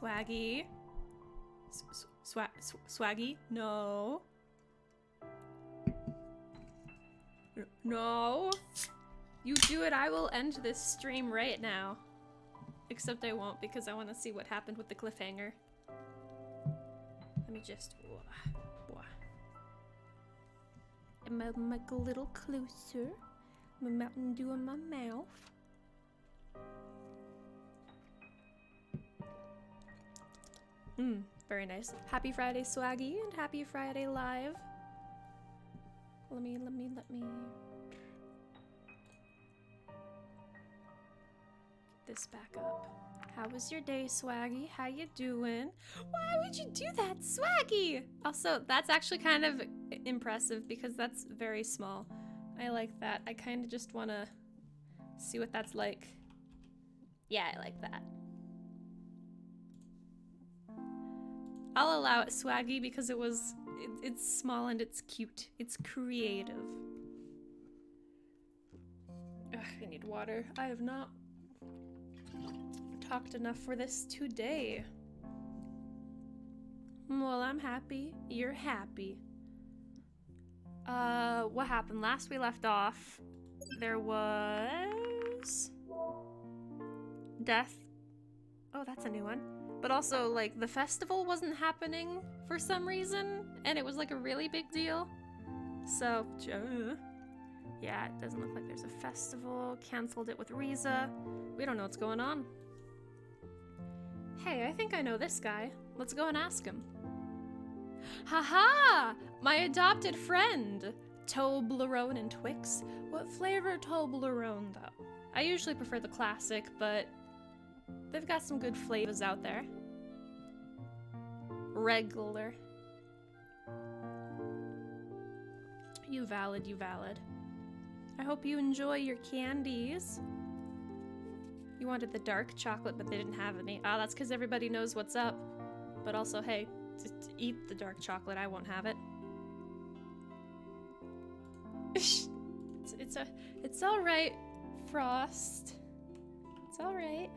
Swaggy. Swaggy? No. No. You do it, I will end this stream right now. Except I won't because I want to see what happened with the cliffhanger. Let me just... Mic a little closer. My Mountain Dew in my mouth. Very nice. Happy Friday, Swaggy, and happy Friday live. Let me... Get this back up. How was your day, Swaggy? How you doing? Why would you do that, Swaggy? Also, that's actually kind of impressive because that's very small. I like that. I kind of just want to see what that's like. Yeah, I like that. I'll allow it, Swaggy, because it's small and it's cute. It's creative. Ugh, I need water. I have not talked enough for this today. Well, I'm happy. You're happy. What happened? Last we left off, there was... death. Oh, that's a new one. But also, like, the festival wasn't happening for some reason, and it was, like, a really big deal. So, yeah, it doesn't look like there's a festival. Cancelled it with Riza. We don't know what's going on. Hey, I think I know this guy. Let's go and ask him. Haha! My adopted friend! Toblerone and Twix? What flavor Toblerone, though? I usually prefer the classic, but they've got some good flavors out there. Regular. You valid, you valid. I hope you enjoy your candies. You wanted the dark chocolate, but they didn't have any. Ah, that's because everybody knows what's up. But also, hey, just eat the dark chocolate. I won't have it. It's all right, Frost. It's all right.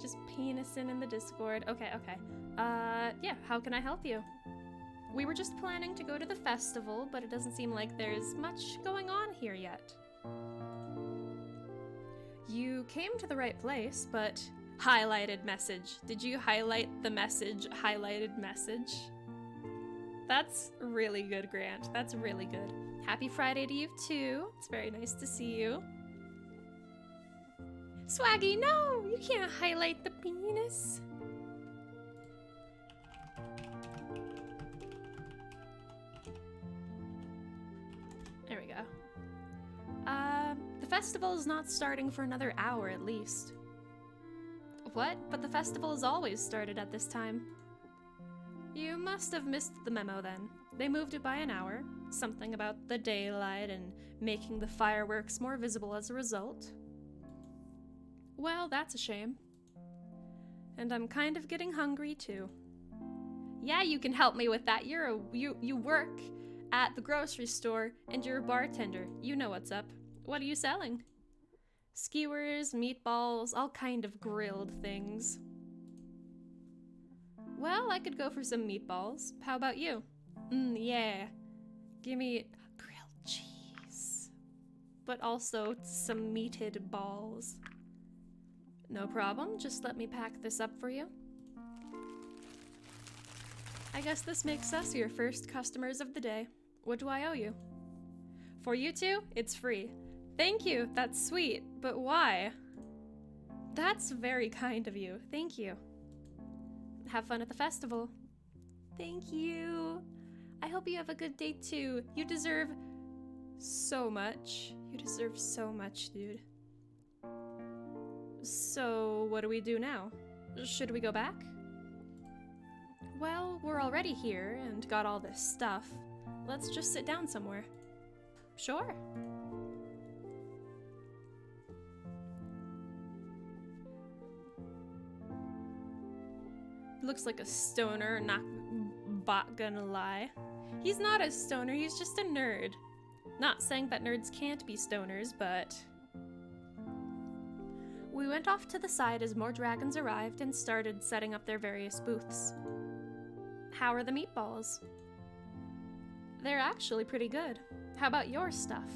Just penising in the Discord. Okay. Yeah, how can I help you? We were just planning to go to the festival, but it doesn't seem like there's much going on here yet. You came to the right place, but highlighted message. Did you highlight the message, highlighted message? That's really good, Grant. That's really good. Happy Friday to you too. It's very nice to see you. Swaggy, no! You can't highlight the penis. There we go. The festival is not starting for another hour at least. What? But the festival has always started at this time. You must have missed the memo then. They moved it by an hour. Something about the daylight and making the fireworks more visible as a result. Well, that's a shame. And I'm kind of getting hungry too. Yeah, you can help me with that. You work at the grocery store and you're a bartender. You know what's up. What are you selling? Skewers, meatballs, all kind of grilled things. Well, I could go for some meatballs. How about you? Yeah. Give me grilled cheese. But also some meated balls. No problem, just let me pack this up for you. I guess this makes us your first customers of the day. What do I owe you? For you two, it's free. Thank you, that's sweet, but why? That's very kind of you, thank you. Have fun at the festival. Thank you. I hope you have a good day too. You deserve so much. You deserve so much, dude. So, what do we do now? Should we go back? Well, we're already here and got all this stuff. Let's just sit down somewhere. Sure. Looks like a stoner bot gonna lie. He's not a stoner, he's just a nerd. Not saying that nerds can't be stoners, but... We went off to the side as more dragons arrived and started setting up their various booths. How are the meatballs? They're actually pretty good. How about your stuff?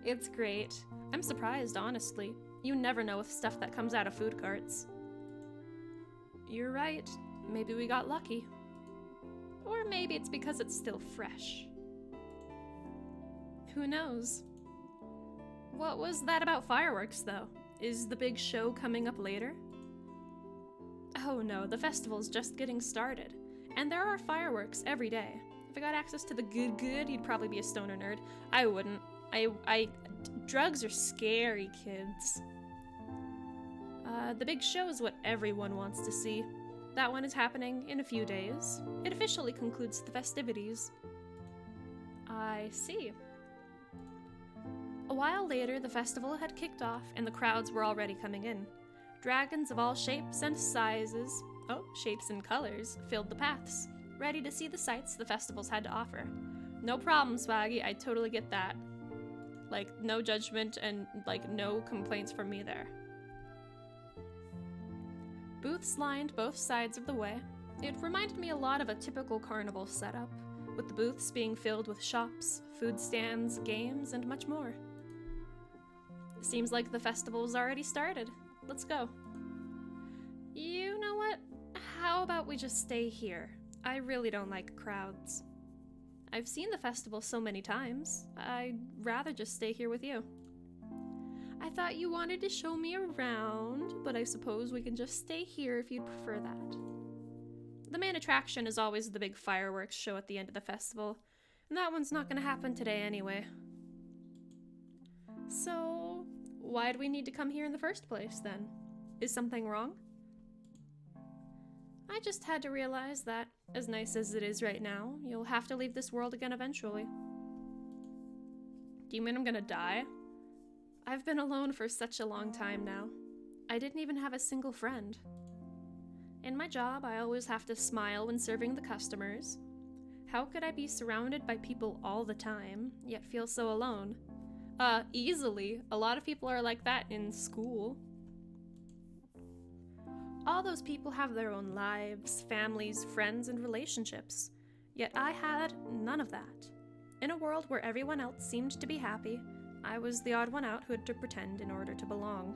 It's great. I'm surprised, honestly. You never know with stuff that comes out of food carts. You're right. Maybe we got lucky. Or maybe it's because it's still fresh. Who knows? What was that about fireworks, though? Is the big show coming up later? Oh no, the festival's just getting started. And there are fireworks every day. If I got access to the good, you'd probably be a stoner nerd. I wouldn't. Drugs are scary, kids. The big show is what everyone wants to see. That one is happening in a few days. It officially concludes the festivities. I see. A while later, the festival had kicked off and the crowds were already coming in. Dragons of all shapes and sizes, shapes and colors, filled the paths, ready to see the sights the festivals had to offer. No problem, Swaggy, I totally get that. Like, no judgment and, like, no complaints from me there. Booths lined both sides of the way. It reminded me a lot of a typical carnival setup, with the booths being filled with shops, food stands, games, and much more. Seems like the festival's already started. Let's go. You know what? How about we just stay here? I really don't like crowds. I've seen the festival so many times. I'd rather just stay here with you. I thought you wanted to show me around, but I suppose we can just stay here if you'd prefer that. The main attraction is always the big fireworks show at the end of the festival, and that one's not going to happen today anyway. So, why do we need to come here in the first place, then? Is something wrong? I just had to realize that, as nice as it is right now, you'll have to leave this world again eventually. Do you mean I'm gonna die? I've been alone for such a long time now. I didn't even have a single friend. In my job, I always have to smile when serving the customers. How could I be surrounded by people all the time, yet feel so alone? Easily. A lot of people are like that in school. All those people have their own lives, families, friends, and relationships. Yet I had none of that. In a world where everyone else seemed to be happy, I was the odd one out who had to pretend in order to belong.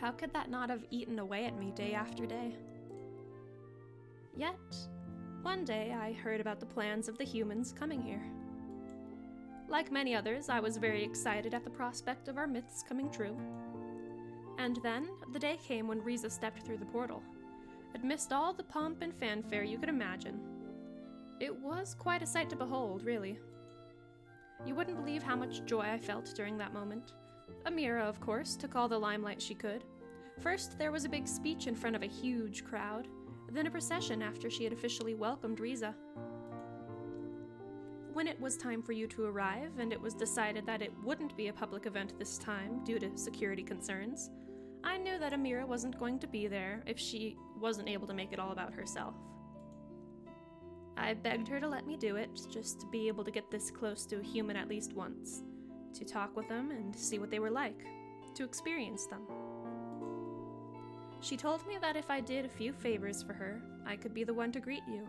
How could that not have eaten away at me day after day? Yet, one day I heard about the plans of the humans coming here. Like many others, I was very excited at the prospect of our myths coming true. And then, the day came when Riza stepped through the portal. Amidst all the pomp and fanfare you could imagine. It was quite a sight to behold, really. You wouldn't believe how much joy I felt during that moment. Amira, of course, took all the limelight she could. First, there was a big speech in front of a huge crowd, then a procession after she had officially welcomed Riza. When it was time for you to arrive, and it was decided that it wouldn't be a public event this time due to security concerns, I knew that Amira wasn't going to be there if she wasn't able to make it all about herself. I begged her to let me do it, just to be able to get this close to a human at least once, to talk with them and see what they were like, to experience them. She told me that if I did a few favors for her, I could be the one to greet you.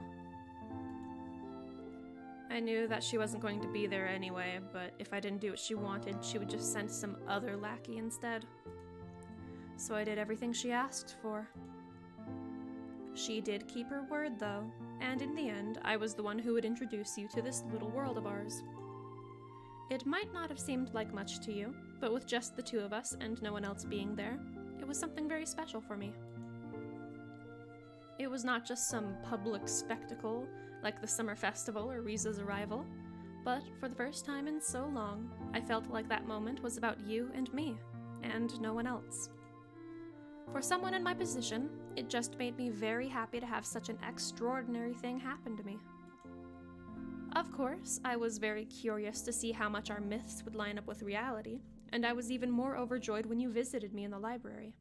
I knew that she wasn't going to be there anyway, but if I didn't do what she wanted, she would just send some other lackey instead. So I did everything she asked for. She did keep her word, though, and in the end, I was the one who would introduce you to this little world of ours. It might not have seemed like much to you, but with just the two of us and no one else being there, it was something very special for me. It was not just some public spectacle, like the summer festival or Riza's arrival, but for the first time in so long, I felt like that moment was about you and me, and no one else. For someone in my position, it just made me very happy to have such an extraordinary thing happen to me. Of course, I was very curious to see how much our myths would line up with reality, and I was even more overjoyed when you visited me in the library.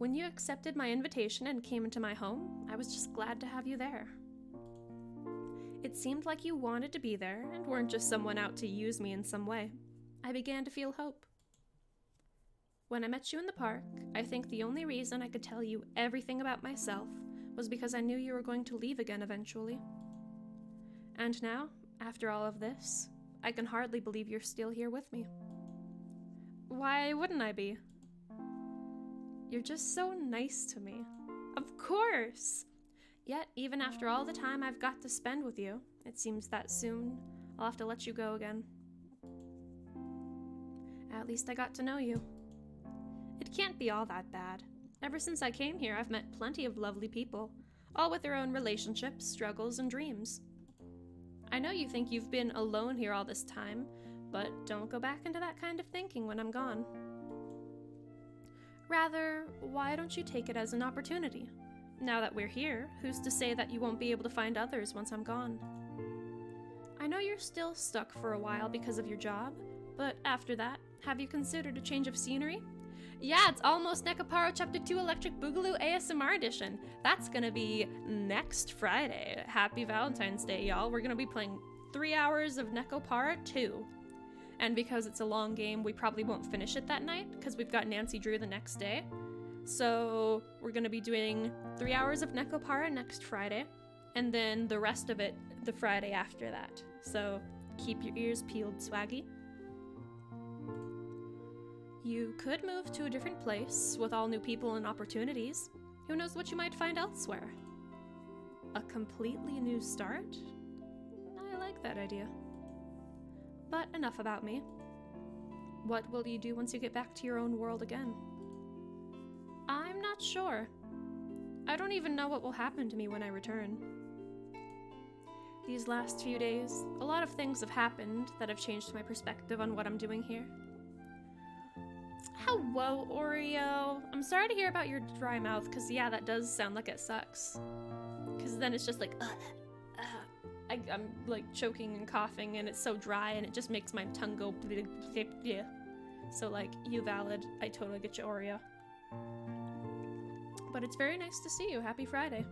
When you accepted my invitation and came into my home, I was just glad to have you there. It seemed like you wanted to be there and weren't just someone out to use me in some way. I began to feel hope. When I met you in the park, I think the only reason I could tell you everything about myself was because I knew you were going to leave again eventually. And now, after all of this, I can hardly believe you're still here with me. Why wouldn't I be? You're just so nice to me. Of course! Yet, even after all the time I've got to spend with you, it seems that soon I'll have to let you go again. At least I got to know you. It can't be all that bad. Ever since I came here, I've met plenty of lovely people, all with their own relationships, struggles, and dreams. I know you think you've been alone here all this time, but don't go back into that kind of thinking when I'm gone. Rather, why don't you take it as an opportunity? Now that we're here, who's to say that you won't be able to find others once I'm gone? I know you're still stuck for a while because of your job, but after that, have you considered a change of scenery? Yeah, it's almost Nekoparo Chapter 2 Electric Boogaloo ASMR Edition. That's gonna be next Friday. Happy Valentine's Day, y'all. We're gonna be playing 3 hours of Nekoparo 2. And because it's a long game, we probably won't finish it that night, because we've got Nancy Drew the next day. So we're gonna be doing 3 hours of Nekopara next Friday, and then the rest of it the Friday after that. So keep your ears peeled, Swaggy. You could move to a different place with all new people and opportunities. Who knows what you might find elsewhere? A completely new start? I like that idea. But enough about me. What will you do once you get back to your own world again? I'm not sure. I don't even know what will happen to me when I return. These last few days, a lot of things have happened that have changed my perspective on what I'm doing here. Hello, Oreo. I'm sorry to hear about your dry mouth, because yeah, that does sound like it sucks. Because then it's just like, I'm like choking and coughing, and it's so dry, and it just makes my tongue go bleh, bleh, bleh. So like, you valid. I totally get you, Oreo. But it's very nice to see you. Happy Friday.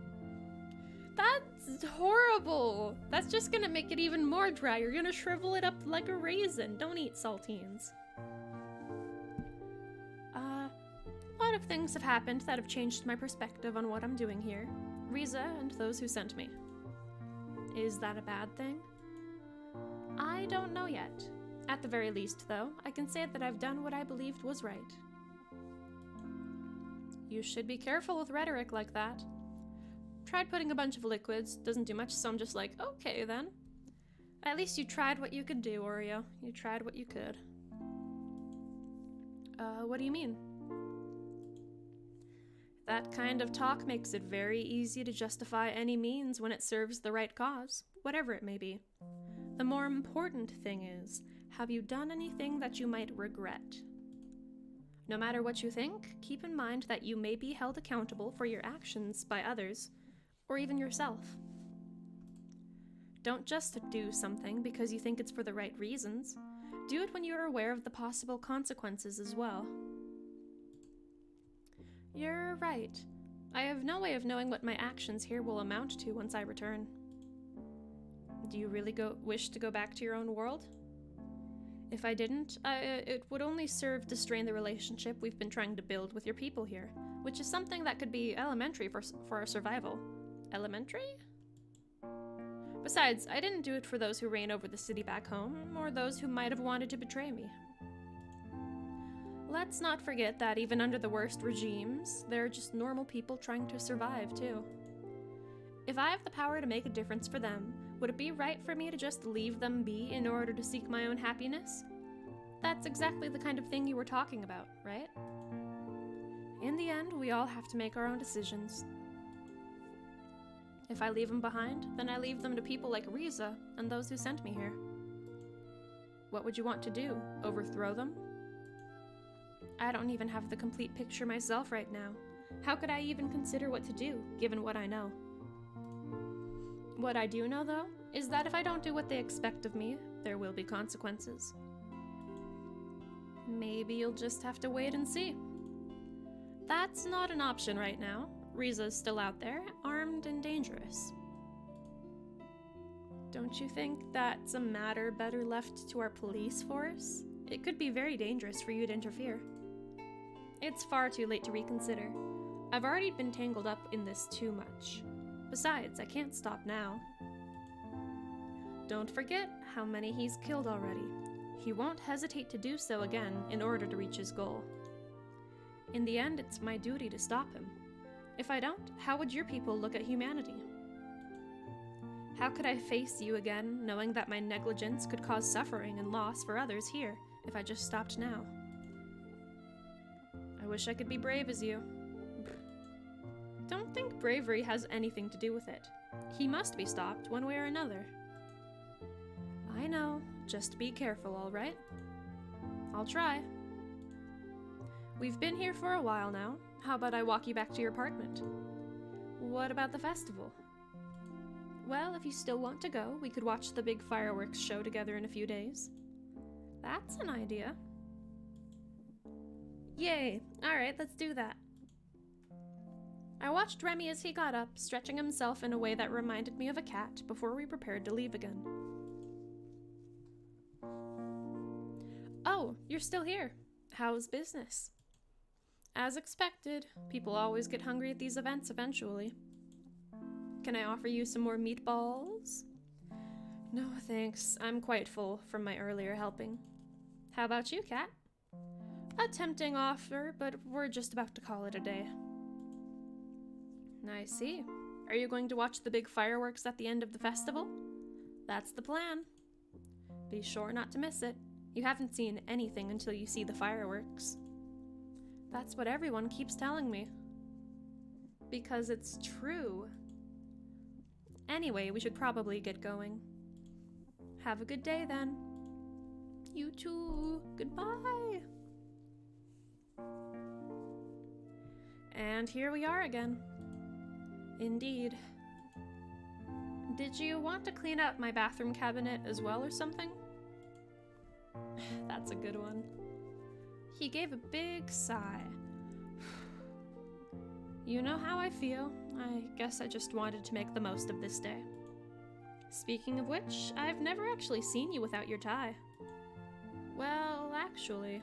That's horrible. That's just gonna make it even more dry. You're gonna shrivel it up like a raisin. Don't eat saltines. A lot of things have happened that have changed my perspective on what I'm doing here. Riza and those who sent me. Is that a bad thing? I don't know yet. At the very least, though, I can say that I've done what I believed was right. You should be careful with rhetoric like that. Tried putting a bunch of liquids, doesn't do much, so I'm just like, okay then. At least you tried what you could do, Oreo. You tried what you could. What do you mean? That kind of talk makes it very easy to justify any means when it serves the right cause, whatever it may be. The more important thing is, have you done anything that you might regret? No matter what you think, keep in mind that you may be held accountable for your actions by others, or even yourself. Don't just do something because you think it's for the right reasons. Do it when you're aware of the possible consequences as well. You're right. I have no way of knowing what my actions here will amount to once I return. Do you really wish to go back to your own world? If I didn't, it would only serve to strain the relationship we've been trying to build with your people here, which is something that could be elementary for our survival. Elementary? Besides, I didn't do it for those who reign over the city back home, or those who might have wanted to betray me. Let's not forget that even under the worst regimes, there are just normal people trying to survive, too. If I have the power to make a difference for them, would it be right for me to just leave them be in order to seek my own happiness? That's exactly the kind of thing you were talking about, right? In the end, we all have to make our own decisions. If I leave them behind, then I leave them to people like Riza and those who sent me here. What would you want to do? Overthrow them? I don't even have the complete picture myself right now. How could I even consider what to do, given what I know? What I do know, though, is that if I don't do what they expect of me, there will be consequences. Maybe you'll just have to wait and see. That's not an option right now. Riza's still out there, armed and dangerous. Don't you think that's a matter better left to our police force? It could be very dangerous for you to interfere. It's far too late to reconsider. I've already been tangled up in this too much. Besides, I can't stop now. Don't forget how many he's killed already. He won't hesitate to do so again in order to reach his goal. In the end, it's my duty to stop him. If I don't, how would your people look at humanity? How could I face you again, knowing that my negligence could cause suffering and loss for others here, if I just stopped now? I wish I could be brave as you. Don't think bravery has anything to do with it. He must be stopped one way or another. I know, just be careful, all right? I'll try. We've been here for a while now. How about I walk you back to your apartment? What about the festival? Well, if you still want to go, we could watch the big fireworks show together in a few days. That's an idea. Yay! Alright, let's do that. I watched Remy as he got up, stretching himself in a way that reminded me of a cat before we prepared to leave again. Oh, you're still here. How's business? As expected, people always get hungry at these events eventually. Can I offer you some more meatballs? No, thanks. I'm quite full from my earlier helping. How about you, Cat? A tempting offer, but we're just about to call it a day. I see. Are you going to watch the big fireworks at the end of the festival? That's the plan. Be sure not to miss it. You haven't seen anything until you see the fireworks. That's what everyone keeps telling me. Because it's true. Anyway, we should probably get going. Have a good day then. You too. Goodbye. And here we are again. Indeed. Did you want to clean up my bathroom cabinet as well or something? That's a good one. He gave a big sigh. You know how I feel. I guess I just wanted to make the most of this day. Speaking of which, I've never actually seen you without your tie. Well, actually.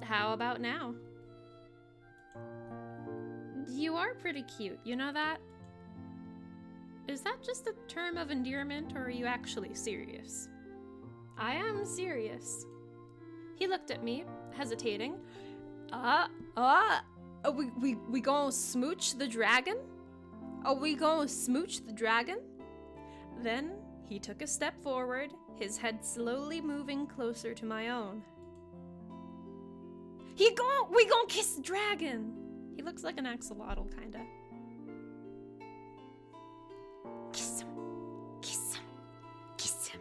How about now? You are pretty cute, you know that? Is that just a term of endearment, or are you actually serious? I am serious. He looked at me, hesitating. We gonna smooch the dragon? Are we gonna smooch the dragon? Then he took a step forward, his head slowly moving closer to my own. We gonna kiss the dragon! He looks like an axolotl, kinda. Kiss him, kiss him, kiss him.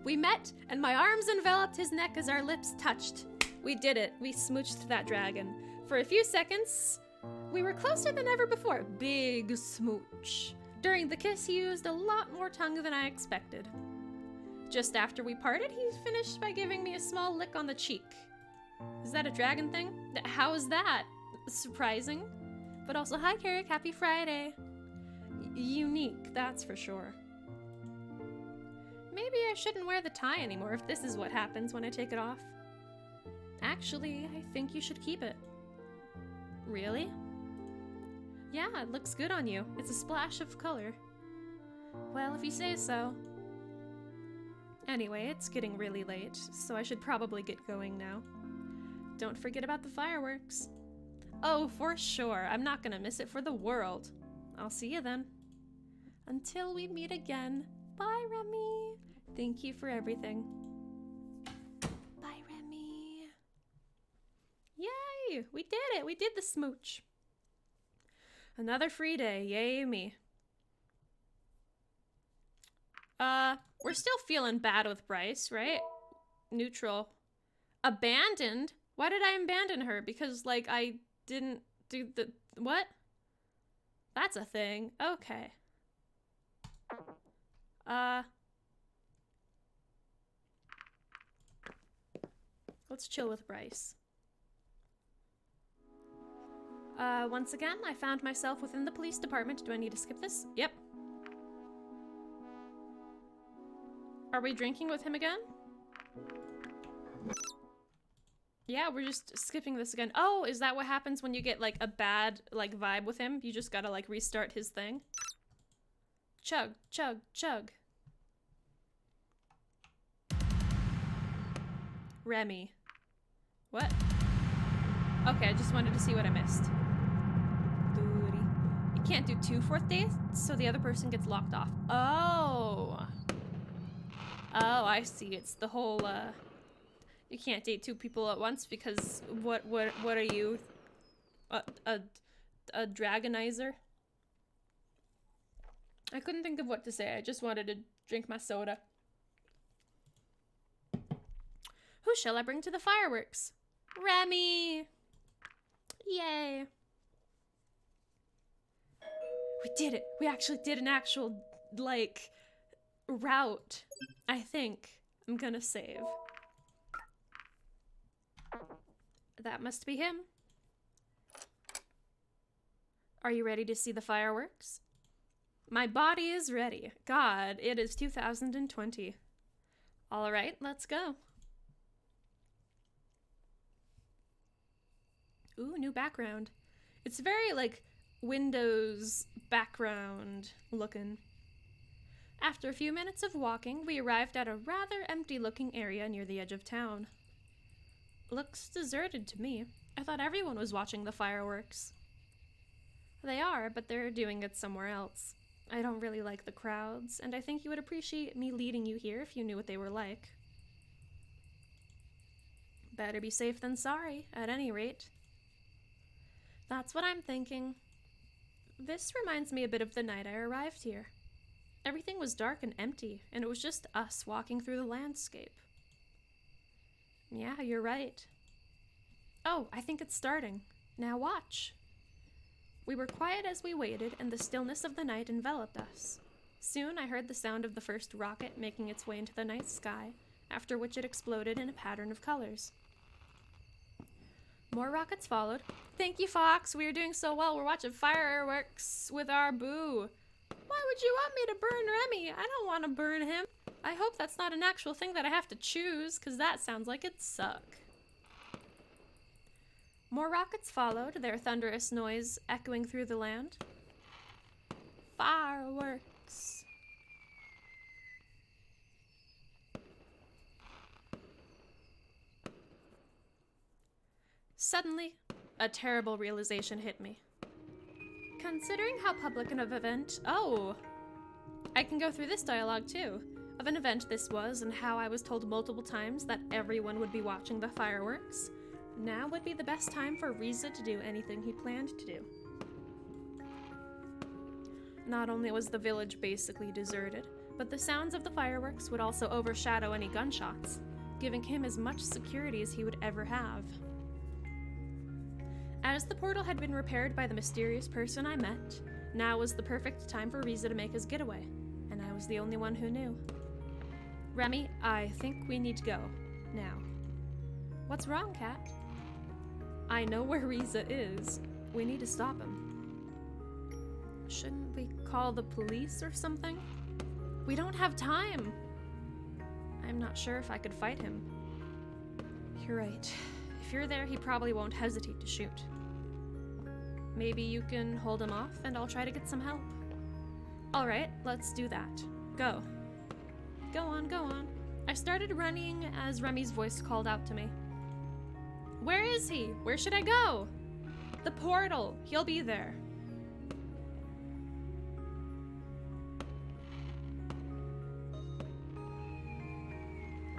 We met, and my arms enveloped his neck as our lips touched. We did it. We smooched that dragon. For a few seconds, we were closer than ever before. Big smooch. During the kiss, he used a lot more tongue than I expected. Just after we parted, he finished by giving me a small lick on the cheek. Is that a dragon thing? How is that? Surprising. But also, hi Carrick, happy Friday. Unique, that's for sure. Maybe I shouldn't wear the tie anymore if this is what happens when I take it off. Actually, I think you should keep it. Really? Yeah, it looks good on you. It's a splash of color. Well, if you say so. Anyway, it's getting really late, so I should probably get going now. Don't forget about the fireworks. Oh, for sure. I'm not gonna miss it for the world. I'll see you then. Until we meet again. Bye, Remy. Thank you for everything. Bye, Remy. Yay! We did it! We did the smooch. Another free day. Yay me. We're still feeling bad with Bryce, right? Neutral. Abandoned? Why did I abandon her? Because, like, I didn't do the... What? That's a thing. Okay. Let's chill with Bryce. Once again, I found myself within the police department. Do I need to skip this? Yep. Are we drinking with him again? Yeah, we're just skipping this again. Oh, is that what happens when you get, like, a bad, like, vibe with him? You just gotta, like, restart his thing? Chug, chug, chug. Remy. What? Okay, I just wanted to see what I missed. You can't do 2 4th dates, so the other person gets locked off. Oh. Oh, I see. It's the whole, you can't date 2 people at once because what are you? A dragonizer? I couldn't think of what to say. I just wanted to drink my soda. Who shall I bring to the fireworks? Remy! Yay! We did it! We actually did an actual, like, route. I think I'm gonna save. That must be him. Are you ready to see the fireworks? My body is ready. God, it is 2020. All right, let's go. Ooh, new background. It's very, like, Windows background looking. After a few minutes of walking, we arrived at a rather empty-looking area near the edge of town. Looks deserted to me. I thought everyone was watching the fireworks. They are, but they're doing it somewhere else. I don't really like the crowds, and I think you would appreciate me leading you here if you knew what they were like. Better be safe than sorry, at any rate. That's what I'm thinking. This reminds me a bit of the night I arrived here. Everything was dark and empty, and it was just us walking through the landscape. Yeah, you're right. Oh, I think it's starting. Now watch. We were quiet as we waited, and the stillness of the night enveloped us. Soon I heard the sound of the first rocket making its way into the night sky, after which it exploded in a pattern of colors. More rockets followed. Thank you, Fox. We are doing so well. We're watching fireworks with our boo. Why would you want me to burn Remy? I don't want to burn him. I hope that's not an actual thing that I have to choose, because that sounds like it'd suck. More rockets followed, their thunderous noise echoing through the land. Fireworks. Suddenly, a terrible realization hit me. Considering how public an event— oh! I can go through this dialogue too, of an event this was and how I was told multiple times that everyone would be watching the fireworks. Now would be the best time for Riza to do anything he planned to do. Not only was the village basically deserted, but the sounds of the fireworks would also overshadow any gunshots, giving him as much security as he would ever have. As the portal had been repaired by the mysterious person I met, now was the perfect time for Riza to make his getaway, and I was the only one who knew. Remy, I think we need to go. Now. What's wrong, Cat? I know where Riza is. We need to stop him. Shouldn't we call the police or something? We don't have time. I'm not sure if I could fight him. You're right. If you're there, he probably won't hesitate to shoot. Maybe you can hold him off, and I'll try to get some help. All right, let's do that. Go. Go on, go on. I started running as Remy's voice called out to me. Where is he? Where should I go? The portal. He'll be there.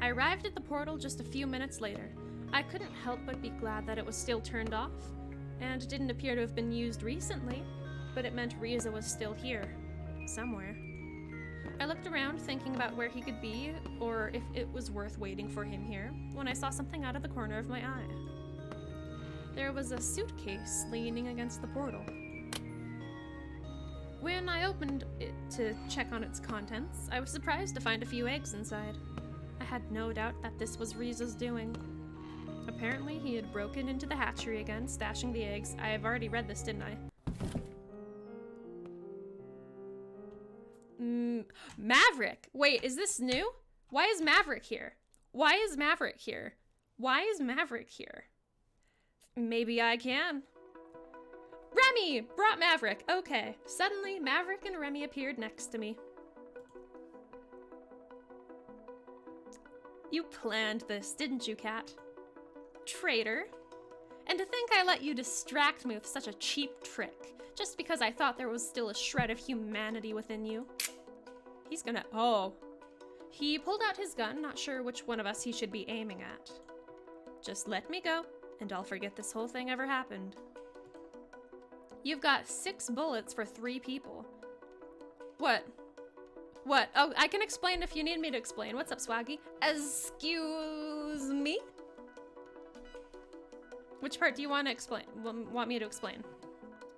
I arrived at the portal just a few minutes later. I couldn't help but be glad that it was still turned off, and it didn't appear to have been used recently, but it meant Riza was still here, somewhere. I looked around thinking about where he could be, or if it was worth waiting for him here, when I saw something out of the corner of my eye. There was a suitcase leaning against the portal. When I opened it to check on its contents, I was surprised to find a few eggs inside. I had no doubt that this was Riza's doing. Apparently, he had broken into the hatchery again, stashing the eggs. I've already read this, didn't I? Maverick! Wait, is this new? Why is Maverick here? Why is Maverick here? Why is Maverick here? Maybe I can. Remy! Brought Maverick. Okay. Suddenly, Maverick and Remy appeared next to me. You planned this, didn't you, Cat? Traitor. And to think I let you distract me with such a cheap trick, just because I thought there was still a shred of humanity within you. He's gonna— oh. He pulled out his gun, not sure which one of us he should be aiming at. Just let me go, and I'll forget this whole thing ever happened. You've got 6 bullets for 3 people. What? What? Oh, I can explain if you need me to explain. What's up, Swaggy? Excuse me? Which part do you want to explain? Want me to explain?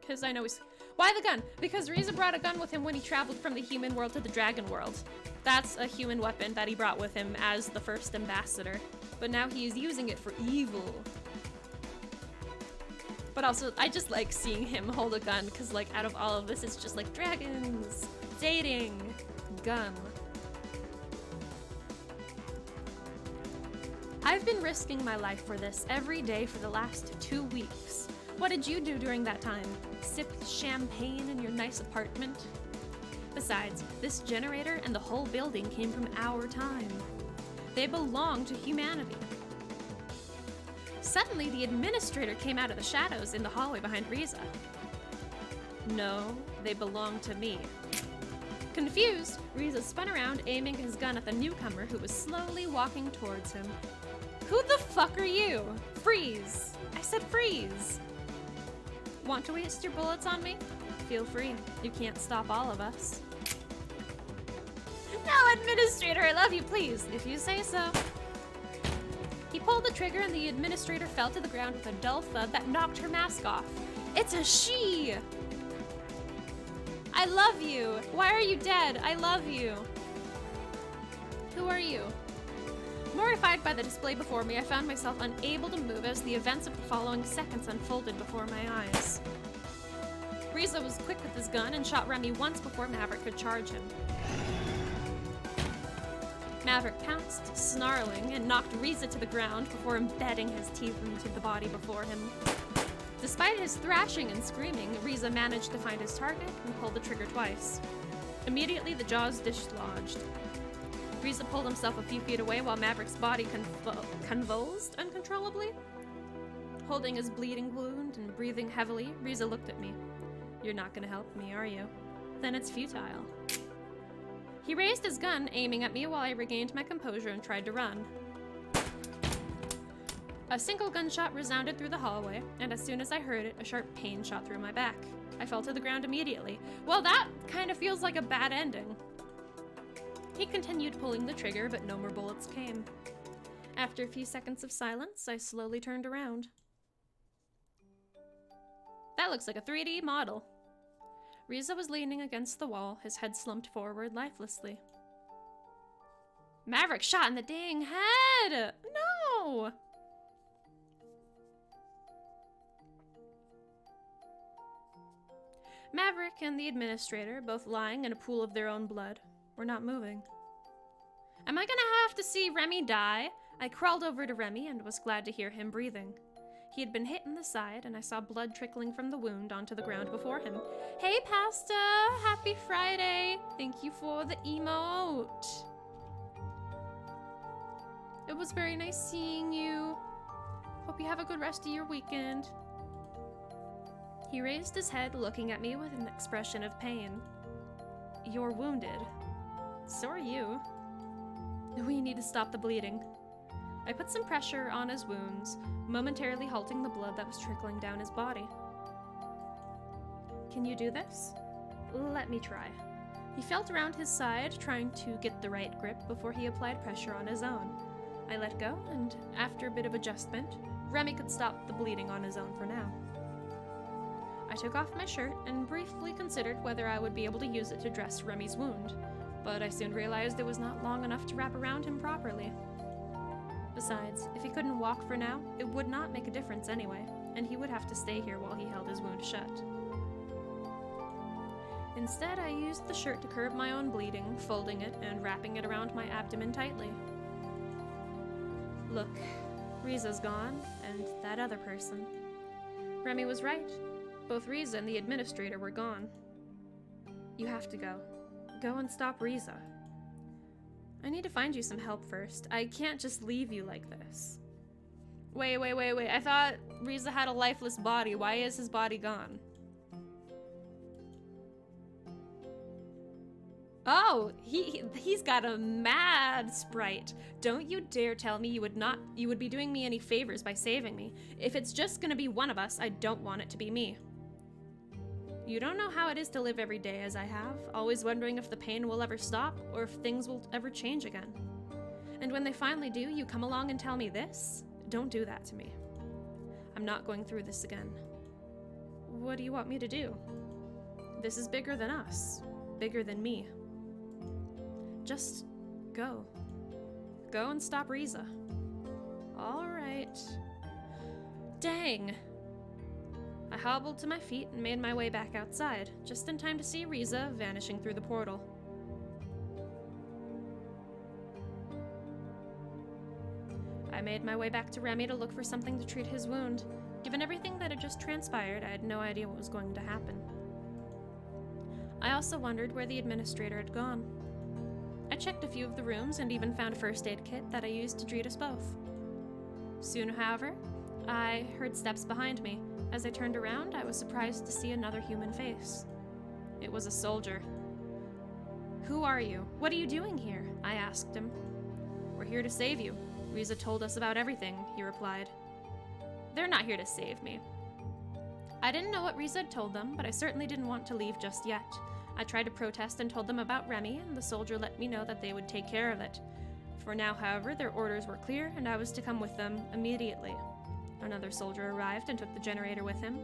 Because I know he's— why the gun? Because Riza brought a gun with him when he traveled from the human world to the dragon world. That's a human weapon that he brought with him as the first ambassador. But now he is using it for evil. But also, I just like seeing him hold a gun, because like out of all of this, it's just like dragons, dating, gun. I've been risking my life for this every day for the last 2 weeks. What did you do during that time? Sip champagne in your nice apartment? Besides, this generator and the whole building came from our time. They belong to humanity. Suddenly, the administrator came out of the shadows in the hallway behind Riza. No, they belong to me. Confused, Riza spun around, aiming his gun at the newcomer who was slowly walking towards him. Who the fuck are you? Freeze! I said freeze! Want to waste your bullets on me? Feel free. You can't stop all of us. No, Administrator, I love you, please. If you say so. He pulled the trigger and the administrator fell to the ground with a dull thud that knocked her mask off. It's a she! I love you! Why are you dead? I love you. Who are you? Mortified by the display before me, I found myself unable to move as the events of the following seconds unfolded before my eyes. Riza was quick with his gun and shot Remy once before Maverick could charge him. Maverick pounced, snarling, and knocked Riza to the ground before embedding his teeth into the body before him. Despite his thrashing and screaming, Riza managed to find his target and pulled the trigger twice. Immediately, the jaws dislodged. Riza pulled himself a few feet away while Maverick's body convulsed uncontrollably. Holding his bleeding wound and breathing heavily, Riza looked at me. You're not gonna help me, are you? Then it's futile. He raised his gun, aiming at me while I regained my composure and tried to run. A single gunshot resounded through the hallway, and as soon as I heard it, a sharp pain shot through my back. I fell to the ground immediately. Well, that kind of feels like a bad ending. He continued pulling the trigger, but no more bullets came. After a few seconds of silence, I slowly turned around. That looks like a 3D model. Riza was leaning against the wall, his head slumped forward lifelessly. Maverick shot in the dang head! No! Maverick and the administrator, both lying in a pool of their own blood, were not moving. Am I gonna have to see Remy die? I crawled over to Remy and was glad to hear him breathing. He had been hit in the side, and I saw blood trickling from the wound onto the ground before him. Hey, Pasta! Happy Friday! Thank you for the emote! It was very nice seeing you. Hope you have a good rest of your weekend. He raised his head, looking at me with an expression of pain. You're wounded. So are you. We need to stop the bleeding. I put some pressure on his wounds, momentarily halting the blood that was trickling down his body. Can you do this? Let me try. He felt around his side, trying to get the right grip before he applied pressure on his own. I let go, and after a bit of adjustment, Remy could stop the bleeding on his own for now. I took off my shirt and briefly considered whether I would be able to use it to dress Remy's wound, but I soon realized it was not long enough to wrap around him properly. Besides, if he couldn't walk for now, it would not make a difference anyway, and he would have to stay here while he held his wound shut. Instead, I used the shirt to curb my own bleeding, folding it and wrapping it around my abdomen tightly. Look, Riza's gone, and that other person. Remy was right. Both Riza and the administrator were gone. You have to go. Go and stop Riza. I need to find you some help first. I can't just leave you like this. Wait. I thought Riza had a lifeless body. Why is his body gone? Oh, he's got a mad sprite. Don't you dare tell me you would be doing me any favors by saving me. If it's just gonna be one of us, I don't want it to be me. You don't know how it is to live every day as I have, always wondering if the pain will ever stop or if things will ever change again. And when they finally do, you come along and tell me this? Don't do that to me. I'm not going through this again. What do you want me to do? This is bigger than us, bigger than me. Just go. Go and stop Riza. All right. Dang. I hobbled to my feet and made my way back outside, just in time to see Riza vanishing through the portal. I made my way back to Remy to look for something to treat his wound. Given everything that had just transpired, I had no idea what was going to happen. I also wondered where the administrator had gone. I checked a few of the rooms and even found a first aid kit that I used to treat us both. Soon, however, I heard steps behind me. As I turned around, I was surprised to see another human face. It was a soldier. Who are you? What are you doing here? I asked him. We're here to save you. Riza told us about everything, he replied. They're not here to save me. I didn't know what Riza had told them, but I certainly didn't want to leave just yet. I tried to protest and told them about Remy, and the soldier let me know that they would take care of it. For now, however, their orders were clear, and I was to come with them immediately. Another soldier arrived and took the generator with him.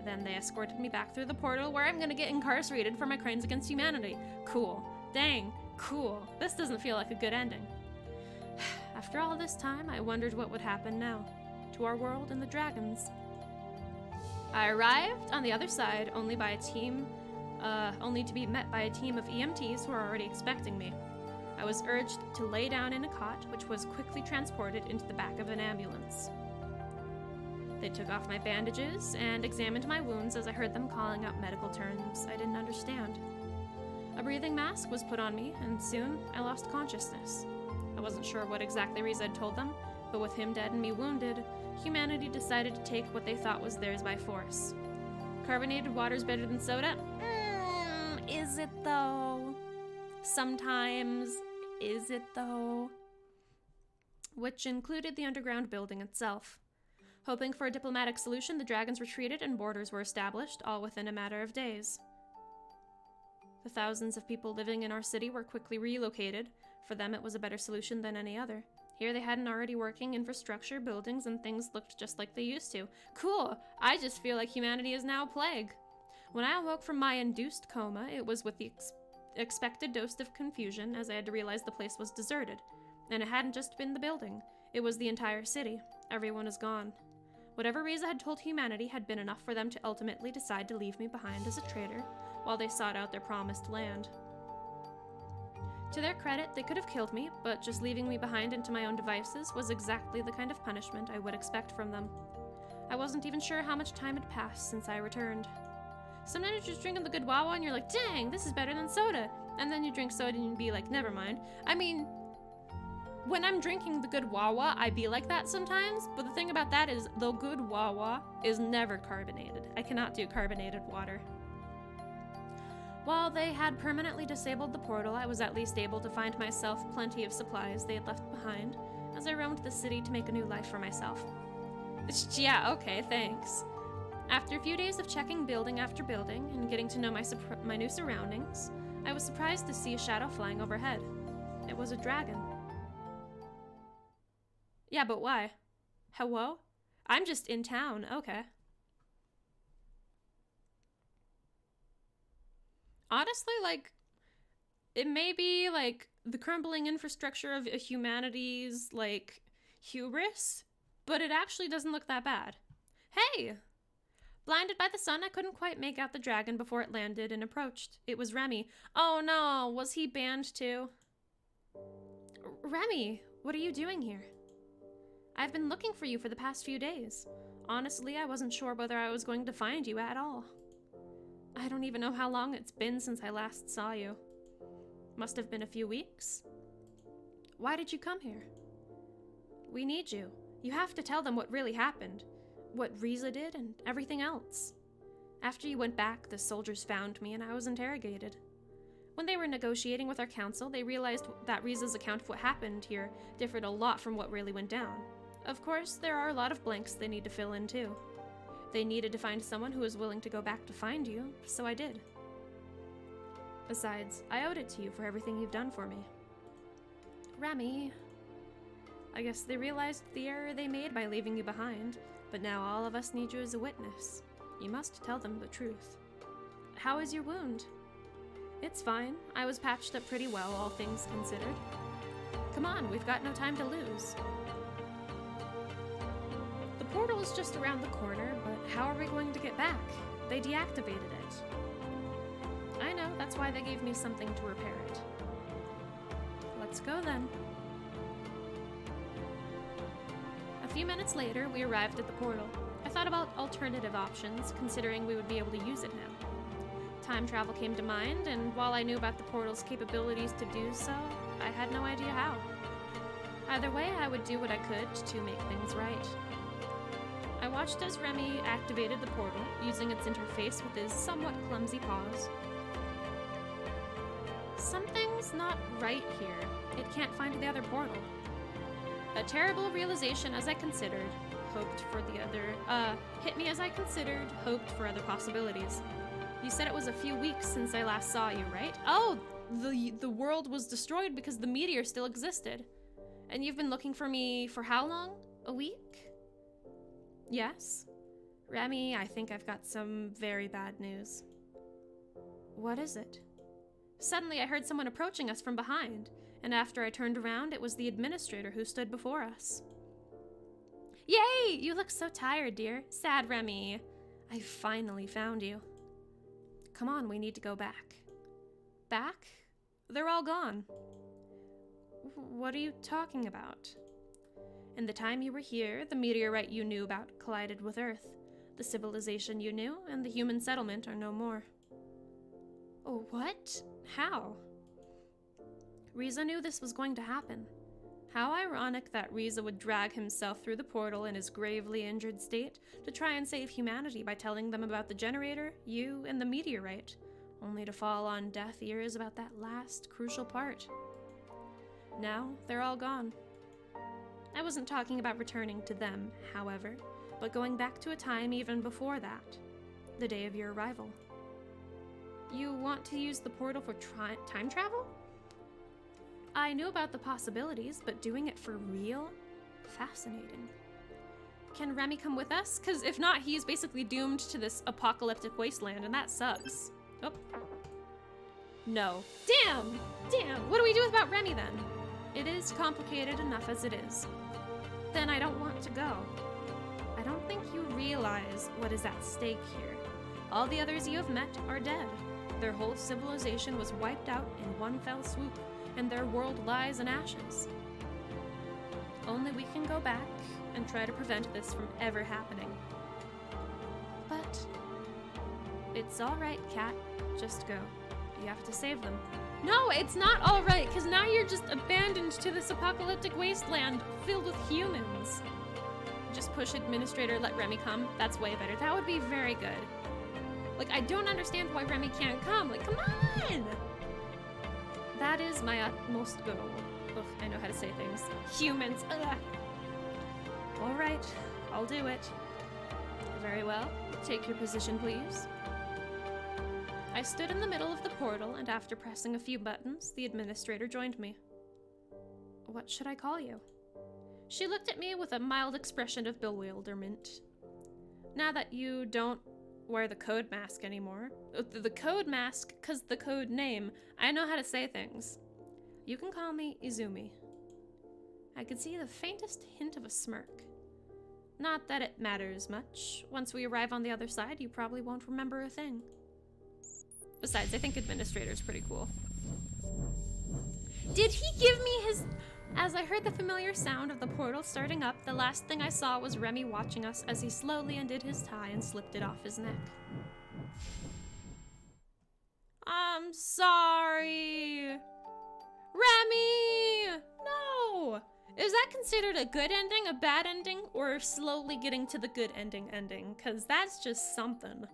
Then they escorted me back through the portal, where I'm gonna get incarcerated for my crimes against humanity. Cool. Dang, cool. This doesn't feel like a good ending. After all this time, I wondered what would happen now, to our world and the dragons. I arrived on the other side only to be met by a team of EMTs who were already expecting me. I was urged to lay down in a cot, which was quickly transported into the back of an ambulance. They took off my bandages and examined my wounds as I heard them calling out medical terms I didn't understand. A breathing mask was put on me, and soon I lost consciousness. I wasn't sure what exactly Riza had told them, but with him dead and me wounded, humanity decided to take what they thought was theirs by force. Carbonated water's better than soda? Is it though? Sometimes. Is it though? Which included the underground building itself. Hoping for a diplomatic solution, the dragons retreated and borders were established, all within a matter of days. The thousands of people living in our city were quickly relocated. For them, it was a better solution than any other. Here they had an already working infrastructure, buildings, and things looked just like they used to. Cool! I just feel like humanity is now a plague. When I awoke from my induced coma, it was with the expected dose of confusion, as I had to realize the place was deserted. And it hadn't just been the building. It was the entire city. Everyone is gone. Whatever Riza had told humanity had been enough for them to ultimately decide to leave me behind as a traitor, while they sought out their promised land. To their credit, they could have killed me, but just leaving me behind into my own devices was exactly the kind of punishment I would expect from them. I wasn't even sure how much time had passed since I returned. Sometimes you're just drinking the good Wawa and you're like, dang, this is better than soda. And then you drink soda and you'd be like, never mind. I mean, when I'm drinking the good Wawa, I be like that sometimes, but the thing about that is the good Wawa is never carbonated. I cannot do carbonated water. While they had permanently disabled the portal, I was at least able to find myself plenty of supplies they had left behind as I roamed the city to make a new life for myself. Yeah, okay, thanks. After a few days of checking building after building and getting to know my new surroundings, I was surprised to see a shadow flying overhead. It was a dragon. Yeah, but why? Hello? I'm just in town, okay. Honestly, like, it may be, like, the crumbling infrastructure of humanity's, like, Hubris? But it actually doesn't look that bad. Hey! Blinded by the sun, I couldn't quite make out the dragon before it landed and approached. It was Remy. Oh no, was he banned too? Remy, what are you doing here? I've been looking for you for the past few days. Honestly, I wasn't sure whether I was going to find you at all. I don't even know how long it's been since I last saw you. Must have been a few weeks. Why did you come here? We need you. You have to tell them what really happened. What Riza did and everything else. After you went back, the soldiers found me and I was interrogated. When they were negotiating with our council, they realized that Riza's account of what happened here differed a lot from what really went down. Of course, there are a lot of blanks they need to fill in too. They needed to find someone who was willing to go back to find you, so I did. Besides, I owed it to you for everything you've done for me. Remy. I guess they realized the error they made by leaving you behind, but now all of us need you as a witness. You must tell them the truth. How is your wound? It's fine. I was patched up pretty well, all things considered. Come on, we've got no time to lose. The portal is just around the corner, but how are we going to get back? They deactivated it. I know, that's why they gave me something to repair it. Let's go then. A few minutes later, we arrived at the portal. I thought about alternative options, considering we would be able to use it now. Time travel came to mind, and while I knew about the portal's capabilities to do so, I had no idea how. Either way, I would do what I could to make things right. I watched as Remy activated the portal, using its interface with his somewhat clumsy paws. Something's not right here. It can't find the other portal. A terrible realization as I considered, hoped for the other, hit me as I considered, hoped for other possibilities. You said it was a few weeks since I last saw you, right? Oh, the world was destroyed because the meteor still existed. And you've been looking for me for how long? A week? Yes? Remy, I think I've got some very bad news. What is it? Suddenly I heard someone approaching us from behind, and after I turned around, it was the administrator who stood before us. Yay! You look so tired, dear. Sad Remy. I finally found you. Come on, we need to go back. Back? They're all gone. What are you talking about? In the time you were here, the meteorite you knew about collided with Earth. The civilization you knew and the human settlement are no more. Oh, what? How? Riza knew this was going to happen. How ironic that Riza would drag himself through the portal in his gravely injured state to try and save humanity by telling them about the generator, you, and the meteorite, only to fall on deaf ears about that last crucial part. Now, they're all gone. I wasn't talking about returning to them, however, but going back to a time even before that, the day of your arrival. You want to use the portal for time travel? I knew about the possibilities, but doing it for real? Fascinating. Can Remy come with us? Because if not, he's basically doomed to this apocalyptic wasteland, and that sucks. Oh. No. Damn! Damn! What do we do about Remy then? It is complicated enough as it is. Then I don't want to go. I don't think you realize what is at stake here. All the others you have met are dead. Their whole civilization was wiped out in one fell swoop, and their world lies in ashes. Only we can go back and try to prevent this from ever happening. But it's all right, Cat. Just go. You have to save them. No, it's not all right, because now you're just abandoned to this apocalyptic wasteland filled with humans. Just push administrator, let Remy come. That's way better. That would be very good. Like, I don't understand why Remy can't come. Like, come on! That is my utmost goal. Ugh, I know how to say things. Humans. Ugh. All right, I'll do it. Very well. Take your position, please. I stood in the middle of the portal, and after pressing a few buttons, the administrator joined me. What should I call you? She looked at me with a mild expression of bewilderment. Now that you don't wear the code mask anymore. The code mask, cause the code name. I know how to say things. You can call me Izumi. I could see the faintest hint of a smirk. Not that it matters much. Once we arrive on the other side, you probably won't remember a thing. Besides, I think Administrator's pretty cool. Did he give me his... As I heard the familiar sound of the portal starting up, the last thing I saw was Remy watching us as he slowly undid his tie and slipped it off his neck. I'm sorry. Remy! No! Is that considered a good ending, a bad ending, or slowly getting to the good ending? Because that's just something.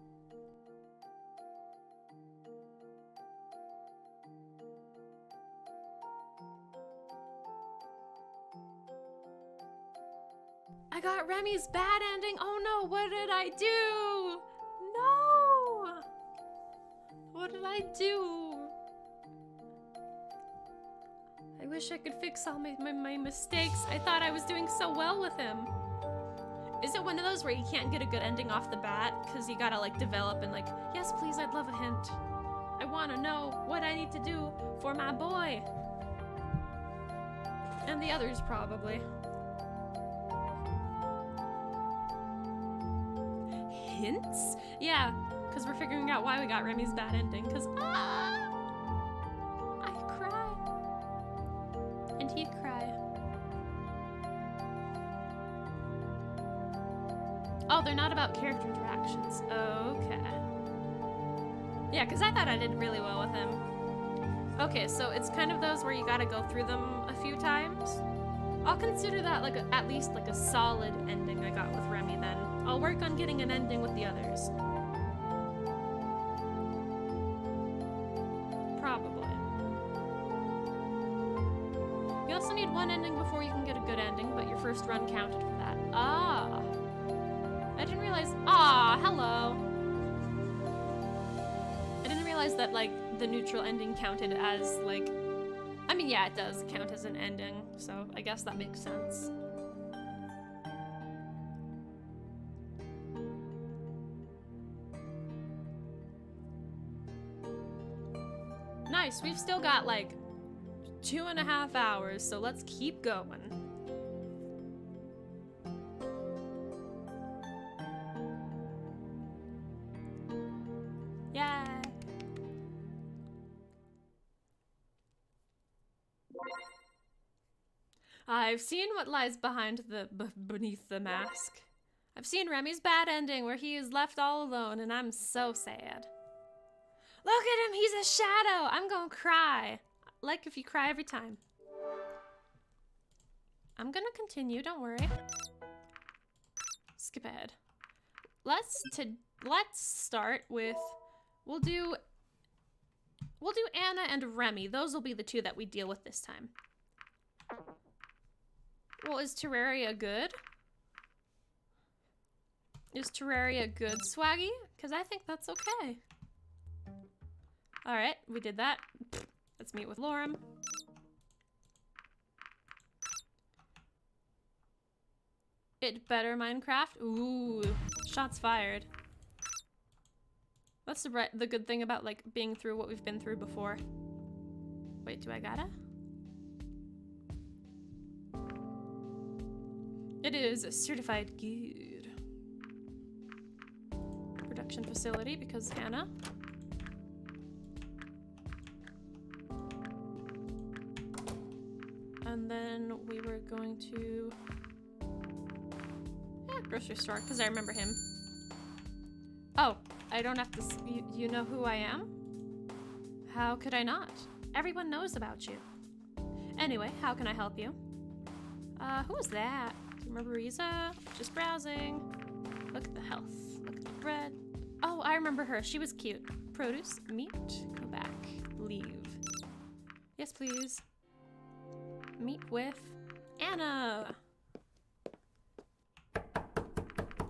I got Remy's bad ending. Oh no, what did I do? No! What did I do? I wish I could fix all my mistakes. I thought I was doing so well with him. Is it one of those where you can't get a good ending off the bat? Because you gotta like develop and like, yes please, I'd love a hint. I wanna know what I need to do for my boy. And the others probably. Hints? Yeah, because we're figuring out why we got Remy's bad ending, because I cry. And he cry. Oh, they're not about character interactions. Okay. Yeah, because I thought I did really well with him. Okay, so it's kind of those where you gotta go through them a few times. I'll consider that like at least like a solid ending I got with Remy then. I'll work on getting an ending with the others. Probably. You also need one ending before you can get a good ending, but your first run counted for that. Ah. I didn't realize. Ah, hello. I didn't realize that, like, the neutral ending counted as, like. I mean, yeah, it does count as an ending, so I guess that makes sense. Nice, we've still got like 2.5 hours, so let's keep going. Yay! I've seen what lies behind the beneath the mask. I've seen Remy's bad ending where he is left all alone, and I'm so sad. Look at him, he's a shadow. I'm gonna cry. Like if you cry every time. I'm gonna continue, don't worry. Skip ahead. Let's start with, we'll do Anna and Remy. Those will be the two that we deal with this time. Well, is Terraria good? Is Terraria good, Swaggy? Because I think that's okay. Alright, we did that. Let's meet with Lorem. It better Minecraft? Ooh, shots fired. That's the good thing about like being through what we've been through before. Wait, do I gotta? It is a certified good. Production facility because Anna. And then we were going to grocery store because I remember him. Oh, I don't have to. You know who I am? How could I not? Everyone knows about you. Anyway, how can I help you? Who was that? Do you remember Riza? Just browsing. Look at the health. Look at the bread. Oh, I remember her. She was cute. Produce, meat, go back, leave. Yes, please. Meet with Anna.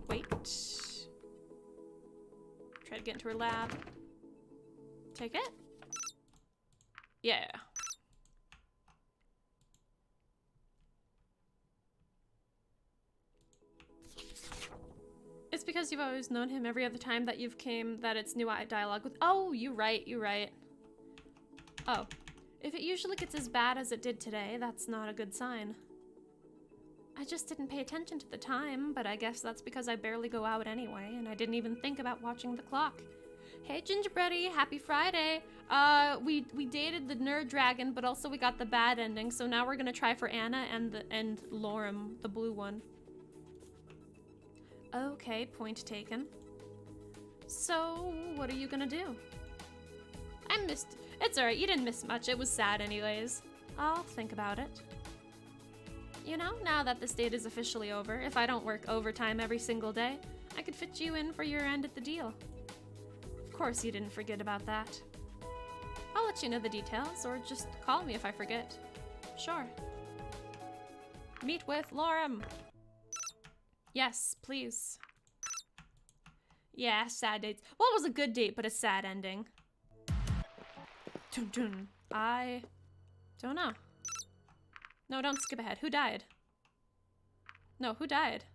Wait. Try to get into her lab. Take it? Yeah. It's because you've always known him. Every other time that you've came that it's new dialogue with. Oh, you're right. Oh. If it usually gets as bad as it did today, that's not a good sign. I just didn't pay attention to the time, but I guess that's because I barely go out anyway, and I didn't even think about watching the clock. Hey Gingerbready, happy Friday! We dated the nerd dragon, but also we got the bad ending, so now we're gonna try for Anna and Lorem, the blue one. Okay, point taken. So, what are you gonna do? It's alright, you didn't miss much, it was sad anyways. I'll think about it. You know, now that this date is officially over, if I don't work overtime every single day, I could fit you in for your end at the deal. Of course you didn't forget about that. I'll let you know the details, or just call me if I forget. Sure. Meet with Lorem. Yes, please. Yeah, sad dates. Well, it was a good date, but a sad ending. Dun dun. I don't know. No, don't skip ahead. Who died? No, who died?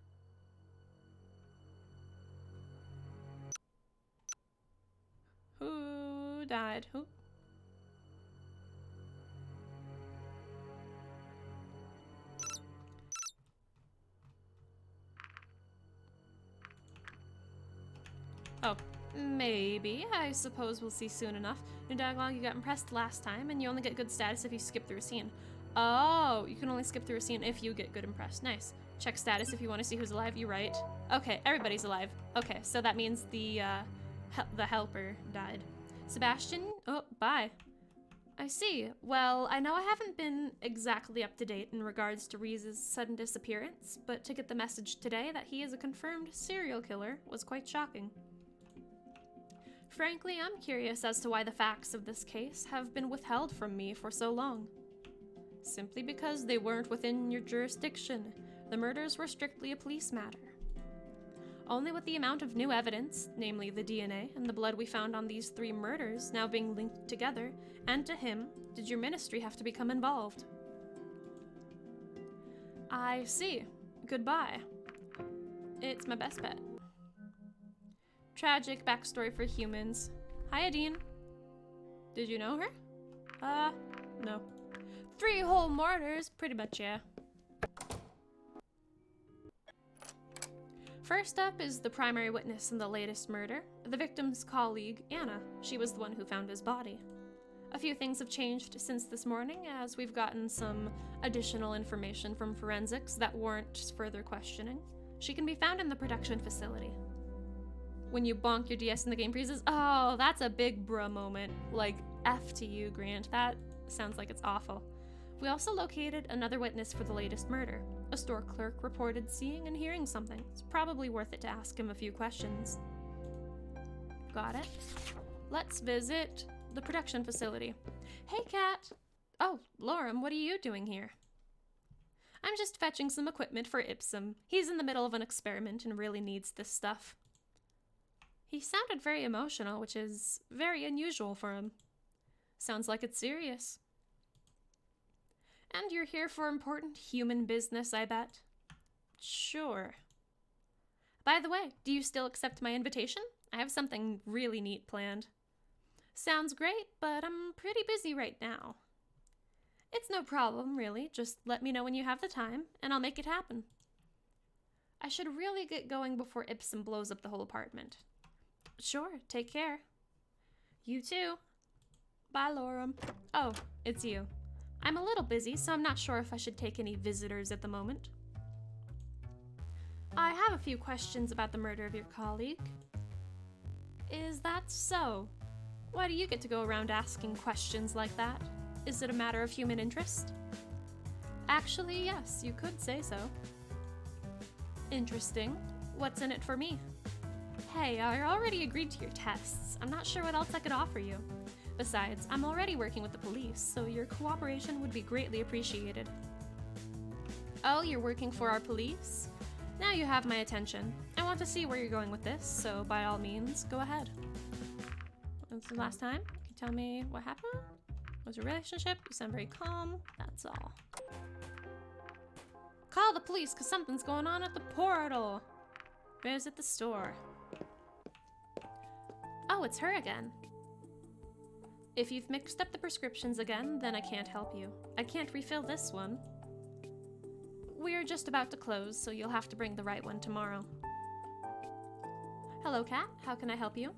Who died? Who? Oh, maybe. I suppose we'll see soon enough. New dialogue, you got impressed last time, and you only get good status if you skip through a scene. Oh, you can only skip through a scene if you get good impressed. Nice. Check status if you want to see who's alive. You right. Okay, everybody's alive. Okay, so that means the helper died. Sebastian? Oh, bye. I see. Well, I know I haven't been exactly up to date in regards to Reese's sudden disappearance, but to get the message today that he is a confirmed serial killer was quite shocking. Frankly, I'm curious as to why the facts of this case have been withheld from me for so long. Simply because they weren't within your jurisdiction. The murders were strictly a police matter. Only with the amount of new evidence, namely the DNA and the blood we found on these 3 murders now being linked together, and to him, did your ministry have to become involved. I see. Goodbye. It's my best bet. Tragic backstory for humans. Hi, Adine. Did you know her? No. 3 whole murders, pretty much, yeah. First up is the primary witness in the latest murder, the victim's colleague, Anna. She was the one who found his body. A few things have changed since this morning, as we've gotten some additional information from forensics that warrant further questioning. She can be found in the production facility. When you bonk your DS and the game freezes, oh, that's a big bruh moment. Like, F to you, Grant. That sounds like it's awful. We also located another witness for the latest murder. A store clerk reported seeing and hearing something. It's probably worth it to ask him a few questions. Got it. Let's visit the production facility. Hey, Kat. Oh, Lorem, what are you doing here? I'm just fetching some equipment for Ipsum. He's in the middle of an experiment and really needs this stuff. He sounded very emotional, which is very unusual for him. Sounds like it's serious. And you're here for important human business, I bet? Sure. By the way, do you still accept my invitation? I have something really neat planned. Sounds great, but I'm pretty busy right now. It's no problem, really. Just let me know when you have the time, and I'll make it happen. I should really get going before Ipsum blows up the whole apartment. Sure, take care. You too. Bye, Lorem. Oh, it's you. I'm a little busy, so I'm not sure if I should take any visitors at the moment. I have a few questions about the murder of your colleague. Is that so? Why do you get to go around asking questions like that? Is it a matter of human interest? Actually, yes, you could say so. Interesting. What's in it for me? Hey, I already agreed to your tests. I'm not sure what else I could offer you. Besides, I'm already working with the police, so your cooperation would be greatly appreciated. Oh, you're working for our police? Now you have my attention. I want to see where you're going with this, so by all means, go ahead. When's the last time? Can you tell me what happened? Was your relationship? You sound very calm. That's all. Call the police, because something's going on at the portal. Visit the store. Oh, it's her again. If you've mixed up the prescriptions again, then I can't help you. I can't refill this one. we're just about to close, so you'll have to bring the right one tomorrow. Hello, Cat. How can I help you?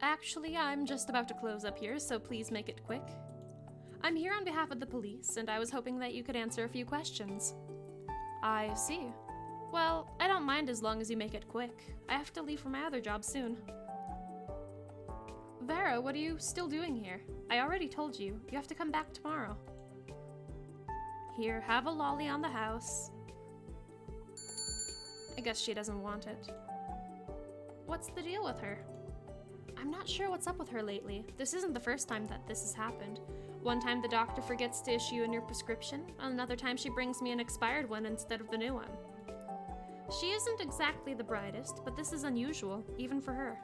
Actually, I'm just about to close up here, so please make it quick. I'm here on behalf of the police, and I was hoping that you could answer a few questions. I see. Well, I don't mind as long as you make it quick. I have to leave for my other job soon. Vera, what are you still doing here? I already told you. You have to come back tomorrow. Here, have a lolly on the house. I guess she doesn't want it. What's the deal with her? I'm not sure what's up with her lately. This isn't the first time that this has happened. One time the doctor forgets to issue a new prescription, another time she brings me an expired one instead of the new one. She isn't exactly the brightest, but this is unusual, even for her.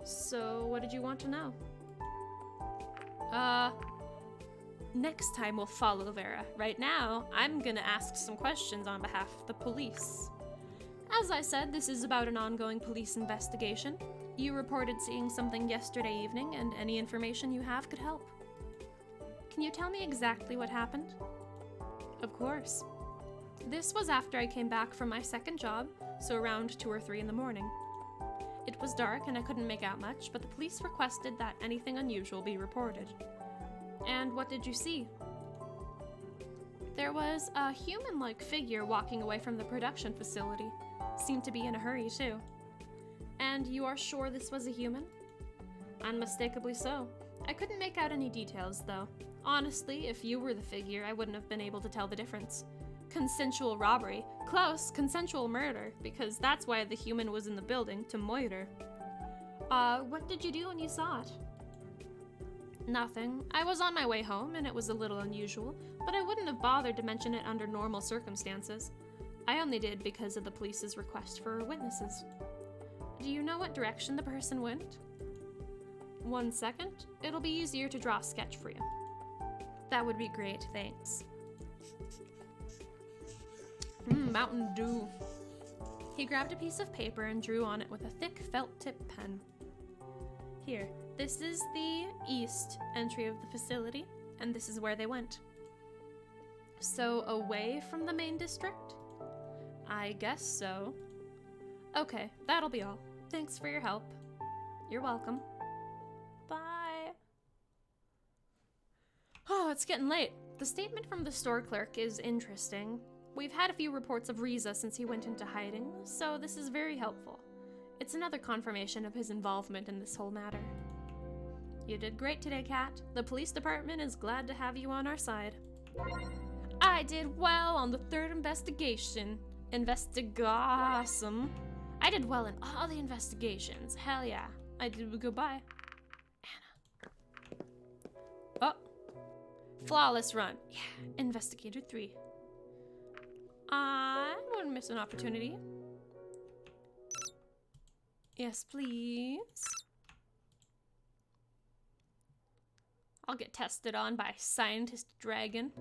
So, what did you want to know? Next time we'll follow Vera. Right now, I'm gonna ask some questions on behalf of the police. As I said, this is about an ongoing police investigation. You reported seeing something yesterday evening, and any information you have could help. Can you tell me exactly what happened? Of course. This was after I came back from my second job, so around 2 or 3 in the morning. It was dark and I couldn't make out much, but the police requested that anything unusual be reported. And what did you see? There was a human-like figure walking away from the production facility. Seemed to be in a hurry, too. And you are sure this was a human? Unmistakably so. I couldn't make out any details, though. Honestly, if you were the figure, I wouldn't have been able to tell the difference. Consensual robbery. Close, consensual murder, because that's why the human was in the building, to moiter. What did you do when you saw it? Nothing. I was on my way home, and it was a little unusual, but I wouldn't have bothered to mention it under normal circumstances. I only did because of the police's request for witnesses. Do you know what direction the person went? 1 second. It'll be easier to draw a sketch for you. That would be great, thanks. Mountain Dew. He grabbed a piece of paper and drew on it with a thick felt-tip pen. Here, this is the east entry of the facility, and this is where they went. So, away from the main district? I guess so. Okay, that'll be all. Thanks for your help. You're welcome. Bye. Oh, it's getting late. The statement from the store clerk is interesting. We've had a few reports of Riza since he went into hiding, so this is very helpful. It's another confirmation of his involvement in this whole matter. You did great today, Kat. The police department is glad to have you on our side. I did well on the 3rd investigation. Investigawesome. I did well in all the investigations. Hell yeah. I did. Goodbye. Anna. Oh. Flawless run. Yeah. Investigator 3. I wouldn't miss an opportunity. Yes, please. I'll get tested on by Scientist Dragon.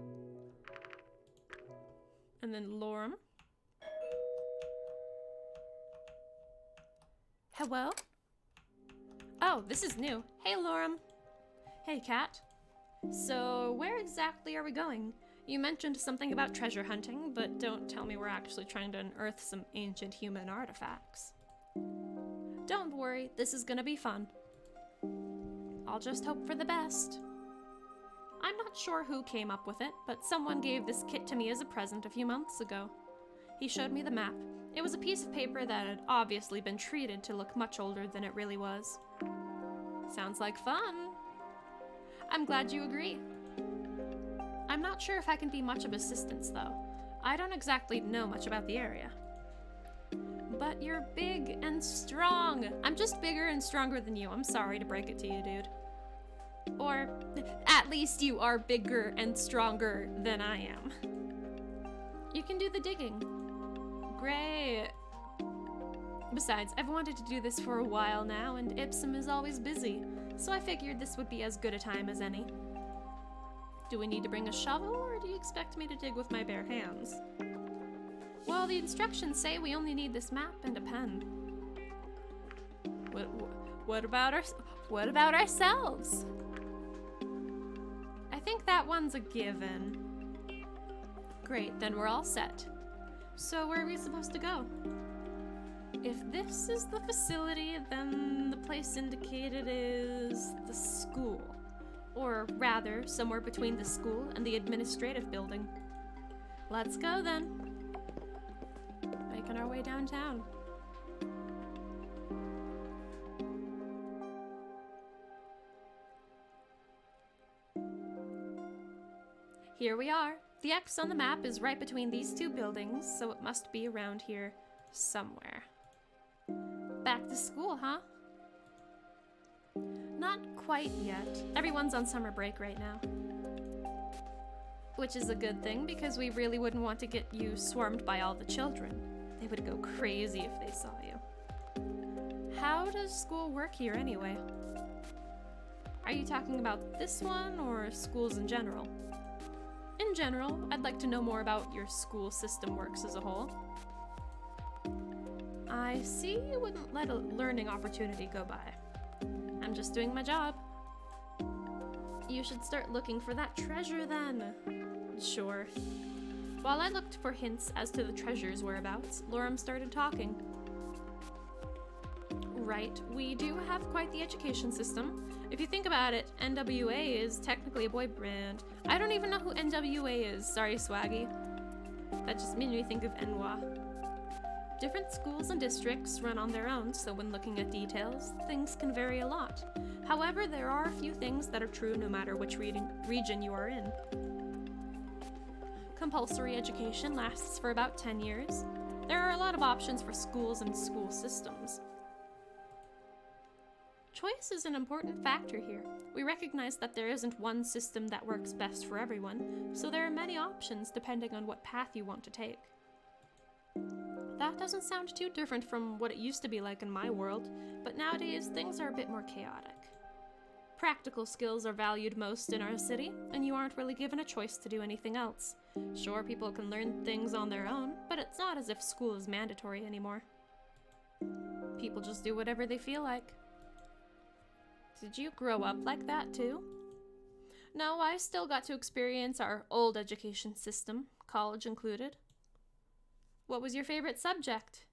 And then Lorem. Hello? Oh, this is new. Hey, Lorem. Hey, Kat. So, where exactly are we going? You mentioned something about treasure hunting, but don't tell me we're actually trying to unearth some ancient human artifacts. Don't worry, this is gonna be fun. I'll just hope for the best. I'm not sure who came up with it, but someone gave this kit to me as a present a few months ago. He showed me the map. It was a piece of paper that had obviously been treated to look much older than it really was. Sounds like fun. I'm glad you agree. I'm not sure if I can be much of assistance, though. I don't exactly know much about the area. But you're big and strong. I'm just bigger and stronger than you. I'm sorry to break it to you, dude. Or, at least you are bigger and stronger than I am. You can do the digging. Great. Besides, I've wanted to do this for a while now, and Ipsum is always busy, so I figured this would be as good a time as any. Do we need to bring a shovel, or do you expect me to dig with my bare hands? Well, the instructions say we only need this map and a pen. What about ourselves? I think that one's a given. Great, then we're all set. So where are we supposed to go? If this is the facility, then the place indicated is the school. Or rather, somewhere between the school and the administrative building. Let's go then. Making our way downtown. Here we are. The X on the map is right between these two buildings, so it must be around here somewhere. Back to school, huh? Not quite yet. Everyone's on summer break right now. Which is a good thing, because we really wouldn't want to get you swarmed by all the children. They would go crazy if they saw you. How does school work here anyway? Are you talking about this one, or schools in general? In general, I'd like to know more about your school system works as a whole. I see you wouldn't let a learning opportunity go by. I'm just doing my job. You should start looking for that treasure then. Sure. While I looked for hints as to the treasure's whereabouts, Lorem started talking. Right, we do have quite the education system. If you think about it, NWA is technically a boy band. I don't even know who NWA is, sorry Swaggy. That just made me think of NWA. Different schools and districts run on their own, so when looking at details, things can vary a lot. However, there are a few things that are true no matter which region you are in. Compulsory education lasts for about 10 years. There are a lot of options for schools and school systems. Choice is an important factor here. We recognize that there isn't one system that works best for everyone, so there are many options depending on what path you want to take. That doesn't sound too different from what it used to be like in my world, but nowadays things are a bit more chaotic. Practical skills are valued most in our city, and you aren't really given a choice to do anything else. Sure, people can learn things on their own, but it's not as if school is mandatory anymore. People just do whatever they feel like. Did you grow up like that too? No, I still got to experience our old education system, college included. What was your favorite subject?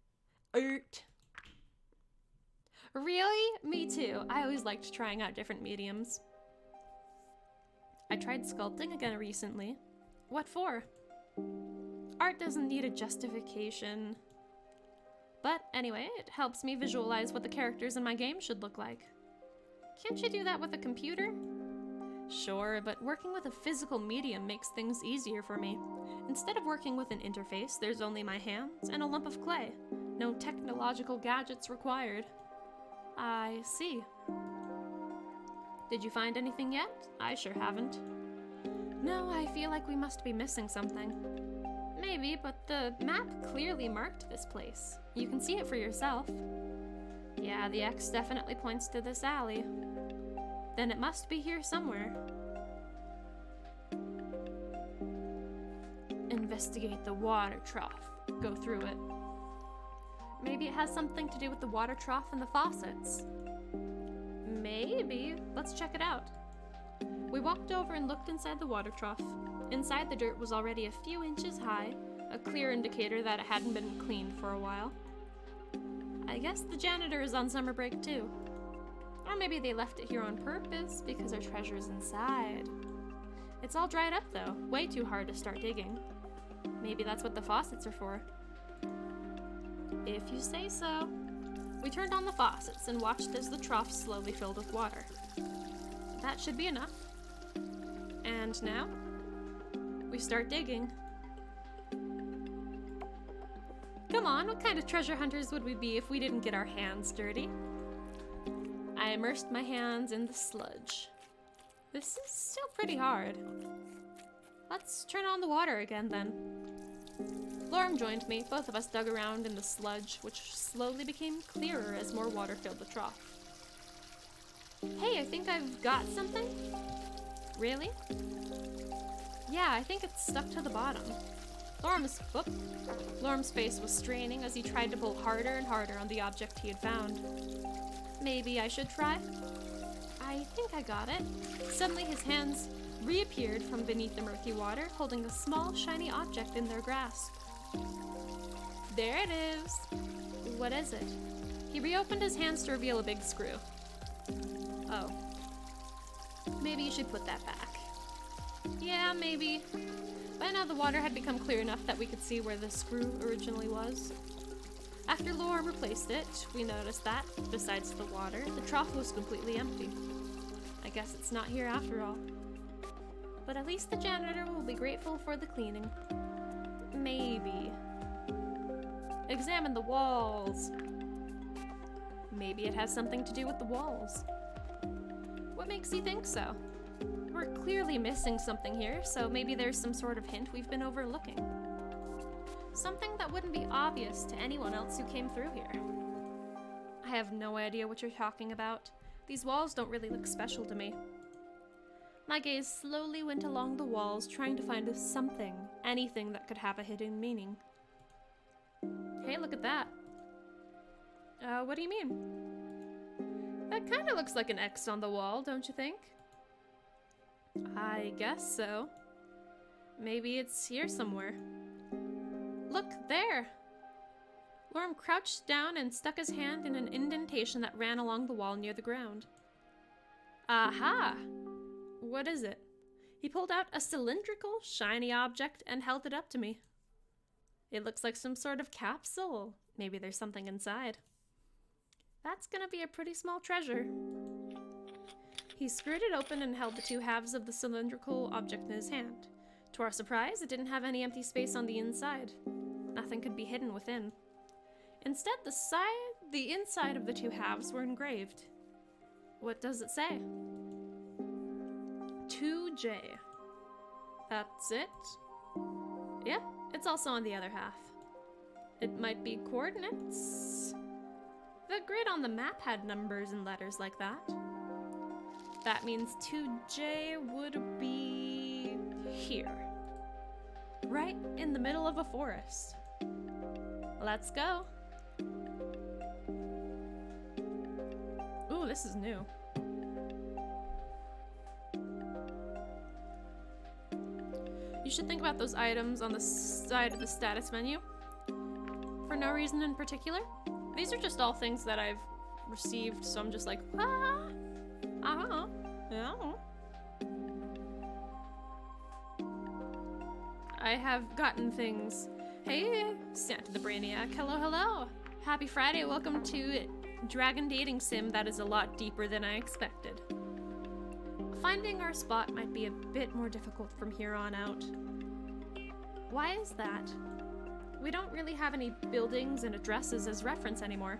Art. Really? Me too. I always liked trying out different mediums. I tried sculpting again recently. What for? Art doesn't need a justification. But anyway, it helps me visualize what the characters in my game should look like. Can't you do that with a computer? Sure, but working with a physical medium makes things easier for me. Instead of working with an interface, there's only my hands and a lump of clay. No technological gadgets required. I see. Did you find anything yet? I sure haven't. No, I feel like we must be missing something. Maybe, but the map clearly marked this place. You can see it for yourself. Yeah, the X definitely points to this alley. Then it must be here somewhere. Investigate the water trough. Go through it. Maybe it has something to do with the water trough and the faucets. Maybe. Let's check it out. We walked over and looked inside the water trough. Inside, the dirt was already a few inches high, a clear indicator that it hadn't been cleaned for a while. I guess the janitor is on summer break too. Or maybe they left it here on purpose because our treasure's inside. It's all dried up though, way too hard to start digging. Maybe that's what the faucets are for. If you say so. We turned on the faucets and watched as the trough slowly filled with water. That should be enough. And now, we start digging. Come on, what kind of treasure hunters would we be if we didn't get our hands dirty? I immersed my hands in the sludge. This is still pretty hard. Let's turn on the water again then. Lorem joined me. Both of us dug around in the sludge, which slowly became clearer as more water filled the trough. Hey, I think I've got something. Really? Yeah, I think it's stuck to the bottom. Lorem's face was straining as he tried to pull harder and harder on the object he had found. Maybe I should try? I think I got it. Suddenly his hands reappeared from beneath the murky water, holding a small, shiny object in their grasp. There it is. What is it? He reopened his hands to reveal a big screw. Oh. Maybe you should put that back. Yeah, maybe. By now the water had become clear enough that we could see where the screw originally was. After Lorem replaced it, we noticed that, besides the water, the trough was completely empty. I guess it's not here after all. But at least the janitor will be grateful for the cleaning. Maybe. Examine the walls. Maybe it has something to do with the walls. What makes you think so? We're clearly missing something here, so maybe there's some sort of hint we've been overlooking. Something that wouldn't be obvious to anyone else who came through here. I have no idea what you're talking about. These walls don't really look special to me. My gaze slowly went along the walls, trying to find something, anything that could have a hidden meaning. Hey, look at that. What do you mean? That kind of looks like an X on the wall, don't you think? I guess so. Maybe it's here somewhere. Look, there! Lorem crouched down and stuck his hand in an indentation that ran along the wall near the ground. Aha! What is it? He pulled out a cylindrical, shiny object and held it up to me. It looks like some sort of capsule. Maybe there's something inside. That's gonna be a pretty small treasure. He screwed it open and held the two halves of the cylindrical object in his hand. To our surprise, it didn't have any empty space on the inside. Nothing could be hidden within. Instead, the inside of the two halves were engraved. What does it say? 2J. That's it? Yep, it's also on the other half. It might be coordinates. The grid on the map had numbers and letters like that. That means 2J would be here. Right in the middle of a forest. Let's go. Ooh, this is new. You should think about those items on the side of the status menu. For no reason in particular. These are just all things that I've received, so I'm just like, ah, I don't know. I have gotten things. Hey, Santa the Brainiac. Hello, hello. Happy Friday. Welcome to Dragon Dating Sim that is a lot deeper than I expected. Finding our spot might be a bit more difficult from here on out. Why is that? We don't really have any buildings and addresses as reference anymore.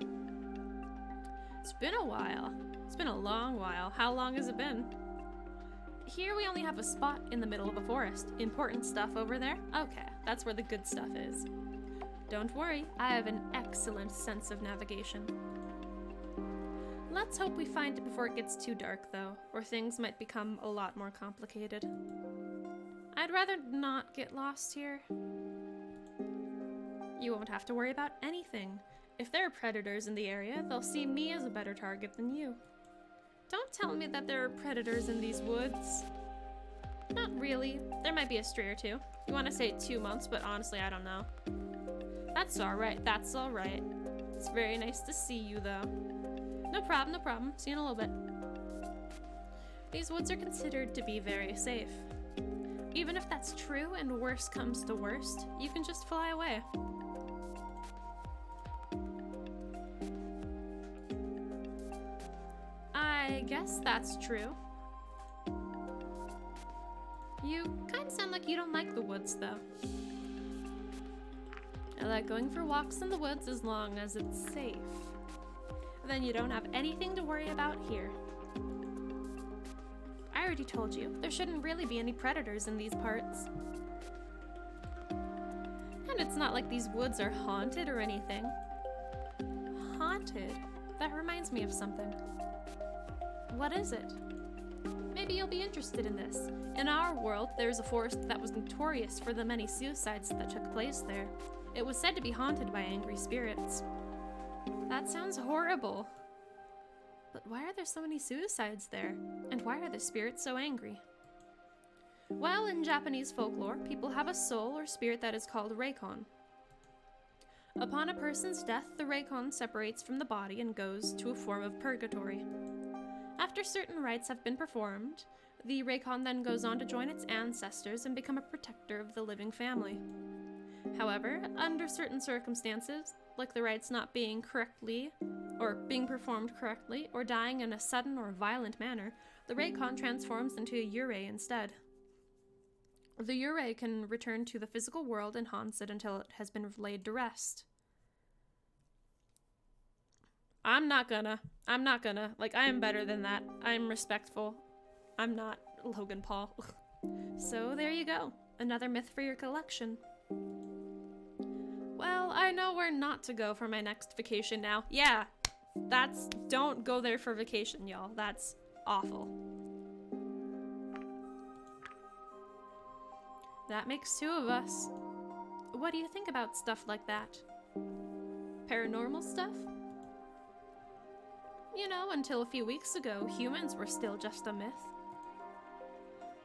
It's been a while. It's been a long while. How long has it been? Here we only have a spot in the middle of a forest. Important stuff over there? Okay, that's where the good stuff is. Don't worry, I have an excellent sense of navigation. Let's hope we find it before it gets too dark, though, or things might become a lot more complicated. I'd rather not get lost here. You won't have to worry about anything. If there are predators in the area, they'll see me as a better target than you. Don't tell me that there are predators in these woods. Not really. There might be a stray or two. You want to say 2 months, but honestly, I don't know. That's alright, that's alright. It's very nice to see you, though. No problem, no problem. See you in a little bit. These woods are considered to be very safe. Even if that's true and worst comes to worst, you can just fly away. I guess that's true. You kind of sound like you don't like the woods, though. I like going for walks in the woods as long as it's safe. Then you don't have anything to worry about here. I already told you, there shouldn't really be any predators in these parts. And it's not like these woods are haunted or anything. Haunted? That reminds me of something. What is it? Maybe you'll be interested in this. In our world, there's a forest that was notorious for the many suicides that took place there. It was said to be haunted by angry spirits. That sounds horrible. But why are there so many suicides there? And why are the spirits so angry? Well, in Japanese folklore, people have a soul or spirit that is called reikon. Upon a person's death, the reikon separates from the body and goes to a form of purgatory. After certain rites have been performed, the reikon then goes on to join its ancestors and become a protector of the living family. However, under certain circumstances, like the rites not being being performed correctly, or dying in a sudden or violent manner, the reikon transforms into a yurei instead. The yurei can return to the physical world and haunts it until it has been laid to rest. I'm not gonna. Like, I am better than that. I'm respectful. I'm not Logan Paul. So there you go. Another myth for your collection. Well, I know where not to go for my next vacation now. Yeah, don't go there for vacation, y'all. That's awful. That makes two of us. What do you think about stuff like that? Paranormal stuff? You know, until a few weeks ago, humans were still just a myth.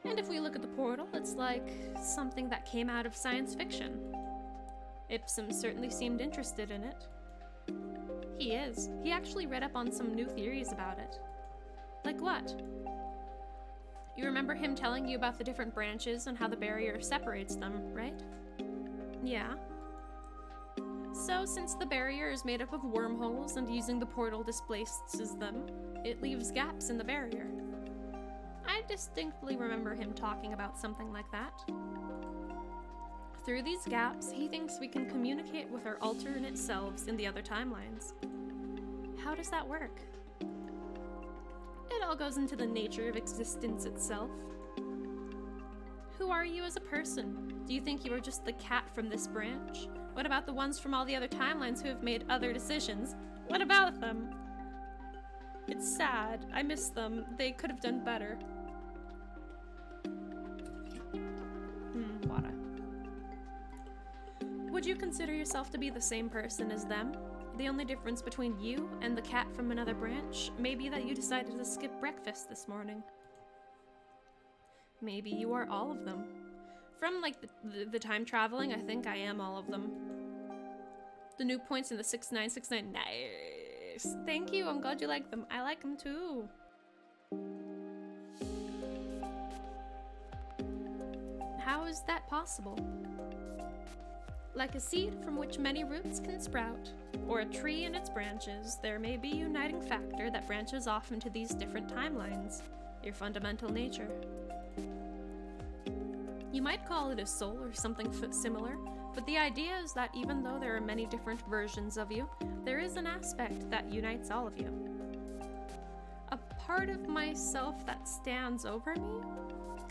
And if we look at the portal, it's like something that came out of science fiction. Ibsen certainly seemed interested in it. He is. He actually read up on some new theories about it. Like what? You remember him telling you about the different branches and how the barrier separates them, right? Yeah. So, since the barrier is made up of wormholes and using the portal displaces them, it leaves gaps in the barrier. I distinctly remember him talking about something like that. Through these gaps, he thinks we can communicate with our alternate selves in the other timelines. How does that work? It all goes into the nature of existence itself. Who are you as a person? Do you think you are just the cat from this branch? What about the ones from all the other timelines who have made other decisions? What about them? It's sad. I miss them. They could have done better. Water. Would you consider yourself to be the same person as them? The only difference between you and the cat from another branch may be that you decided to skip breakfast this morning. Maybe you are all of them. From, like, the time traveling, I think I am all of them. The new points in the 6969. Nice! Thank you, I'm glad you like them. I like them too. How is that possible? Like a seed from which many roots can sprout, or a tree and its branches, there may be a uniting factor that branches off into these different timelines, your fundamental nature. You might call it a soul or something similar, but the idea is that even though there are many different versions of you, there is an aspect that unites all of you. A part of myself that stands over me,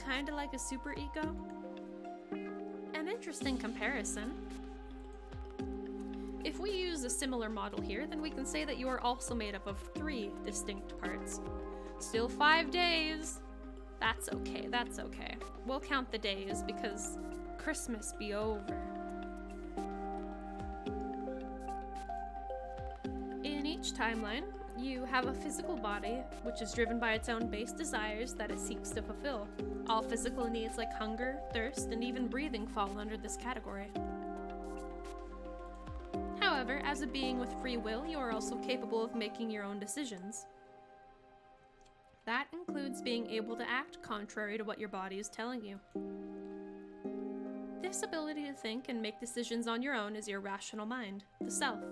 kinda like a superego. An interesting comparison. If we use a similar model here, then we can say that you are also made up of 3 distinct parts. Still 5 days! That's okay, that's okay. We'll count the days because Christmas be over. In each timeline, you have a physical body, which is driven by its own base desires that it seeks to fulfill. All physical needs like hunger, thirst, and even breathing fall under this category. However, as a being with free will, you are also capable of making your own decisions. That includes being able to act contrary to what your body is telling you. This ability to think and make decisions on your own is your rational mind, the self.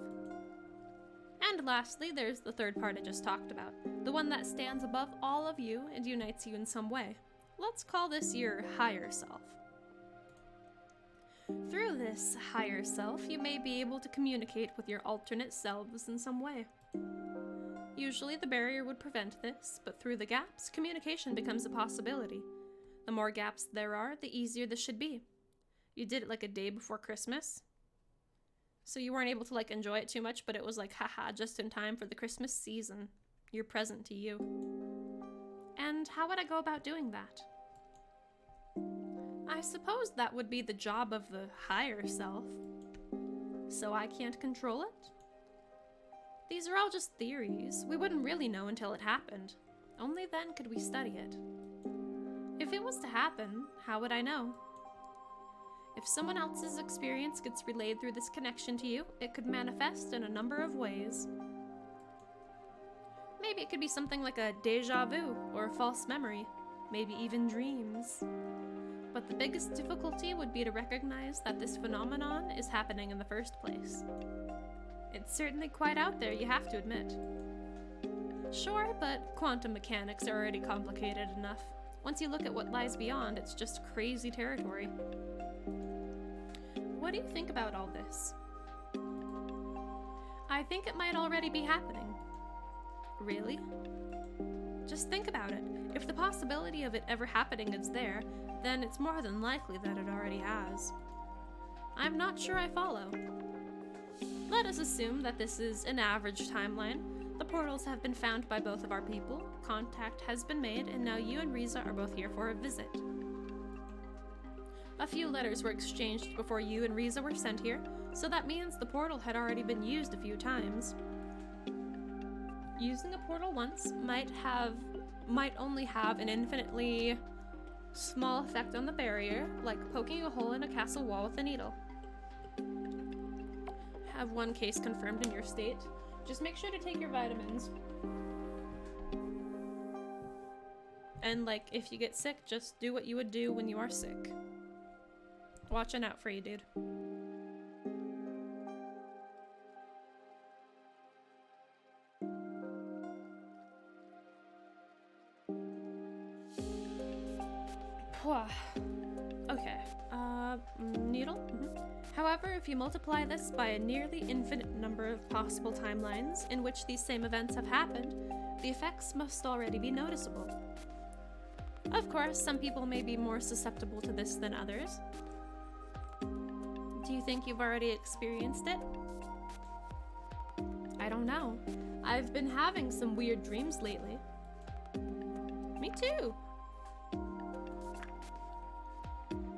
And lastly, there's the third part I just talked about, the one that stands above all of you and unites you in some way. Let's call this your higher self. Through this higher self, you may be able to communicate with your alternate selves in some way. Usually the barrier would prevent this, but through the gaps, communication becomes a possibility. The more gaps there are, the easier this should be. You did it like a day before Christmas, so you weren't able to like enjoy it too much, but it was like, haha, just in time for the Christmas season. You're present to you. And how would I go about doing that? I suppose that would be the job of the higher self. So I can't control it? These are all just theories. We wouldn't really know until it happened. Only then could we study it. If it was to happen, how would I know? If someone else's experience gets relayed through this connection to you, it could manifest in a number of ways. Maybe it could be something like a déjà vu or a false memory, maybe even dreams. But the biggest difficulty would be to recognize that this phenomenon is happening in the first place. It's certainly quite out there, you have to admit. Sure, but quantum mechanics are already complicated enough. Once you look at what lies beyond, it's just crazy territory. What do you think about all this? I think it might already be happening. Really? Just think about it. If the possibility of it ever happening is there, then it's more than likely that it already has. I'm not sure I follow. Let us assume that this is an average timeline. The portals have been found by both of our people, contact has been made, and now you and Riza are both here for a visit. A few letters were exchanged before you and Riza were sent here, so that means the portal had already been used a few times. Using a portal once might only have an infinitely small effect on the barrier, like poking a hole in a castle wall with a needle. Have one case confirmed in your state. Just make sure to take your vitamins. And if you get sick, just do what you would do when you are sick. Watching out for you, dude. Okay, needle? However, if you multiply this by a nearly infinite number of possible timelines in which these same events have happened, the effects must already be noticeable. Of course, some people may be more susceptible to this than others. Do you think you've already experienced it? I don't know. I've been having some weird dreams lately. Me too.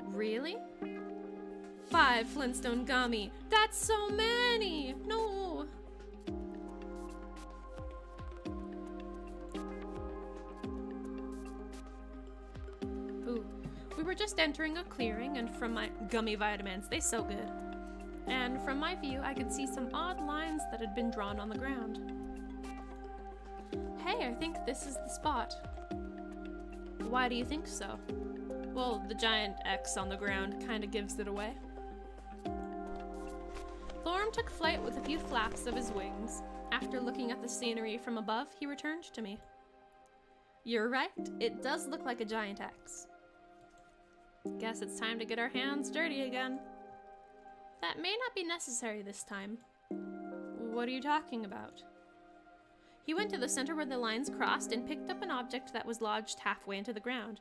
Really? 5 Flintstone gummy. That's so many! No! Ooh. We were just entering a clearing, and from my gummy vitamins, they so good. And from my view, I could see some odd lines that had been drawn on the ground. Hey, I think this is the spot. Why do you think so? Well, the giant X on the ground kind of gives it away. Thorm took flight with a few flaps of his wings. After looking at the scenery from above, he returned to me. You're right, it does look like a giant X. Guess it's time to get our hands dirty again. That may not be necessary this time. What are you talking about? He went to the center where the lines crossed and picked up an object that was lodged halfway into the ground.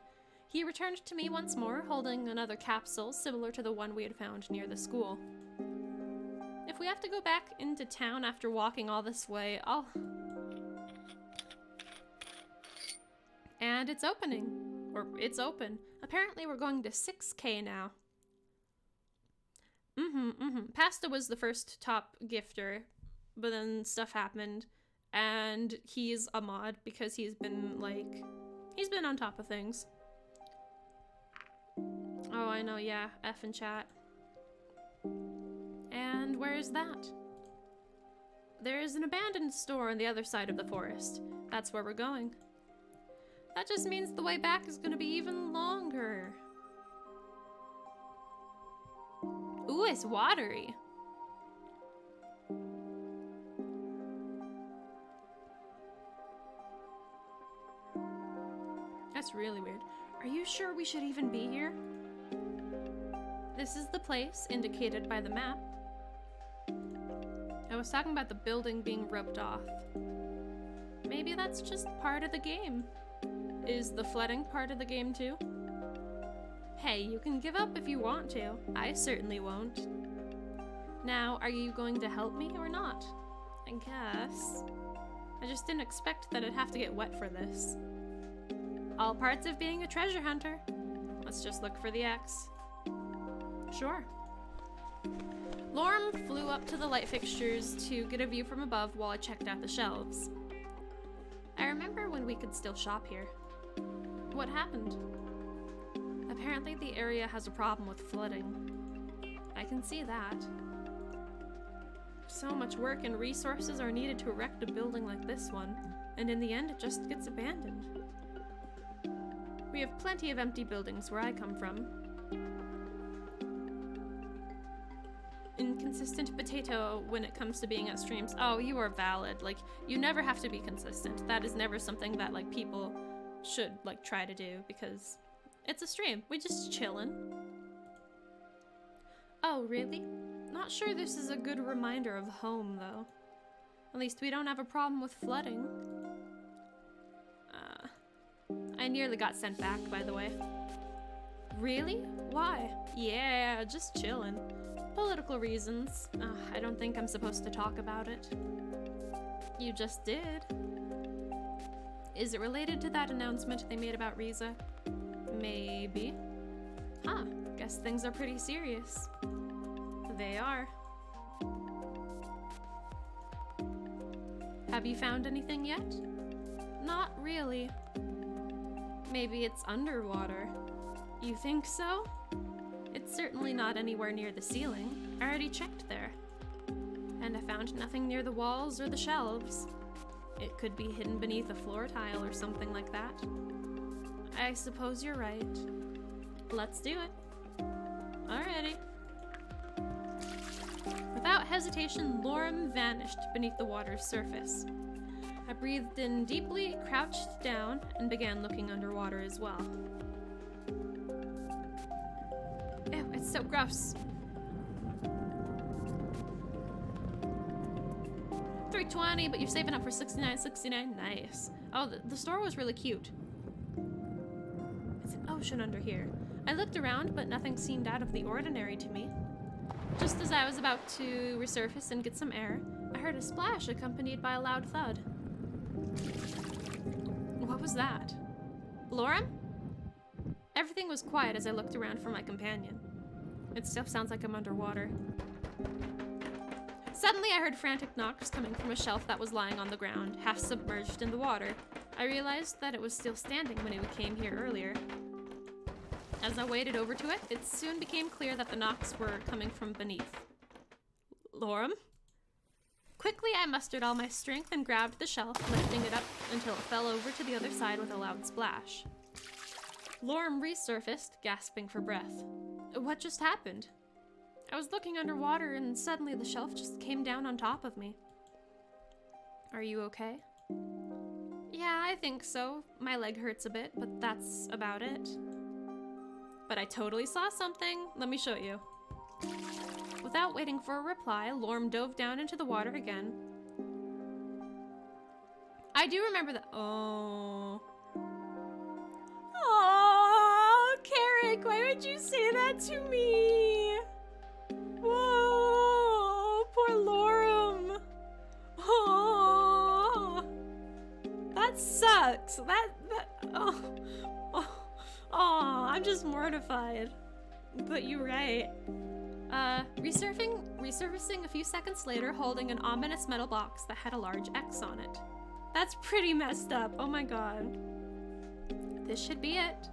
He returned to me once more, holding another capsule similar to the one we had found near the school. If we have to go back into town after walking all this way, And it's opening. Or it's open. Apparently we're going to 6K now. Pasta was the first top gifter, but then stuff happened, and he's a mod because he's been on top of things. Oh, I know, yeah, F in chat. And where is that? There is an abandoned store on the other side of the forest. That's where we're going. That just means the way back is gonna be even longer. Ooh, it's watery. That's really weird. Are you sure we should even be here? This is the place indicated by the map. I was talking about the building being roped off. Maybe that's just part of the game. Is the flooding part of the game too? Hey, you can give up if you want to. I certainly won't. Now, are you going to help me or not? I guess. I just didn't expect that I'd have to get wet for this. All parts of being a treasure hunter. Let's just look for the X. Sure. Lorm flew up to the light fixtures to get a view from above while I checked out the shelves. I remember when we could still shop here. What happened? Apparently the area has a problem with flooding. I can see that. So much work and resources are needed to erect a building like this one, and in the end it just gets abandoned. We have plenty of empty buildings where I come from. Inconsistent potato when it comes to being at streams. Oh, you are valid. Like, you never have to be consistent. That is never something that, like, people should, like, try to do, because it's a stream. We just chillin'. Oh, really? Not sure this is a good reminder of home, though. At least we don't have a problem with flooding. I nearly got sent back, by the way. Really? Why? Yeah, just chillin'. Political reasons. I don't think I'm supposed to talk about it. You just did. Is it related to that announcement they made about Riza? Maybe. Huh, guess things are pretty serious. They are. Have you found anything yet? Not really. Maybe it's underwater. You think so? It's certainly not anywhere near the ceiling. I already checked there. And I found nothing near the walls or the shelves. It could be hidden beneath a floor tile or something like that. I suppose you're right. Let's do it. Alrighty. Without hesitation, Lorem vanished beneath the water's surface. I breathed in deeply, crouched down, and began looking underwater as well. Ew, it's so gross. 320, but you're saving up for 69.69. Nice. Oh, the store was really cute. It's an ocean under here. I looked around, but nothing seemed out of the ordinary to me. Just as I was about to resurface and get some air, I heard a splash accompanied by a loud thud. What was that? Lorem? Everything was quiet as I looked around for my companion. It still sounds like I'm underwater. Suddenly I heard frantic knocks coming from a shelf that was lying on the ground, half submerged in the water. I realized that it was still standing when we came here earlier. As I waded over to it, it soon became clear that the knocks were coming from beneath. Lorem? Quickly, I mustered all my strength and grabbed the shelf, lifting it up until it fell over to the other side with a loud splash. Lorem resurfaced, gasping for breath. What just happened? I was looking underwater and suddenly the shelf just came down on top of me. Are you okay? Yeah, I think so. My leg hurts a bit, but that's about it. But I totally saw something. Let me show you. Without waiting for a reply, Lorem dove down into the water again. I do remember that. Oh. Oh, Carrick, why would you say that to me? Whoa, poor Lorem. Oh, that sucks. Oh, I'm just mortified. But you're right. Resurfacing a few seconds later, holding an ominous metal box that had a large X on it. That's pretty messed up. Oh my god. This should be it.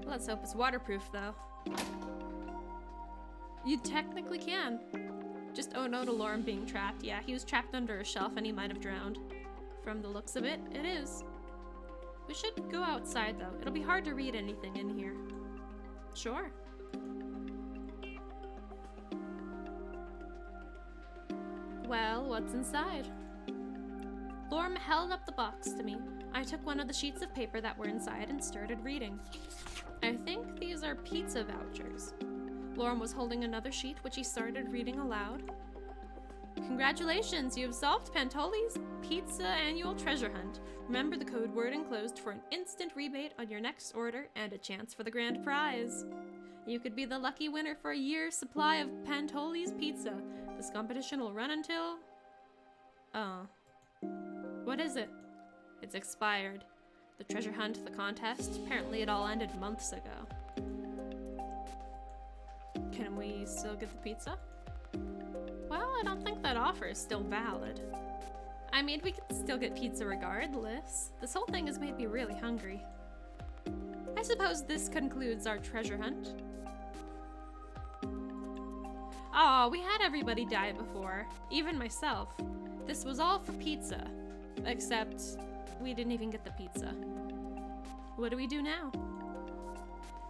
Let's hope it's waterproof, though. You technically can. Just oh no to Lorem being trapped. Yeah, he was trapped under a shelf and he might have drowned. From the looks of it, it is. We should go outside, though. It'll be hard to read anything in here. Sure. Well, what's inside? Lorem held up the box to me. I took one of the sheets of paper that were inside and started reading. I think these are pizza vouchers. Lorem was holding another sheet, which he started reading aloud. Congratulations, you have solved Pantoli's Pizza Annual Treasure Hunt. Remember the code word enclosed for an instant rebate on your next order and a chance for the grand prize. You could be the lucky winner for a year's supply of Pantoli's pizza. This competition will run until... Oh. What is it? It's expired. The treasure hunt, the contest, apparently it all ended months ago. Can we still get the pizza? Well, I don't think that offer is still valid. I mean, we could still get pizza regardless. This whole thing has made me really hungry. I suppose this concludes our treasure hunt. Oh, we had everybody die before, even myself. This was all for pizza, except we didn't even get the pizza. What do we do now?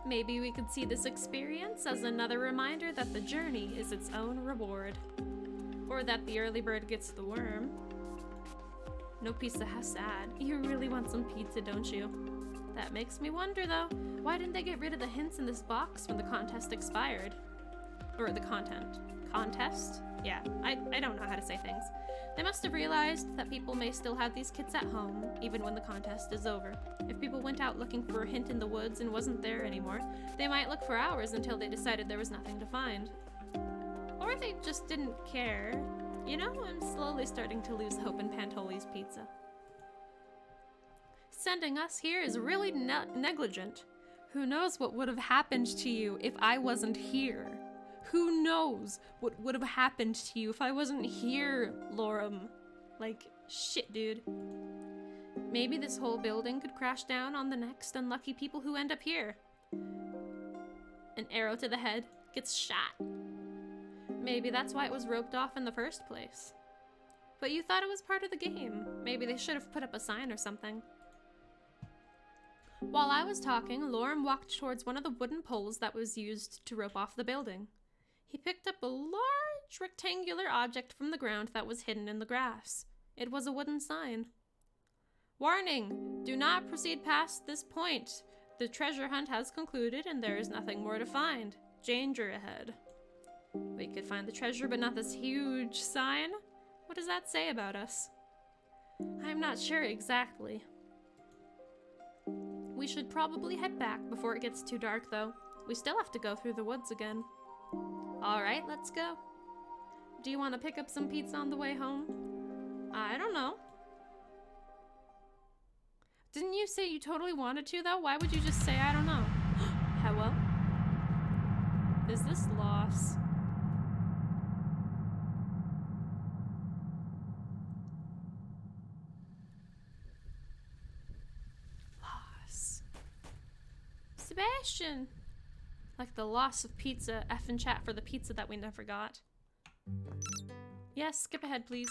Maybe we could see this experience as another reminder that the journey is its own reward. Or that the early bird gets the worm. No pizza, how sad. You really want some pizza, don't you? That makes me wonder though, why didn't they get rid of the hints in this box when the contest expired? Or the content. Contest? Yeah, I don't know how to say things. They must have realized that people may still have these kits at home, even when the contest is over. If people went out looking for a hint in the woods and wasn't there anymore, they might look for hours until they decided there was nothing to find. Or they just didn't care. You know, I'm slowly starting to lose hope in Pantoli's pizza. Sending us here is really negligent. Who knows what would have happened to you if I wasn't here? Who knows what would have happened to you if I wasn't here, Lorem? Like, shit, dude. Maybe this whole building could crash down on the next unlucky people who end up here. An arrow to the head gets shot. Maybe that's why it was roped off in the first place. But you thought it was part of the game. Maybe they should have put up a sign or something. While I was talking, Lorem walked towards one of the wooden poles that was used to rope off the building. He picked up a large rectangular object from the ground that was hidden in the grass. It was a wooden sign. Warning! Do not proceed past this point. The treasure hunt has concluded and there is nothing more to find. Danger ahead. We could find the treasure, but not this huge sign? What does that say about us? I'm not sure exactly. We should probably head back before it gets too dark, though. We still have to go through the woods again. Alright, let's go. Do you want to pick up some pizza on the way home? I don't know. Didn't you say you totally wanted to, though? Why would you just say, I don't know? Hello? Is this loss? Loss. Sebastian! Like the loss of pizza, F in chat for the pizza that we never got. Yes, skip ahead, please.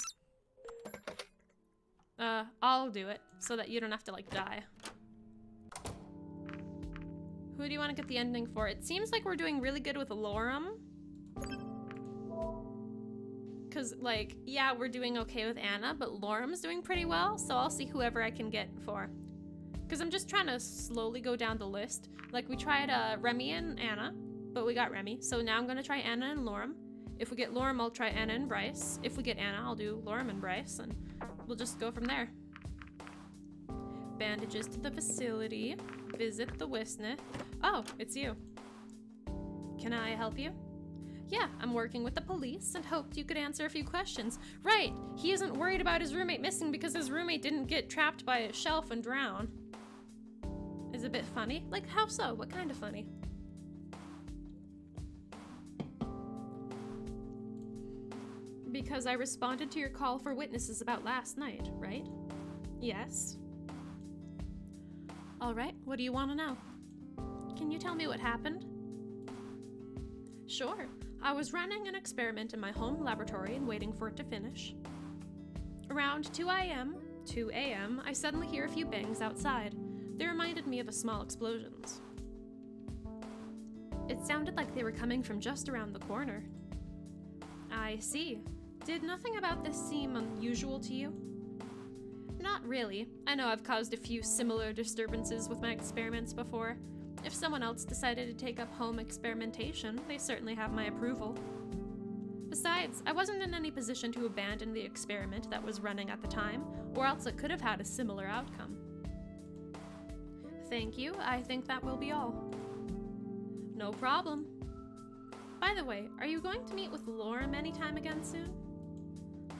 I'll do it, so that you don't have to, like, die. Who do you want to get the ending for? It seems like we're doing really good with Lorem. Because, like, yeah, we're doing okay with Anna, but Lorem's doing pretty well, so I'll see whoever I can get for. Because I'm just trying to slowly go down the list. Like, we tried Remy and Anna, but we got Remy. So now I'm going to try Anna and Lorem. If we get Lorem, I'll try Anna and Bryce. If we get Anna, I'll do Lorem and Bryce, and we'll just go from there. Bandages to the facility. Visit the Wisnet. Oh, it's you. Can I help you? Yeah, I'm working with the police and hoped you could answer a few questions. Right, he isn't worried about his roommate missing because his roommate didn't get trapped by a shelf and drown. Is it a bit funny? Like, how so? What kind of funny? Because I responded to your call for witnesses about last night, right? Yes. Alright, what do you want to know? Can you tell me what happened? Sure. I was running an experiment in my home laboratory and waiting for it to finish. Around 2 a.m., I suddenly hear a few bangs outside. They reminded me of small explosions. It sounded like they were coming from just around the corner. I see. Did nothing about this seem unusual to you? Not really. I know I've caused a few similar disturbances with my experiments before. If someone else decided to take up home experimentation, they certainly have my approval. Besides, I wasn't in any position to abandon the experiment that was running at the time, or else it could have had a similar outcome. Thank you. I think that will be all. No problem. By the way, are you going to meet with Lorem anytime again soon?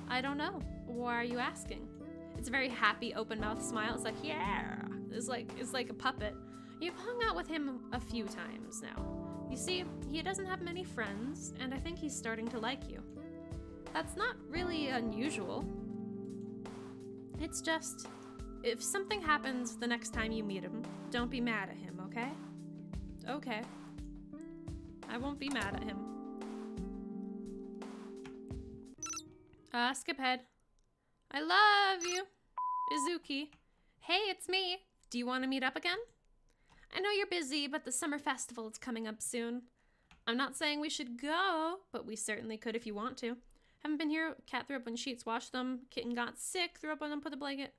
I don't know. Why are you asking? It's a very happy, open-mouthed smile. It's like, yeah! It's like a puppet. You've hung out with him a few times now. You see, he doesn't have many friends, and I think he's starting to like you. That's not really unusual. It's just, if something happens the next time you meet him, don't be mad at him, okay? Okay. I won't be mad at him. Skip ahead. I love you. Izuki. Hey, it's me. Do you want to meet up again? I know you're busy, but the summer festival is coming up soon. I'm not saying we should go, but we certainly could if you want to. Haven't been here. Cat threw up on sheets, washed them. Kitten got sick, threw up on them, put the blanket.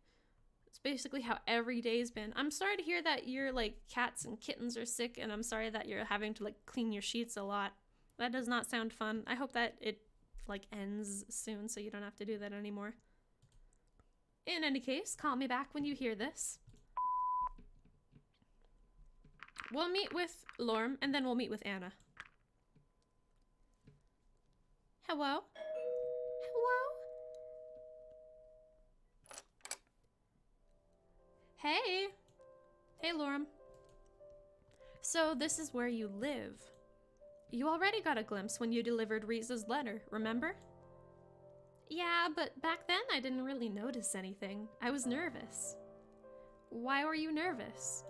It's basically how every day's been. I'm sorry to hear that your cats and kittens are sick, and I'm sorry that you're having to clean your sheets a lot. That does not sound fun. I hope that it ends soon so you don't have to do that anymore. In any case, call me back when you hear this. We'll meet with Lorm, and then we'll meet with Anna. Hello? Hello? Hey! Hey, Lorm. So this is where you live. You already got a glimpse when you delivered Riza's letter, remember? Yeah, but back then I didn't really notice anything. I was nervous. Why were you nervous?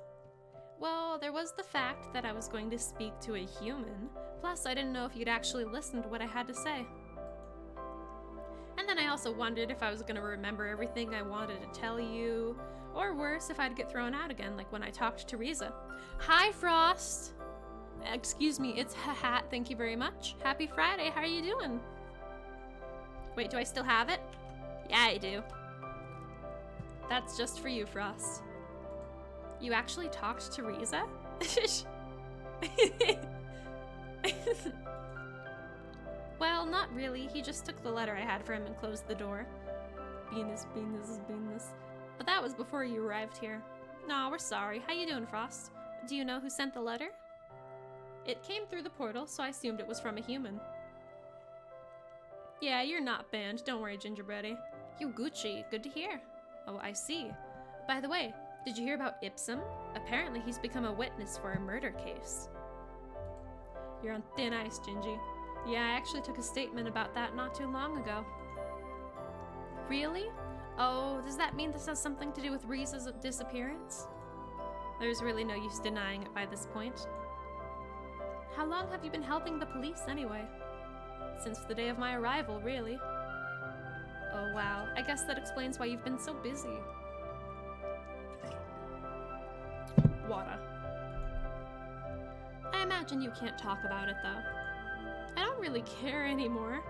Well, there was the fact that I was going to speak to a human, plus I didn't know if you'd actually listen to what I had to say. And then I also wondered if I was going to remember everything I wanted to tell you, or worse, if I'd get thrown out again, like when I talked to Riza. Hi, Frost! Excuse me, it's Hat, thank you very much. Happy Friday, how are you doing? Wait, do I still have it? Yeah, I do. That's just for you, Frost. You actually talked to Riza? Well, not really. He just took the letter I had for him and closed the door. Venus. But that was before you arrived here. No, we're sorry. How you doing, Frost? Do you know who sent the letter? It came through the portal, so I assumed it was from a human. Yeah, you're not banned. Don't worry, Gingerbready. You Gucci. Good to hear. Oh, I see. By the way, did you hear about Ipsum? Apparently he's become a witness for a murder case. You're on thin ice, Gingy. Yeah, I actually took a statement about that not too long ago. Really? Oh, does that mean this has something to do with Riza's disappearance? There's really no use denying it by this point. How long have you been helping the police anyway? Since the day of my arrival, really. Oh wow, I guess that explains why you've been so busy. Water. I imagine you can't talk about it though. I don't really care anymore.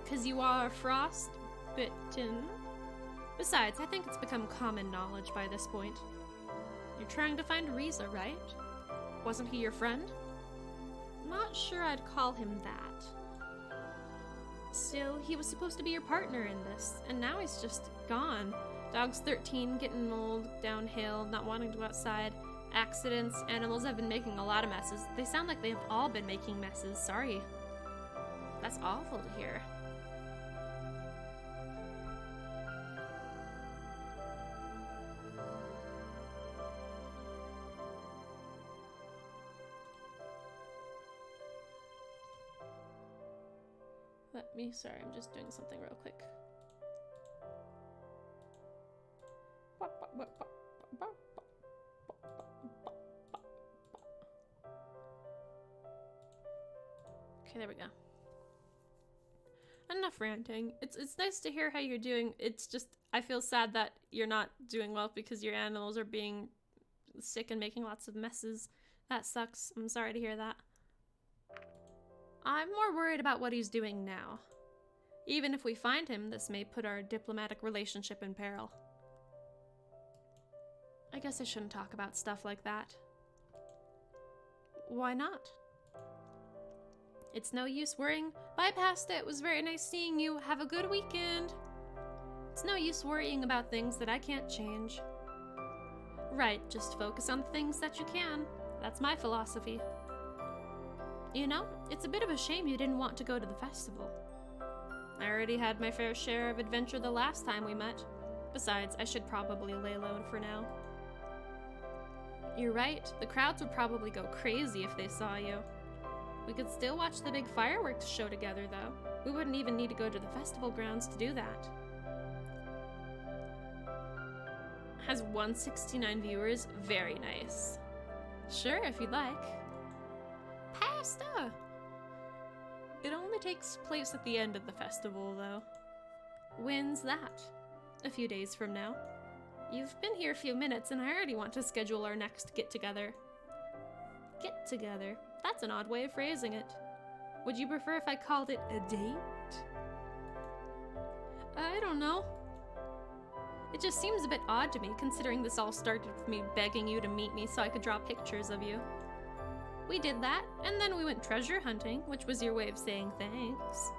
'Cause you are frostbitten. Besides, I think it's become common knowledge by this point. You're trying to find Riza, right? Wasn't he your friend? Not sure I'd call him that. Still, he was supposed to be your partner in this, and now he's just gone. Dog's 13, getting old, downhill, not wanting to go outside. Accidents, animals have been making a lot of messes. They sound like they have all been making messes, sorry. That's awful to hear. Sorry, I'm just doing something real quick. Okay, there we go. Enough ranting. It's nice to hear how you're doing. It's just, I feel sad that you're not doing well because your animals are being sick and making lots of messes. That sucks. I'm sorry to hear that. I'm more worried about what he's doing now. Even if we find him, this may put our diplomatic relationship in peril. I guess I shouldn't talk about stuff like that. Why not? It's no use worrying. Bye, Pasta. It was very nice seeing you. Have a good weekend. It's no use worrying about things that I can't change. Right, just focus on the things that you can. That's my philosophy. You know, it's a bit of a shame you didn't want to go to the festival. I already had my fair share of adventure the last time we met. Besides, I should probably lay low for now. You're right, the crowds would probably go crazy if they saw you. We could still watch the big fireworks show together, though. We wouldn't even need to go to the festival grounds to do that. Has 169 viewers. Very nice. Sure, if you'd like. Pasta! It only takes place at the end of the festival, though. When's that? A few days from now. You've been here a few minutes, and I already want to schedule our next get-together. Get-together? That's an odd way of phrasing it. Would you prefer if I called it a date? I don't know. It just seems a bit odd to me, considering this all started with me begging you to meet me so I could draw pictures of you. We did that, and then we went treasure hunting, which was your way of saying thanks.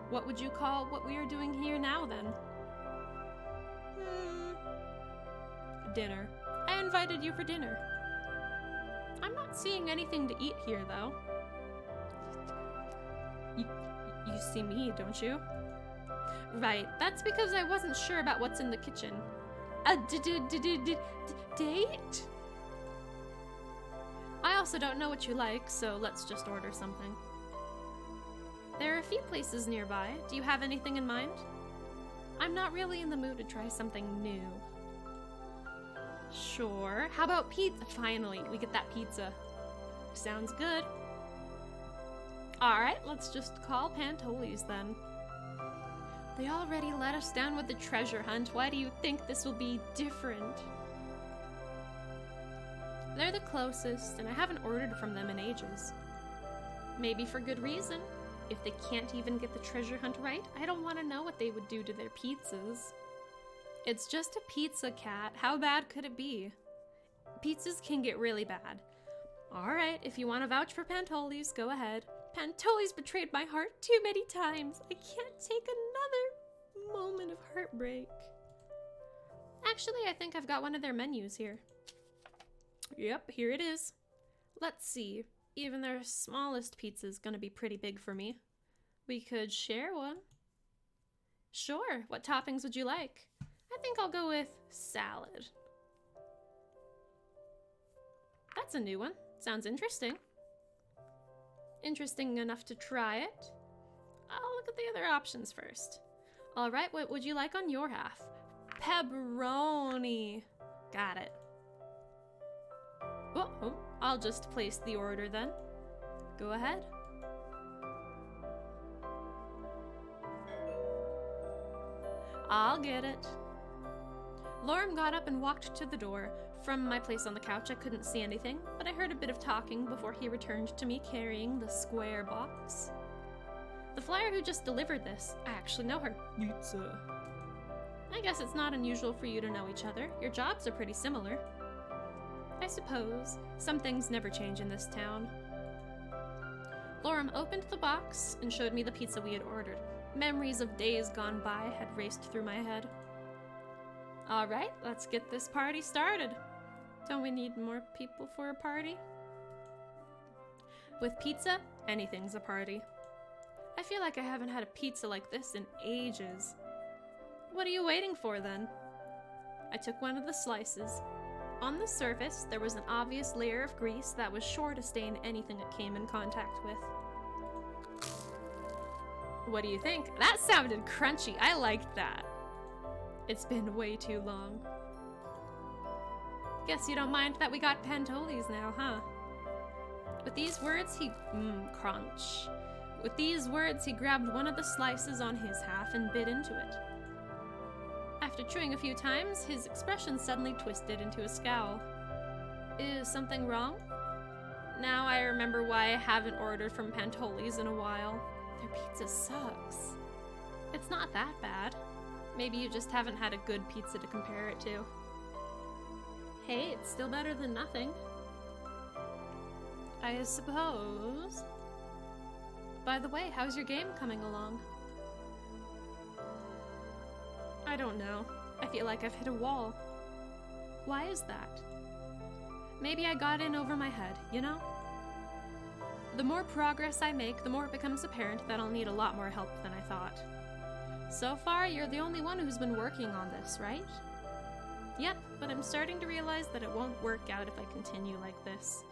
What would you call what we are doing here now, then? Dinner. I invited you for dinner. I'm not seeing anything to eat here, though. You see me, don't you? Right, that's because I wasn't sure about what's in the kitchen. A date? I also don't know what you like, so let's just order something. There are a few places nearby. Do you have anything in mind? I'm not really in the mood to try something new. Sure. How about pizza? Finally, we get that pizza. Sounds good. Alright, let's just call Pantoli's then. They already let us down with the treasure hunt. Why do you think this will be different? They're the closest, and I haven't ordered from them in ages. Maybe for good reason. If they can't even get the treasure hunt right, I don't want to know what they would do to their pizzas. It's just a pizza, Cat. How bad could it be? Pizzas can get really bad. Alright, if you want to vouch for Pantoli's, go ahead. Pantoli's betrayed my heart too many times. I can't take another moment of heartbreak. Actually, I think I've got one of their menus here. Yep, here it is. Let's see. Even their smallest pizza's gonna be pretty big for me. We could share one. Sure, what toppings would you like? I think I'll go with salad. That's a new one. Sounds interesting. Interesting enough to try it. I'll look at the other options first. Alright, what would you like on your half? Pepperoni. Got it. Oh, I'll just place the order then. Go ahead. I'll get it. Lorem got up and walked to the door. From my place on the couch, I couldn't see anything, but I heard a bit of talking before he returned to me carrying the square box. The flyer who just delivered this, I actually know her. Pizza. I guess it's not unusual for you to know each other. Your jobs are pretty similar. I suppose. Some things never change in this town. Lorem opened the box and showed me the pizza we had ordered. Memories of days gone by had raced through my head. Alright, let's get this party started. Don't we need more people for a party? With pizza, anything's a party. I feel like I haven't had a pizza like this in ages. What are you waiting for then? I took one of the slices. On the surface, there was an obvious layer of grease that was sure to stain anything it came in contact with. What do you think? That sounded crunchy. I liked that. It's been way too long. Guess you don't mind that we got Pantoli's now, huh? With these words, crunch. With these words, he grabbed one of the slices on his half and bit into it. After chewing a few times, his expression suddenly twisted into a scowl. Is something wrong? Now I remember why I haven't ordered from Pantoli's in a while. Their pizza sucks. It's not that bad. Maybe you just haven't had a good pizza to compare it to. Hey, it's still better than nothing. I suppose. By the way, how's your game coming along? I don't know. I feel like I've hit a wall. Why is that? Maybe I got in over my head, you know? The more progress I make, the more it becomes apparent that I'll need a lot more help than I thought. So far, you're the only one who's been working on this, right? Yep, but I'm starting to realize that it won't work out if I continue like this.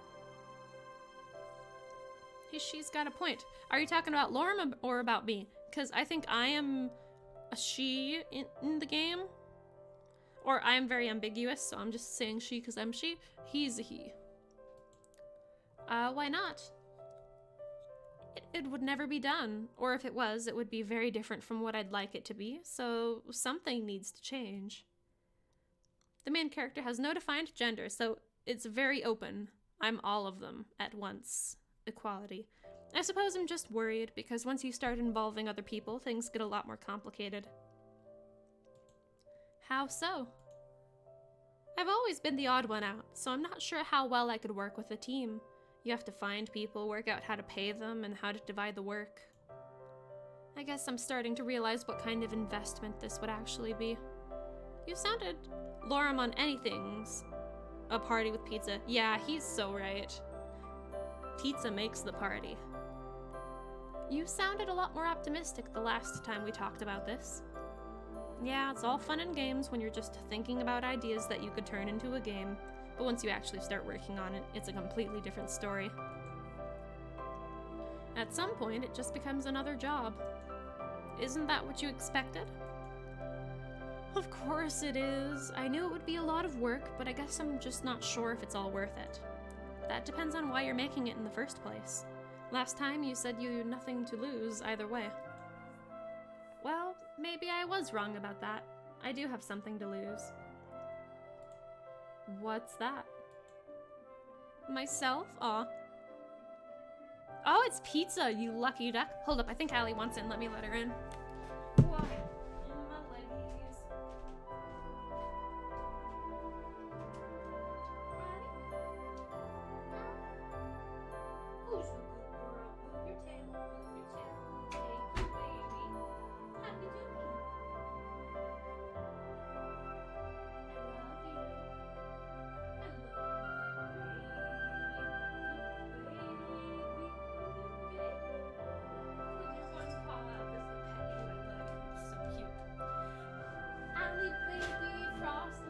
She's got a point. Are you talking about Lorem or about me? Because I think I am a she in the game. Or I'm very ambiguous, so I'm just saying she because I'm she. He's a he. Why not? It would never be done. Or if it was, it would be very different from what I'd like it to be, so something needs to change. The main character has no defined gender, so it's very open. I'm all of them at once. Equality. I suppose I'm just worried, because once you start involving other people, things get a lot more complicated. How so? I've always been the odd one out, so I'm not sure how well I could work with a team. You have to find people, work out how to pay them, and how to divide the work. I guess I'm starting to realize what kind of investment this would actually be. You sounded Lorem on anything's. A party with pizza. Yeah, he's so right. Pizza makes the party. You sounded a lot more optimistic the last time we talked about this. Yeah, it's all fun and games when you're just thinking about ideas that you could turn into a game, but once you actually start working on it, it's a completely different story. At some point, it just becomes another job. Isn't that what you expected? Of course it is. I knew it would be a lot of work, but I guess I'm just not sure if it's all worth it. That depends on why you're making it in the first place. Last time you said you had nothing to lose either way. Well, maybe I was wrong about that. I do have something to lose. What's that? Myself? Aw. Oh, it's pizza, you lucky duck. Hold up, I think Allie wants in. Let me let her in. Whoa. In my leggies. Who's the good girl? Move your tail, move your tail. Take you, baby. Happy doing. I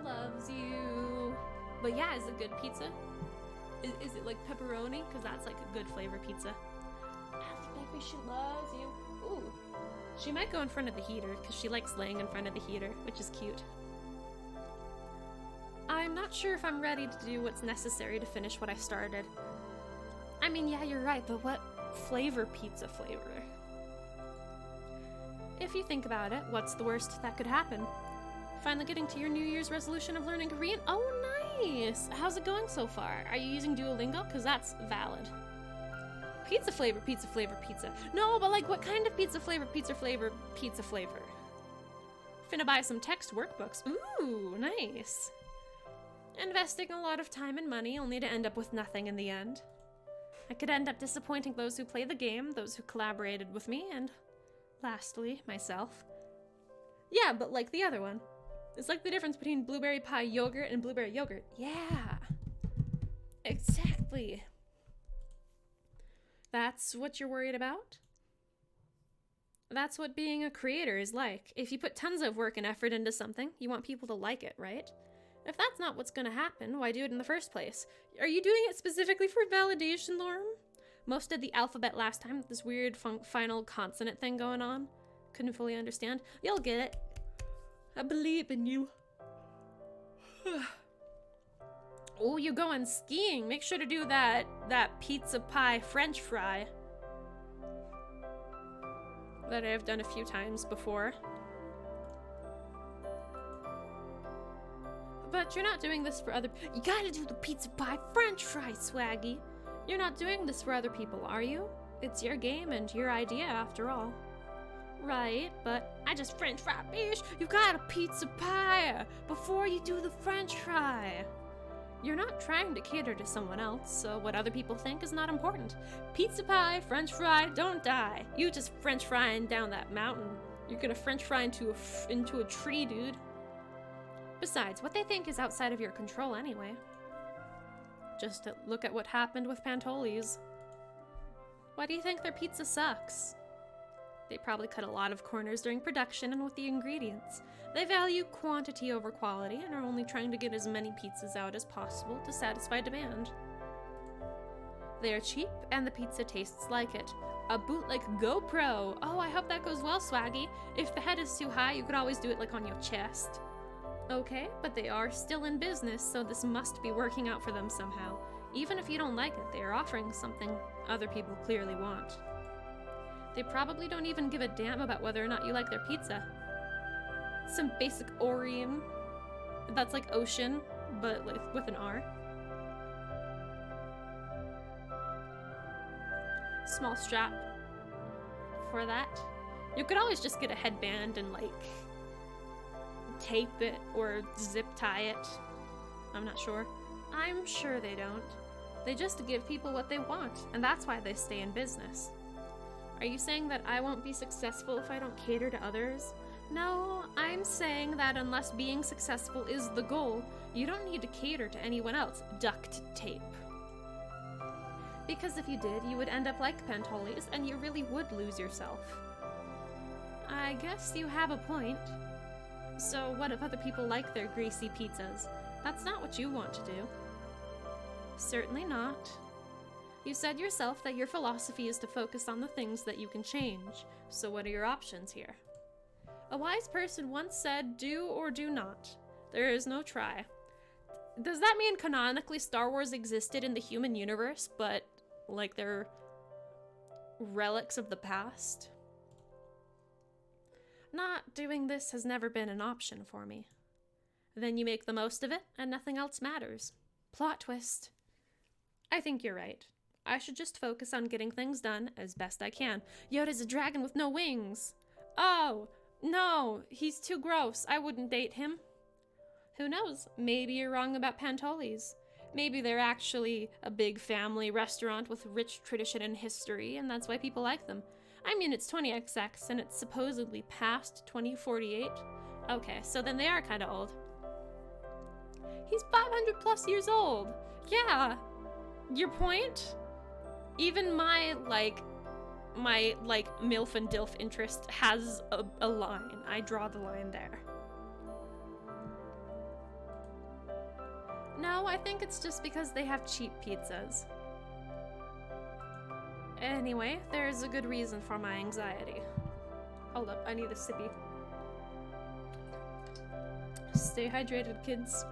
love you. But yeah, is it good pizza? Is it like pepperoni? Because that's like a good flavor pizza. Baby, she loves you. Ooh. She might go in front of the heater because she likes laying in front of the heater, which is cute. I'm not sure if I'm ready to do what's necessary to finish what I started. I mean, yeah, you're right, but what flavor pizza flavor? If you think about it, what's the worst that could happen? Finally getting to your New Year's resolution of learning Korean? Oh, nice! How's it going so far? Are you using Duolingo? Because that's valid. Pizza flavor, pizza flavor, pizza. No, but like what kind of pizza flavor, pizza flavor, pizza flavor? Finna buy some text workbooks. Ooh, nice. Investing a lot of time and money only to end up with nothing in the end. I could end up disappointing those who play the game, those who collaborated with me, and lastly, myself. Yeah, but like the other one. It's like the difference between blueberry pie yogurt and blueberry yogurt. Yeah. Exactly. That's what you're worried about? That's what being a creator is like. If you put tons of work and effort into something, you want people to like it, right? If that's not what's gonna happen, why do it in the first place? Are you doing it specifically for validation, Lorem? Most of the alphabet last time, this weird final consonant thing going on. Couldn't fully understand. You'll get it. I believe in you. Oh, you going skiing. Make sure to do that pizza pie French fry that I've done a few times before. But you're not doing this for other... You gotta do the pizza pie French fry, Swaggy. You're not doing this for other people, are you? It's your game and your idea, after all. Right, but I just French fry, bitch. You got a pizza pie before you do the French fry. You're not trying to cater to someone else, so what other people think is not important. Pizza pie, French fry, don't die. You just French frying down that mountain. You're gonna French fry into a tree, dude. Besides, what they think is outside of your control anyway. Just to look at what happened with Pantoli's. Why do you think their pizza sucks? They probably cut a lot of corners during production and with the ingredients. They value quantity over quality and are only trying to get as many pizzas out as possible to satisfy demand. They are cheap and the pizza tastes like it. A bootleg GoPro! Oh, I hope that goes well, Swaggy. If the head is too high, you could always do it like on your chest. Okay, but they are still in business, so this must be working out for them somehow. Even if you don't like it, they are offering something other people clearly want. They probably don't even give a damn about whether or not you like their pizza. Some basic Orium. That's like ocean, but with an R. Small strap for that. You could always just get a headband and like tape it or zip tie it. I'm not sure. I'm sure they don't. They just give people what they want, and that's why they stay in business. Are you saying that I won't be successful if I don't cater to others? No, I'm saying that unless being successful is the goal, you don't need to cater to anyone else. Duct tape. Because if you did, you would end up like Pantolis, and you really would lose yourself. I guess you have a point. So what if other people like their greasy pizzas? That's not what you want to do. Certainly not. You said yourself that your philosophy is to focus on the things that you can change. So what are your options here? A wise person once said, do or do not. There is no try. Does that mean canonically Star Wars existed in the human universe, but like they're relics of the past? Not doing this has never been an option for me. Then you make the most of it, and nothing else matters. Plot twist. I think you're right. I should just focus on getting things done as best I can. Yoda's a dragon with no wings. Oh, no, he's too gross. I wouldn't date him. Who knows? Maybe you're wrong about Pantolis. Maybe they're actually a big family restaurant with rich tradition and history, and that's why people like them. I mean, it's 20XX, and it's supposedly past 2048. Okay, so then they are kind of old. He's 500 plus years old. Yeah. Your point? Even my MILF and DILF interest has a line. I draw the line there. No, I think it's just because they have cheap pizzas. Anyway, there's a good reason for my anxiety. Hold up, I need a sippy. Stay hydrated, kids.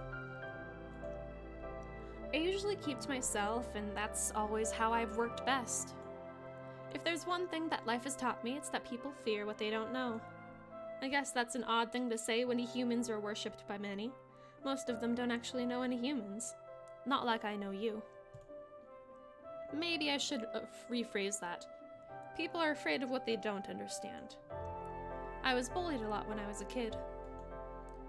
I usually keep to myself, and that's always how I've worked best. If there's one thing that life has taught me, it's that people fear what they don't know. I guess that's an odd thing to say when humans are worshipped by many. Most of them don't actually know any humans. Not like I know you. Maybe I should rephrase that. People are afraid of what they don't understand. I was bullied a lot when I was a kid.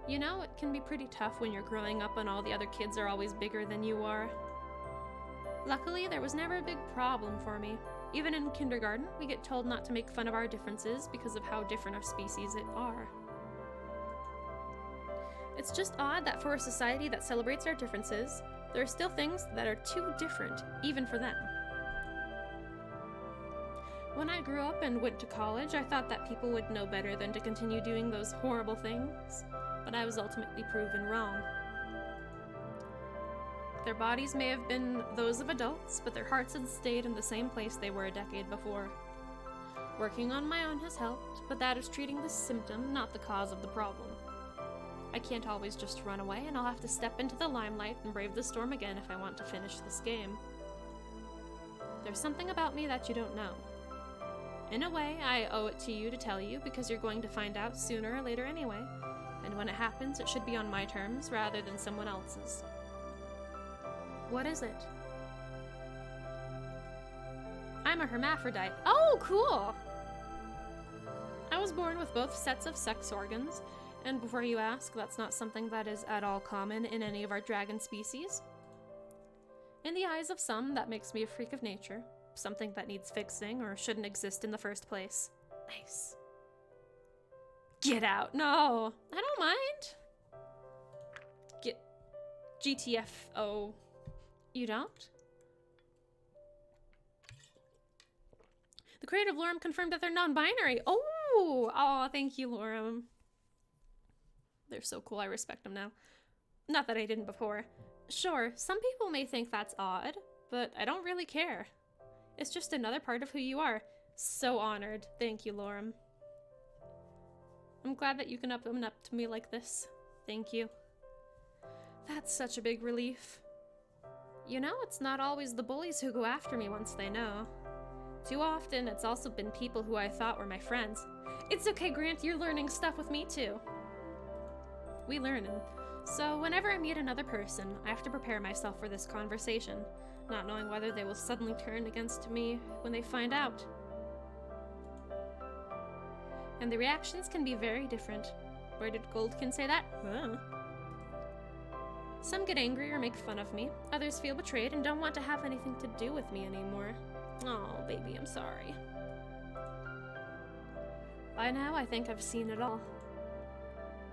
You know, it can be pretty tough when you're growing up and all the other kids are always bigger than you are. Luckily, there was never a big problem for me. Even in kindergarten, we get told not to make fun of our differences because of how different our species are. It's just odd that for a society that celebrates our differences, there are still things that are too different, even for them. When I grew up and went to college, I thought that people would know better than to continue doing those horrible things, but I was ultimately proven wrong. Their bodies may have been those of adults, but their hearts had stayed in the same place they were a decade before. Working on my own has helped, but that is treating the symptom, not the cause of the problem. I can't always just run away, and I'll have to step into the limelight and brave the storm again if I want to finish this game. There's something about me that you don't know. In a way, I owe it to you to tell you because you're going to find out sooner or later anyway, and when it happens, it should be on my terms rather than someone else's. What is it? I'm a hermaphrodite. Oh, cool! I was born with both sets of sex organs, and before you ask, that's not something that is at all common in any of our dragon species. In the eyes of some, that makes me a freak of nature, something that needs fixing or shouldn't exist in the first place. Nice. Get out. No, I don't mind. Get GTFO. You don't? The creator of Lorem confirmed that they're non-binary. Oh, thank you, Lorem. They're so cool. I respect them now. Not that I didn't before. Sure, some people may think that's odd, but I don't really care. It's just another part of who you are. So honored. Thank you, Lorem. I'm glad that you can open up to me like this. Thank you. That's such a big relief. You know, it's not always the bullies who go after me once they know. Too often, it's also been people who I thought were my friends. It's okay, Grant, you're learning stuff with me too. We learnin'. So whenever I meet another person, I have to prepare myself for this conversation, not knowing whether they will suddenly turn against me when they find out. And the reactions can be very different. Where did Goldkin say that? Huh. Some get angry or make fun of me. Others feel betrayed and don't want to have anything to do with me anymore. Oh, baby, I'm sorry. By now, I think I've seen it all.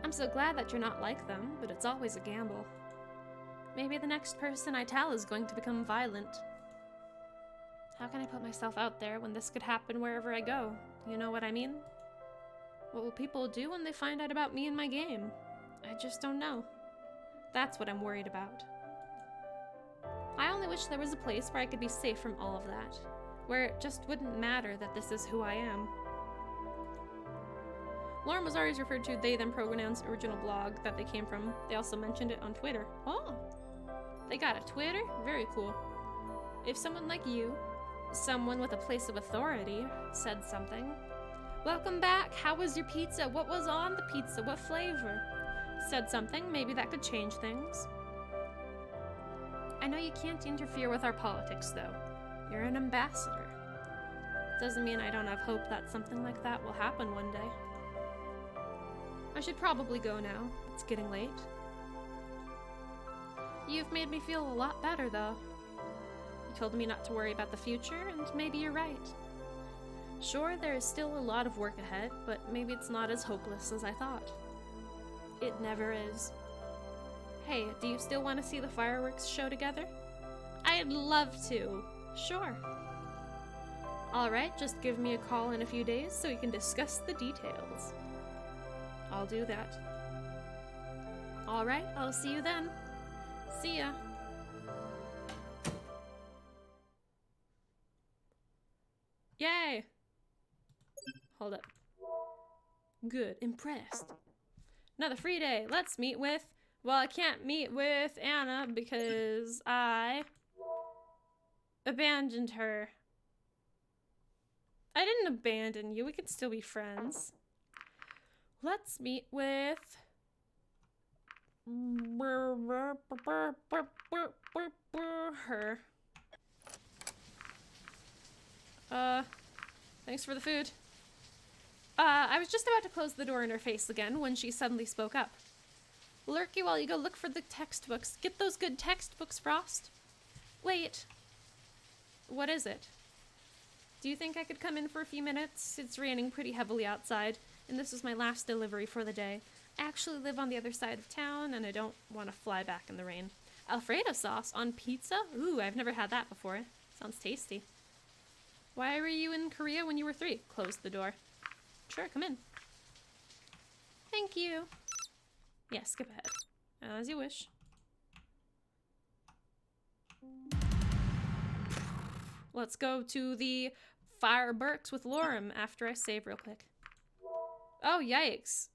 I'm so glad that you're not like them, but it's always a gamble. Maybe the next person I tell is going to become violent. How can I put myself out there when this could happen wherever I go? You know what I mean? What will people do when they find out about me and my game? I just don't know. That's what I'm worried about. I only wish there was a place where I could be safe from all of that, where it just wouldn't matter that this is who I am. Lauren was always referred to they them pronouns original blog that they came from. They also mentioned it on Twitter. Oh, they got a Twitter? Very cool. If someone like you, someone with a place of authority, said something. Welcome back, how was your pizza? What was on the pizza? What flavor? Said something, maybe that could change things. I know you can't interfere with our politics though. You're an ambassador. Doesn't mean I don't have hope that something like that will happen one day. I should probably go now. It's getting late. You've made me feel a lot better, though. You told me not to worry about the future, and maybe you're right. Sure, there is still a lot of work ahead, but maybe it's not as hopeless as I thought. It never is. Hey, do you still want to see the fireworks show together? I'd love to. Sure. Alright, just give me a call in a few days so we can discuss the details. I'll do that. Alright, I'll see you then. See ya. Yay! Hold up. Good, impressed. Another free day. Let's meet with... Well, I can't meet with Anna because I abandoned her. I didn't abandon you. We can still be friends. Let's meet with her. Thanks for the food. I was just about to close the door in her face again when she suddenly spoke up. Lurky, while you go look for the textbooks. Get those good textbooks, Frost. Wait. What is it? Do you think I could come in for a few minutes? It's raining pretty heavily outside, and this is my last delivery for the day. I actually live on the other side of town, and I don't want to fly back in the rain. Alfredo sauce on pizza? Ooh, I've never had that before. Sounds tasty. Why were you in Korea when you were 3? Close the door. Sure, come in. Thank you. Yeah, skip ahead. As you wish. Let's go to the fireworks with Lorem after I save real quick. Oh, yikes.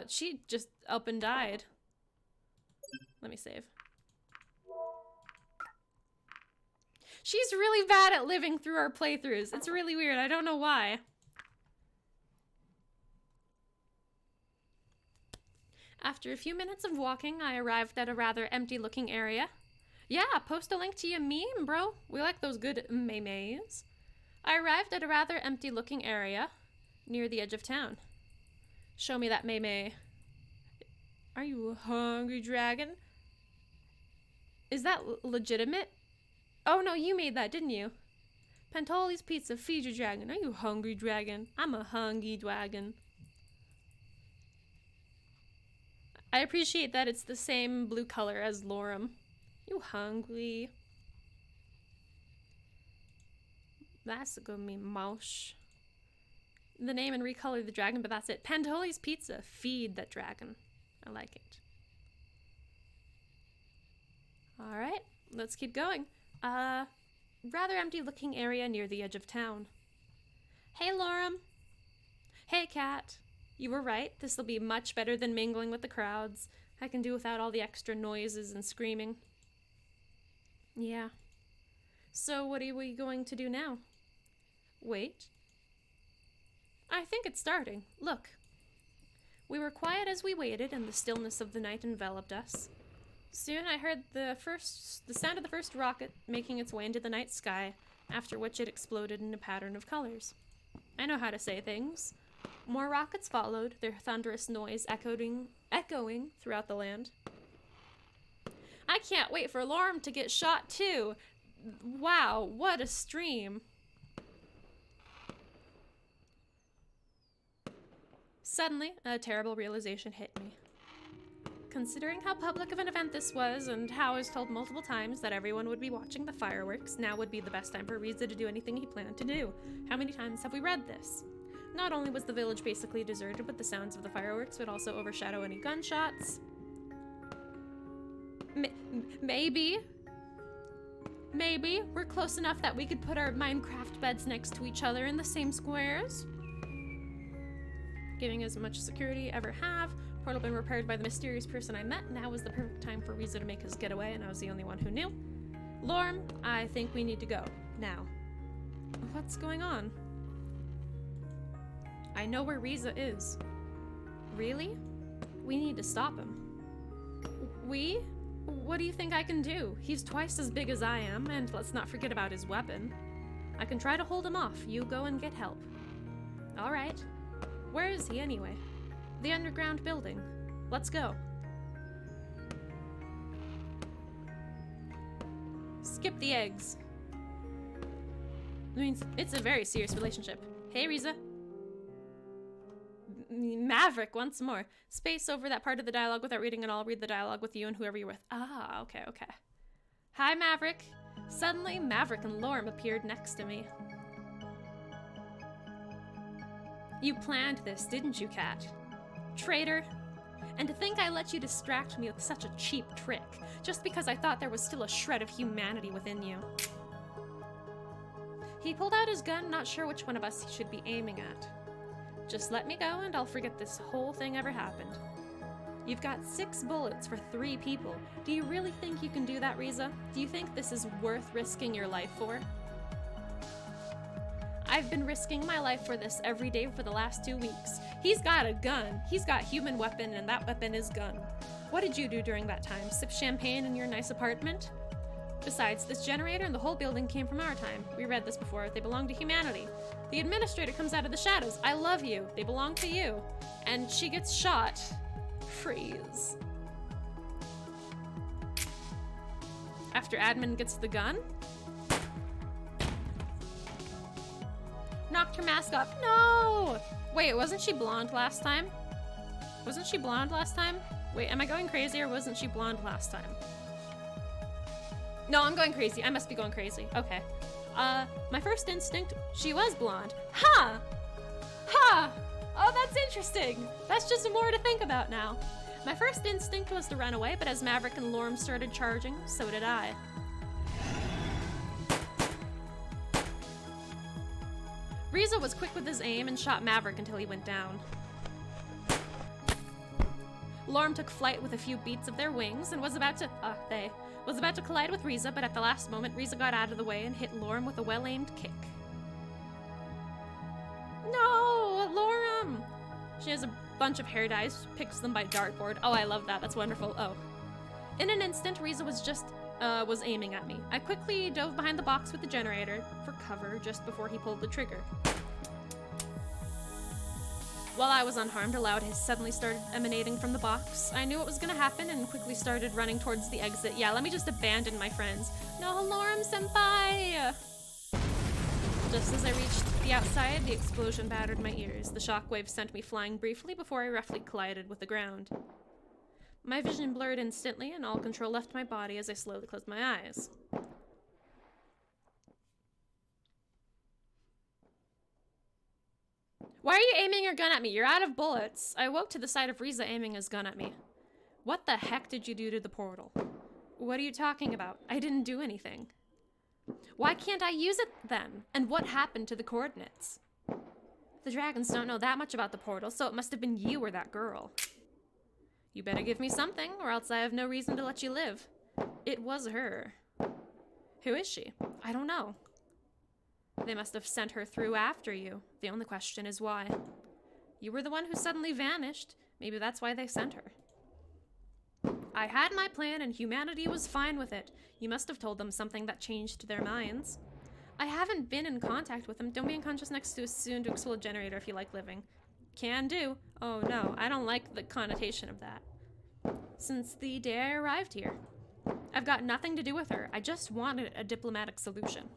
She just up and died. Let me save. She's really bad at living through our playthroughs. It's really weird. I don't know why. After a few minutes of walking, I arrived at a rather empty-looking area. Yeah, post a link to your meme, bro. We like those good memes. I arrived at a rather empty-looking area near the edge of town. Show me that meme. Are you a hungry dragon? Is that legitimate? Oh no, you made that, didn't you? Pantoli's Pizza, feed your dragon. Are you hungry, dragon? I'm a hungry dragon. I appreciate that it's the same blue color as Lorem. You hungry? That's a good meme, mouse. The name and recolor the dragon, but that's it. Pantoli's Pizza, feed that dragon. I like it. Alright, let's keep going. Rather empty looking area near the edge of town. Hey, Lorem. Hey, Cat. You were right. This'll be much better than mingling with the crowds. I can do without all the extra noises and screaming. Yeah. So what are we going to do now? Wait. I think it's starting. Look. We were quiet as we waited, and the stillness of the night enveloped us. Soon I heard the sound of the first rocket making its way into the night sky, after which it exploded in a pattern of colors. I know how to say things. More rockets followed, their thunderous noise echoing throughout the land. I can't wait for Lorm to get shot too. Wow, what a stream. Suddenly, a terrible realization hit me. Considering how public of an event this was, and how I was told multiple times that everyone would be watching the fireworks, now would be the best time for Riza to do anything he planned to do. How many times have we read this? Not only was the village basically deserted, but the sounds of the fireworks would also overshadow any gunshots. Maybe we're close enough that we could put our Minecraft beds next to each other in the same squares. Giving as much security ever have. Portal been repaired by the mysterious person I met. Now was the perfect time for Riza to make his getaway, and I was the only one who knew. Lorm, I think we need to go. Now. What's going on? I know where Riza is. Really? We need to stop him. We? What do you think I can do? He's twice as big as I am, and let's not forget about his weapon. I can try to hold him off. You go and get help. All right. Where is he anyway? The underground building. Let's go. Skip the eggs. I mean, it's a very serious relationship. Hey, Riza. Maverick, once more. Space over that part of the dialogue without reading it all. Read the dialogue with you and whoever you're with. Ah, okay. Hi, Maverick. Suddenly, Maverick and Lorm appeared next to me. You planned this, didn't you, Cat? Traitor. And to think I let you distract me with such a cheap trick, just because I thought there was still a shred of humanity within you. He pulled out his gun, not sure which one of us he should be aiming at. Just let me go and I'll forget this whole thing ever happened. You've got 6 bullets for 3 people. Do you really think you can do that, Riza? Do you think this is worth risking your life for? I've been risking my life for this every day for the last 2 weeks. He's got a gun. He's got human weapon, and that weapon is gun. What did you do during that time? Sip champagne in your nice apartment? Besides, this generator and the whole building came from our time. We read this before. They belong to humanity. The administrator comes out of the shadows. I love you. They belong to you. And she gets shot. Freeze. After admin gets the gun? Knocked her mask off. No! Wait, wasn't she blonde last time? Wasn't she blonde last time? Wait, am I going crazy or wasn't she blonde last time? No, I'm going crazy. I must be going crazy. Okay. My first instinct, she was blonde. Ha! Ha! Oh, that's interesting. That's just more to think about now. My first instinct was to run away, but as Maverick and Lorm started charging, so did I. Riza was quick with his aim and shot Maverick until he went down. Lorm took flight with a few beats of their wings and was about to collide with Riza, but at the last moment, Riza got out of the way and hit Lorm with a well-aimed kick. No, Lorm! She has a bunch of hair dyes, picks them by dartboard. Oh, I love that. That's wonderful. Oh. In an instant, Riza was aiming at me. I quickly dove behind the box with the generator for cover just before he pulled the trigger. While I was unharmed, a loud hiss suddenly started emanating from the box. I knew what was gonna happen and quickly started running towards the exit. Yeah, let me just abandon my friends. No, Lorm senpai! Just as I reached the outside, the explosion battered my ears. The shockwave sent me flying briefly before I roughly collided with the ground. My vision blurred instantly, and all control left my body as I slowly closed my eyes. Why are you aiming your gun at me? You're out of bullets. I woke to the sight of Riza aiming his gun at me. What the heck did you do to the portal? What are you talking about? I didn't do anything. Why can't I use it then? And what happened to the coordinates? The dragons don't know that much about the portal, so it must have been you or that girl. You better give me something, or else I have no reason to let you live. It was her. Who is she? I don't know. They must have sent her through after you. The only question is why. You were the one who suddenly vanished. Maybe that's why they sent her. I had my plan and humanity was fine with it. You must have told them something that changed their minds. I haven't been in contact with them. Don't be unconscious next to a soon-to-explode generator if you like living. Can do. Oh no, I don't like the connotation of that. Since the day I arrived here. I've got nothing to do with her. I just wanted a diplomatic solution.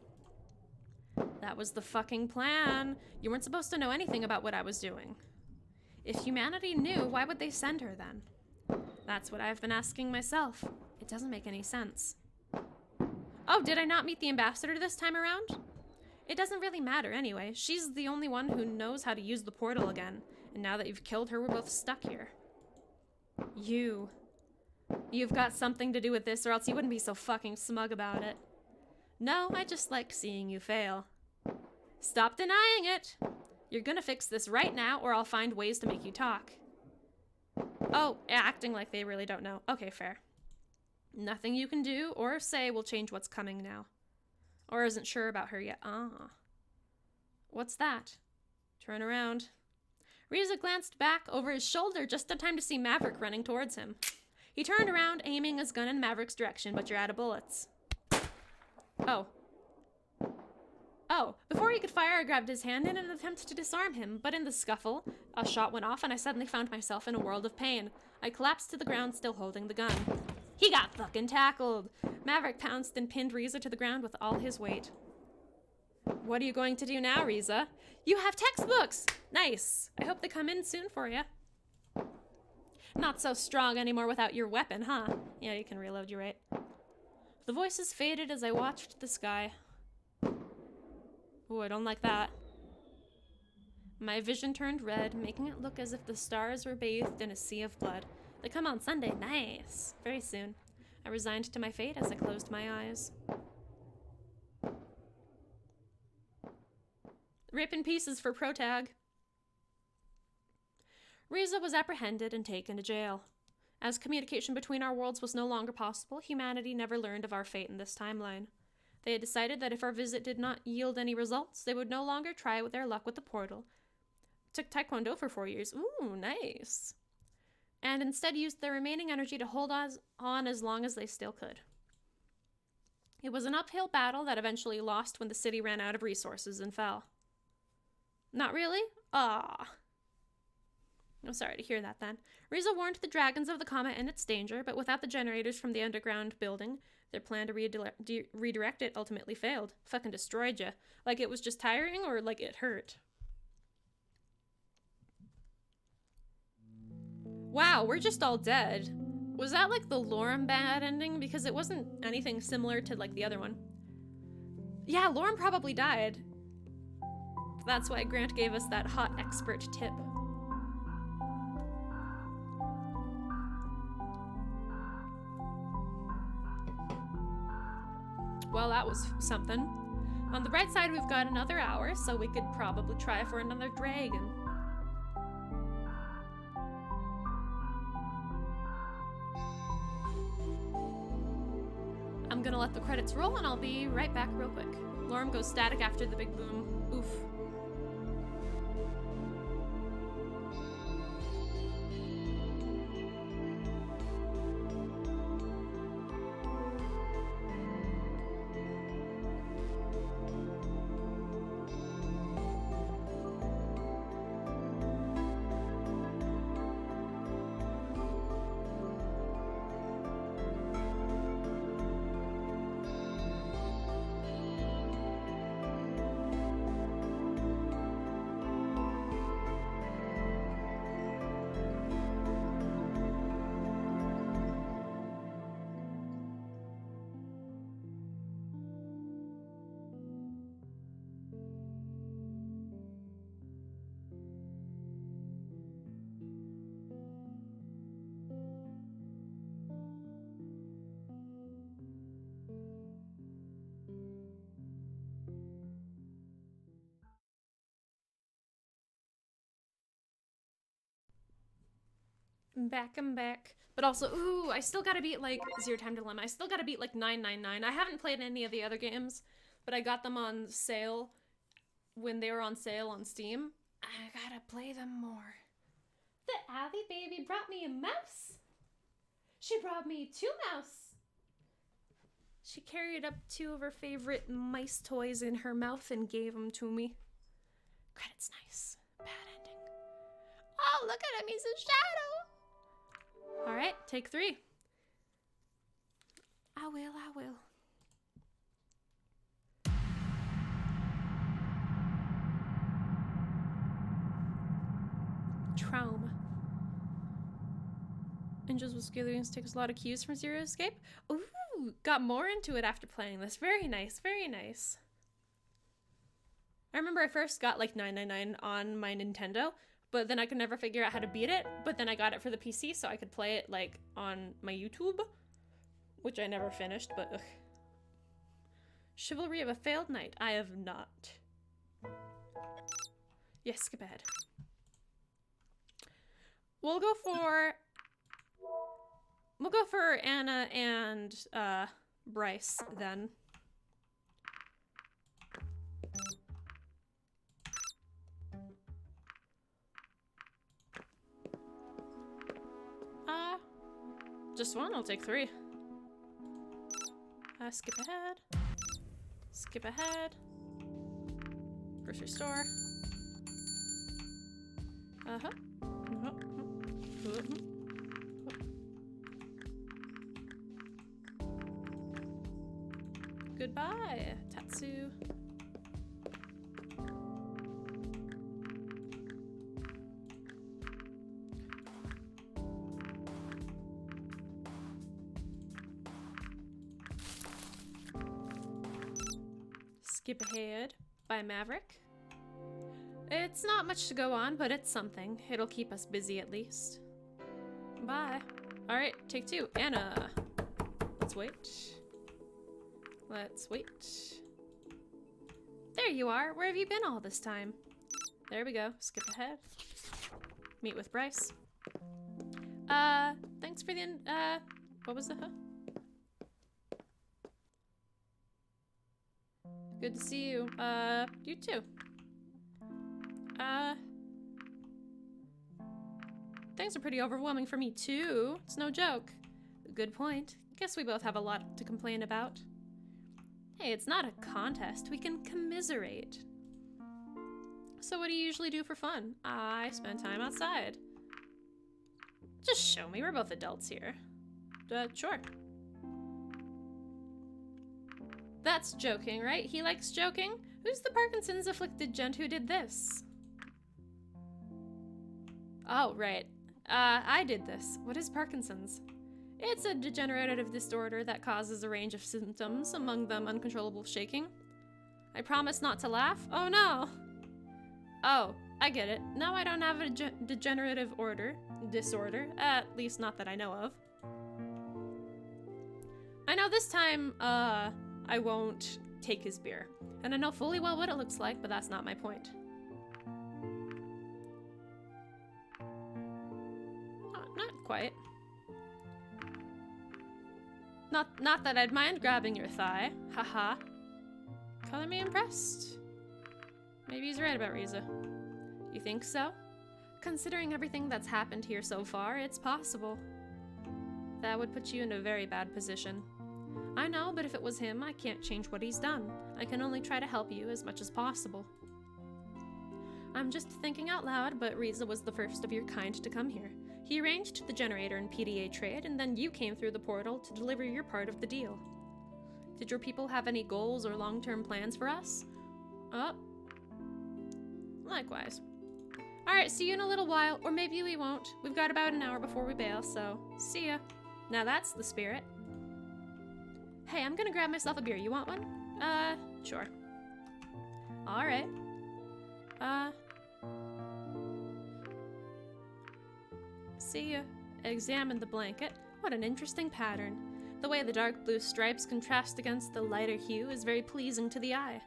That was the fucking plan. You weren't supposed to know anything about what I was doing. If humanity knew, why would they send her then? That's what I've been asking myself. It doesn't make any sense. Oh, did I not meet the ambassador this time around? It doesn't really matter anyway. She's the only one who knows how to use the portal again. And now that you've killed her, we're both stuck here. You've got something to do with this, or else you wouldn't be so fucking smug about it. No, I just like seeing you fail. Stop denying it! You're gonna fix this right now, or I'll find ways to make you talk. Oh, acting like they really don't know. Okay, fair. Nothing you can do or say will change what's coming now. Or isn't sure about her yet. Ah. What's that? Turn around. Riza glanced back over his shoulder just in time to see Maverick running towards him. He turned around, aiming his gun in Maverick's direction, but you're out of bullets. Oh. Before he could fire, I grabbed his hand in an attempt to disarm him, but in the scuffle, a shot went off and I suddenly found myself in a world of pain. I collapsed to the ground, still holding the gun. He got fucking tackled! Maverick pounced and pinned Riza to the ground with all his weight. What are you going to do now, Riza? You have textbooks! Nice! I hope they come in soon for you. Not so strong anymore without your weapon, huh? Yeah, you can reload, you're right. The voices faded as I watched the sky. Ooh, I don't like that. My vision turned red, making it look as if the stars were bathed in a sea of blood. They come on Sunday. Nice. Very soon. I resigned to my fate as I closed my eyes. Rip in pieces for Protag. Riza was apprehended and taken to jail. As communication between our worlds was no longer possible, humanity never learned of our fate in this timeline. They had decided that if our visit did not yield any results, they would no longer try their luck with the portal. Took Taekwondo for 4 years. Ooh, nice. And instead used their remaining energy to hold on as long as they still could. It was an uphill battle that eventually lost when the city ran out of resources and fell. Not really? Ah. I'm sorry to hear that then. Riza warned the dragons of the comet and its danger, but without the generators from the underground building, their plan to redirect it ultimately failed. Fucking destroyed ya. Like it was just tiring or like it hurt. Wow, we're just all dead. Was that like the Lorem bad ending? Because it wasn't anything similar to like the other one. Yeah, Lorem probably died. That's why Grant gave us that hot expert tip. Well, that was something. On the bright side, we've got another hour, so we could probably try for another dragon. I'm gonna let the credits roll and I'll be right back real quick. Lorem goes static after the big boom. Oof. I'm back. But also, ooh, I still gotta beat, like, Zero Time Dilemma. I still gotta beat, like, 999. I haven't played any of the other games, but I got them on sale when they were on sale on Steam. I gotta play them more. The alley baby brought me a mouse. She brought me 2 mouse. She carried up 2 of her favorite mice toys in her mouth and gave them to me. Credits nice. Bad ending. Oh, look at him. He's a shadow. All right, take 3. I will. Trauma. Angels with Scaly takes a lot of cues from Zero Escape. Ooh, got more into it after playing this. Very nice, very nice. I remember I first got like 999 on my Nintendo, but then I could never figure out how to beat it. But then I got it for the PC so I could play it like on my YouTube, which I never finished, but ugh. Chivalry of a Failed Knight. I have not. Yes, skip ahead. We'll go for Anna and Bryce then. Just one, I'll take 3. Skip ahead. Skip ahead. Grocery store. Goodbye, Tatsu. Skip ahead by Maverick. It's not much to go on, but it's something. It'll keep us busy at least. Bye. Alright, take 2. Anna. Let's wait. Let's wait. There you are. Where have you been all this time? There we go. Skip ahead. Meet with Bryce. Thanks for the, what was the, Good to see you. You too. Things are pretty overwhelming for me too. It's no joke. Good point. Guess we both have a lot to complain about. Hey, it's not a contest. We can commiserate. So what do you usually do for fun? I spend time outside. Just show me. We're both adults here. Sure. That's joking, right? He likes joking? Who's the Parkinson's afflicted gent who did this? Oh, right. I did this. What is Parkinson's? It's a degenerative disorder that causes a range of symptoms, among them uncontrollable shaking. I promise not to laugh. Oh no! Oh, I get it. Now I don't have a degenerative disorder, at least not that I know of. I know this time, I won't take his beer. And I know fully well what it looks like, but that's not my point. Not quite. Not that I'd mind grabbing your thigh. Haha. Color me impressed. Maybe he's right about Riza. You think so? Considering everything that's happened here so far, it's possible. That would put you in a very bad position. I know, but if it was him, I can't change what he's done. I can only try to help you as much as possible. I'm just thinking out loud, but Riza was the first of your kind to come here. He arranged the generator and PDA trade, and then you came through the portal to deliver your part of the deal. Did your people have any goals or long-term plans for us? Likewise. Alright, see you in a little while, or maybe we won't. We've got about an hour before we bail, so see ya. Now that's the spirit. Hey, I'm gonna grab myself a beer. You want one? Sure. Alright. See ya. Examine the blanket. What an interesting pattern. The way the dark blue stripes contrast against the lighter hue is very pleasing to the eye.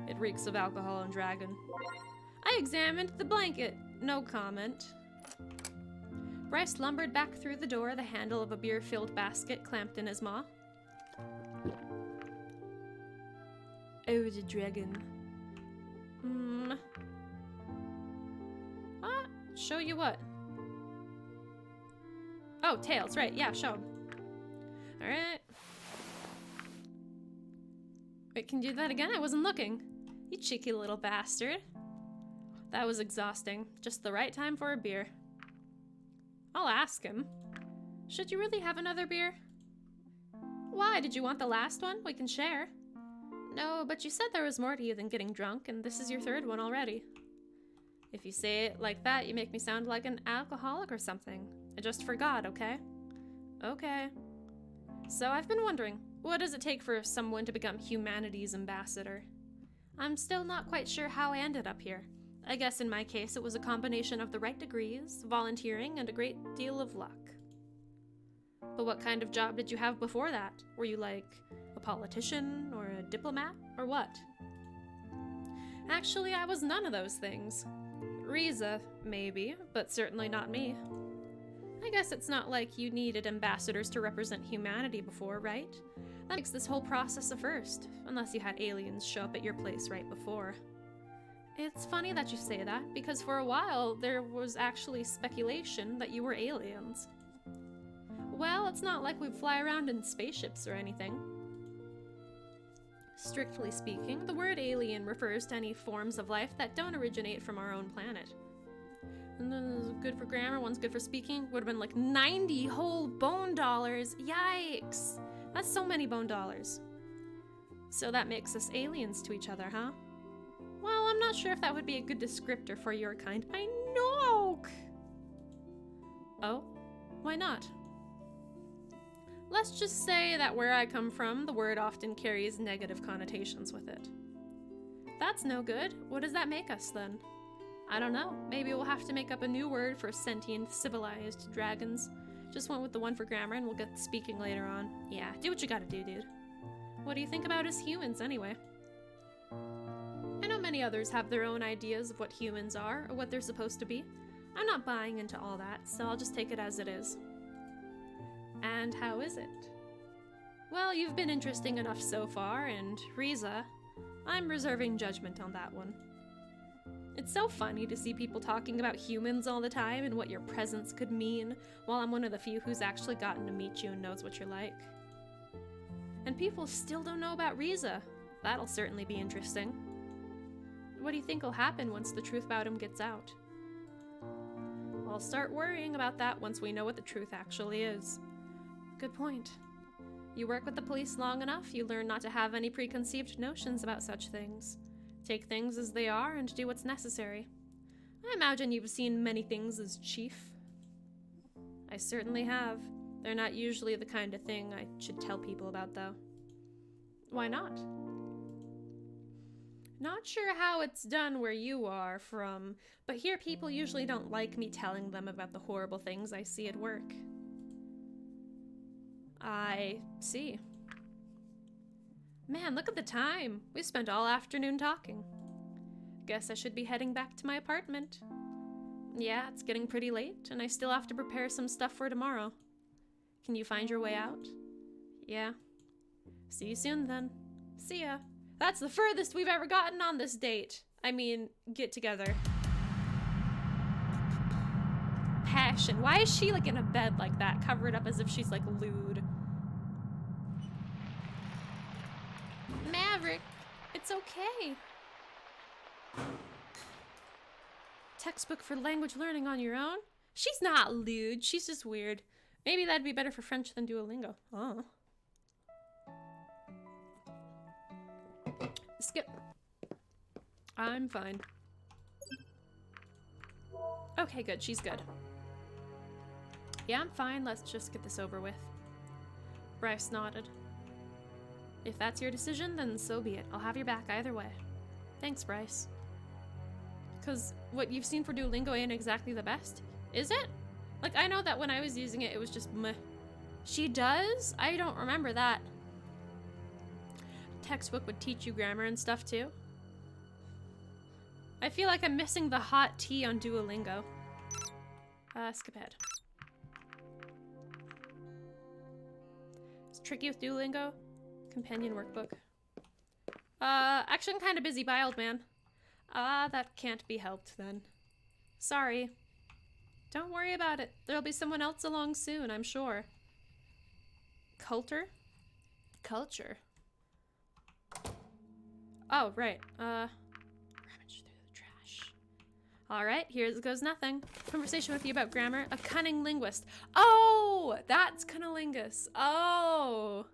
It reeks of alcohol and dragon. I examined the blanket. No comment. Bryce lumbered back through the door, the handle of a beer-filled basket clamped in his maw. Oh, the dragon. Show you what? Oh, tails, right, yeah, show 'em. Alright. Wait, can you do that again? I wasn't looking. You cheeky little bastard. That was exhausting. Just the right time for a beer. I'll ask him. Should you really have another beer? Why? Did you want the last one? We can share. No, but you said there was more to you than getting drunk, and this is your third one already. If you say it like that, you make me sound like an alcoholic or something. I just forgot, okay? Okay. So I've been wondering, what does it take for someone to become humanity's ambassador? I'm still not quite sure how I ended up here. I guess in my case it was a combination of the right degrees, volunteering, and a great deal of luck. But what kind of job did you have before that? Were you like a politician or a diplomat or what? Actually, I was none of those things. Riza, maybe, but certainly not me. I guess it's not like you needed ambassadors to represent humanity before, right? That makes this whole process a first, unless you had aliens show up at your place right before. It's funny that you say that, because for a while there was actually speculation that you were aliens. Well, it's not like we fly around in spaceships or anything. Strictly speaking, the word alien refers to any forms of life that don't originate from our own planet. Good for grammar, one's good for speaking. Would have been like 90 whole bone dollars. Yikes! That's so many bone dollars. So that makes us aliens to each other, huh? Well, I'm not sure if that would be a good descriptor for your kind. I know! Oh? Why not? Let's just say that where I come from, the word often carries negative connotations with it. That's no good. What does that make us then? I don't know. Maybe we'll have to make up a new word for sentient, civilized dragons. Just went with the one for grammar and we'll get speaking later on. Yeah, do what you gotta do, dude. What do you think about us humans, anyway? I know many others have their own ideas of what humans are or what they're supposed to be. I'm not buying into all that, so I'll just take it as it is. And how is it? Well, you've been interesting enough so far, and Riza, I'm reserving judgment on that one. It's so funny to see people talking about humans all the time and what your presence could mean, while I'm one of the few who's actually gotten to meet you and knows what you're like. And people still don't know about Riza. That'll certainly be interesting. What do you think will happen once the truth about him gets out? I'll start worrying about that once we know what the truth actually is. Good point. You work with the police long enough, you learn not to have any preconceived notions about such things. Take things as they are and do what's necessary. I imagine you've seen many things as chief. I certainly have. They're not usually the kind of thing I should tell people about, though. Why not? Not sure how it's done where you are from, but here people usually don't like me telling them about the horrible things I see at work. I see. Man, look at the time. We spent all afternoon talking. Guess I should be heading back to my apartment. Yeah, it's getting pretty late, and I still have to prepare some stuff for tomorrow. Can you find your way out? Yeah. See you soon, then. See ya. That's the furthest we've ever gotten on this date. I mean, get together. Passion. Why is she, like, in a bed like that, covered up as if she's, like, lewd? Maverick, it's okay. Textbook for language learning on your own? She's not lewd, she's just weird. Maybe that'd be better for French than Duolingo. Oh. Skip. I'm fine. Okay, good, she's good. Yeah, I'm fine, let's just get this over with. Bryce nodded. If that's your decision, then so be it. I'll have your back either way. Thanks, Bryce. Because what you've seen for Duolingo ain't exactly the best, is it? Like, I know that when I was using it, it was just meh. She does? I don't remember that. Textbook would teach you grammar and stuff, too. I feel like I'm missing the hot tea on Duolingo. Skip ahead. tricky with Duolingo? Companion workbook. Actually I'm kind of busy, bye old man. That can't be helped then. Sorry. Don't worry about it. There'll be someone else along soon, I'm sure. Culture? Culture. Oh, right. Rummage through the trash. Alright, here goes nothing. Conversation with you about grammar. A cunning linguist. Oh! That's cunnilingus. Oh!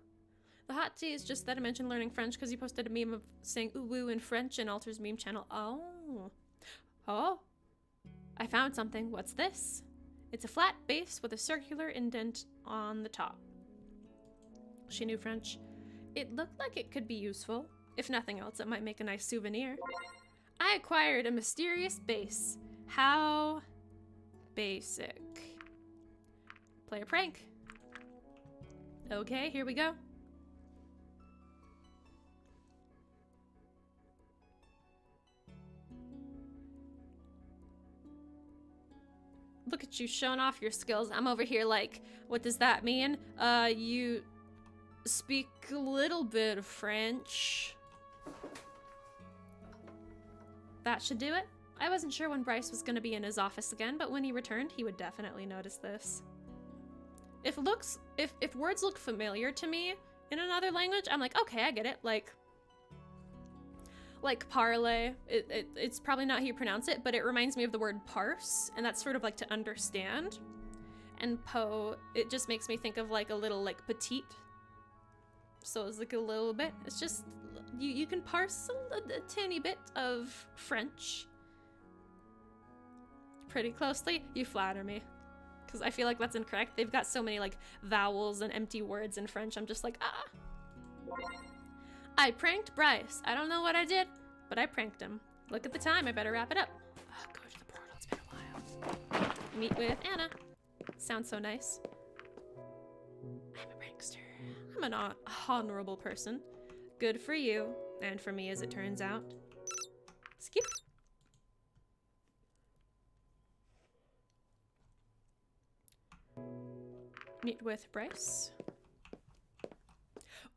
The hot tea is just that I mentioned learning French because you posted a meme of saying ooh woo in French in Alter's meme channel. Oh. Oh. I found something. What's this? It's a flat base with a circular indent on the top. She knew French. It looked like it could be useful. If nothing else, it might make a nice souvenir. I acquired a mysterious base. How basic. Play a prank. Okay, here we go. Look at you showing off your skills. I'm over here like, what does that mean? You speak a little bit of French. That should do it. I wasn't sure when Bryce was gonna be in his office again, but when he returned, he would definitely notice this. If words look familiar to me in another language, I'm like, okay, I get it. Like parlay, it's probably not how you pronounce it, but it reminds me of the word parse, and that's sort of like to understand. And po, it just makes me think of like a little like petite. So it's like a little bit, it's just, you can parse a tiny bit of French. Pretty closely. You flatter me. Because I feel like that's incorrect. They've got so many like vowels and empty words in French, I'm just like, ah. I pranked Bryce. I don't know what I did, but I pranked him. Look at the time, I better wrap it up. Go to the portal, it's been a while. Meet with Anna. Sounds so nice. I'm a prankster. I'm an honorable person. Good for you, and for me as it turns out. Skip. Meet with Bryce.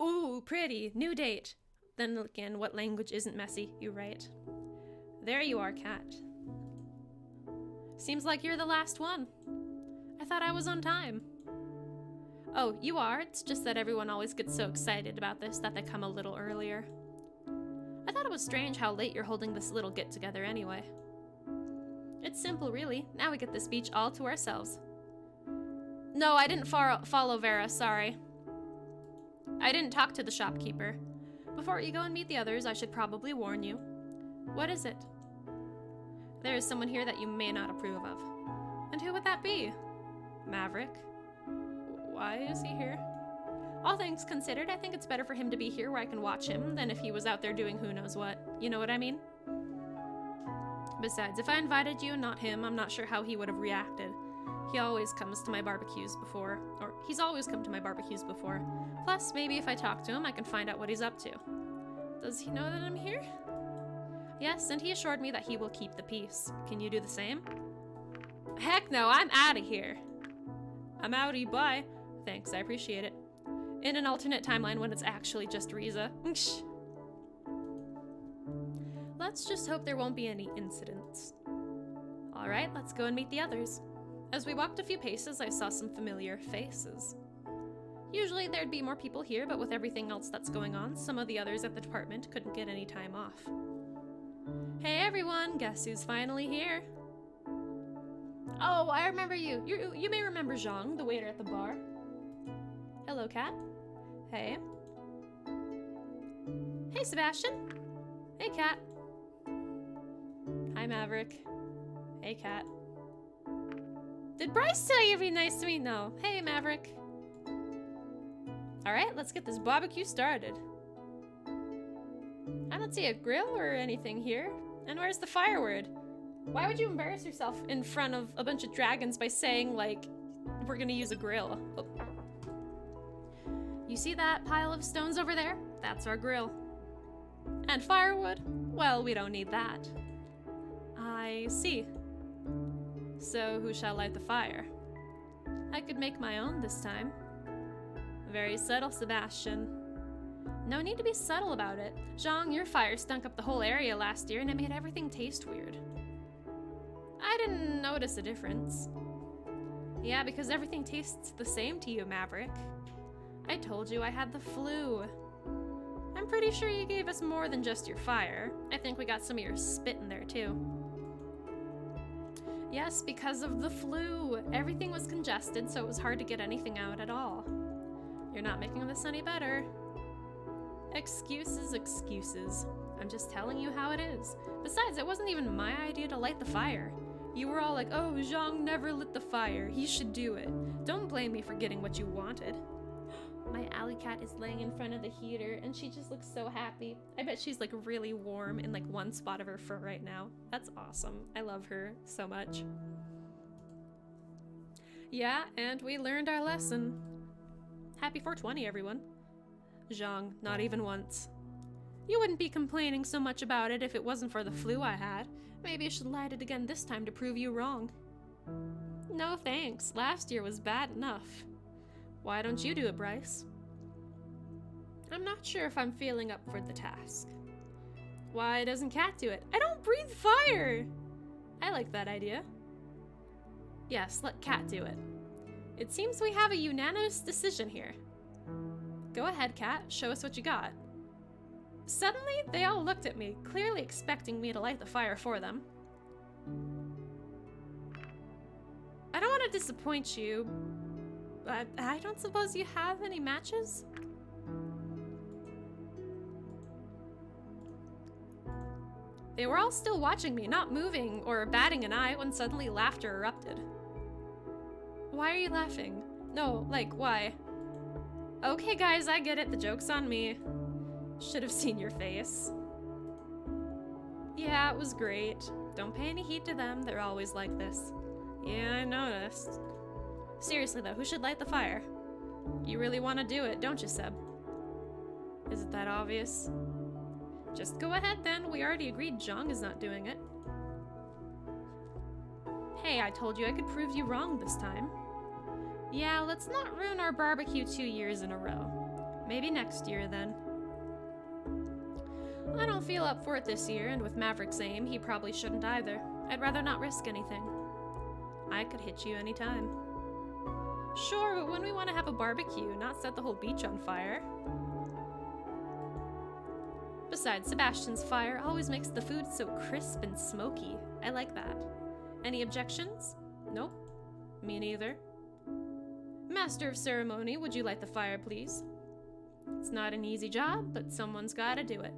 Ooh, pretty. New date. Then again, what language isn't messy? You right. There you are, Cat. Seems like you're the last one. I thought I was on time. Oh, you are. It's just that everyone always gets so excited about this that they come a little earlier. I thought it was strange how late you're holding this little get-together anyway. It's simple, really. Now we get this beach all to ourselves. No, I didn't follow Vera, sorry. I didn't talk to the shopkeeper. Before you go and meet the others, I should probably warn you. What is it? There is someone here that you may not approve of. And who would that be? Maverick. Why is he here? All things considered, I think it's better for him to be here where I can watch him than if he was out there doing who knows what. You know what I mean? Besides, if I invited you and not him, I'm not sure how he would have reacted. He always comes to my barbecues before, or he's always come to my barbecues before. Plus, maybe if I talk to him, I can find out what he's up to. Does he know that I'm here? Yes, and he assured me that he will keep the peace. Can you do the same? Heck no, I'm out of here. I'm outie, bye. Thanks, I appreciate it. In an alternate timeline when it's actually just Riza. Let's just hope there won't be any incidents. Alright, let's go and meet the others. As we walked a few paces, I saw some familiar faces. Usually there'd be more people here, but with everything else that's going on, some of the others at the department couldn't get any time off. Hey everyone, guess who's finally here? Oh, I remember you. You may remember Zhang, the waiter at the bar. Hello, Kat. Hey. Hey, Sebastian. Hey, Kat. Hi, Maverick. Hey, Kat. Did Bryce tell you to be nice to me? No. Hey, Maverick. Alright, let's get this barbecue started. I don't see a grill or anything here. And where's the firewood? Why would you embarrass yourself in front of a bunch of dragons by saying, like, we're gonna use a grill? Oh. You see that pile of stones over there? That's our grill. And firewood? Well, we don't need that. I see. So who shall light the fire? I could make my own this time. Very subtle, Sebastian. No need to be subtle about it. Zhang, your fire stunk up the whole area last year and it made everything taste weird. I didn't notice a difference. Yeah, because everything tastes the same to you, Maverick. I told you I had the flu. I'm pretty sure you gave us more than just your fire. I think we got some of your spit in there too. Yes, because of the flu. Everything was congested, so it was hard to get anything out at all. You're not making this any better. Excuses, excuses. I'm just telling you how it is. Besides, it wasn't even my idea to light the fire. You were all like, oh, Zhang never lit the fire. He should do it. Don't blame me for getting what you wanted. My alley cat is laying in front of the heater and she just looks so happy. I bet she's like really warm in like one spot of her fur right now. That's awesome. I love her so much. Yeah, and we learned our lesson. Happy 420, everyone. Zhang, not even once. You wouldn't be complaining so much about it if it wasn't for the flu I had. Maybe I should light it again this time to prove you wrong. No thanks. Last year was bad enough. Why don't you do it, Bryce? I'm not sure if I'm feeling up for the task. Why doesn't Cat do it? I don't breathe fire! I like that idea. Yes, let Cat do it. It seems we have a unanimous decision here. Go ahead, Cat. Show us what you got. Suddenly, they all looked at me, clearly expecting me to light the fire for them. I don't want to disappoint you, but I don't suppose you have any matches? They were all still watching me, not moving or batting an eye when suddenly laughter erupted. Why are you laughing? No, like, why? Okay, guys, I get it. The joke's on me. Should have seen your face. Yeah, it was great. Don't pay any heed to them. They're always like this. Yeah, I noticed. Seriously, though, who should light the fire? You really want to do it, don't you, Seb? Is it that obvious? Just go ahead, then. We already agreed Zhang is not doing it. Hey, I told you I could prove you wrong this time. Yeah, let's not ruin our barbecue 2 years in a row. Maybe next year, then. I don't feel up for it this year, and with Maverick's aim, he probably shouldn't either. I'd rather not risk anything. I could hit you anytime. Sure, but when we want to have a barbecue, not set the whole beach on fire. Besides, Sebastian's fire always makes the food so crisp and smoky. I like that. Any objections? Nope. Me neither. Master of Ceremony, would you light the fire, please? It's not an easy job, but someone's gotta do it.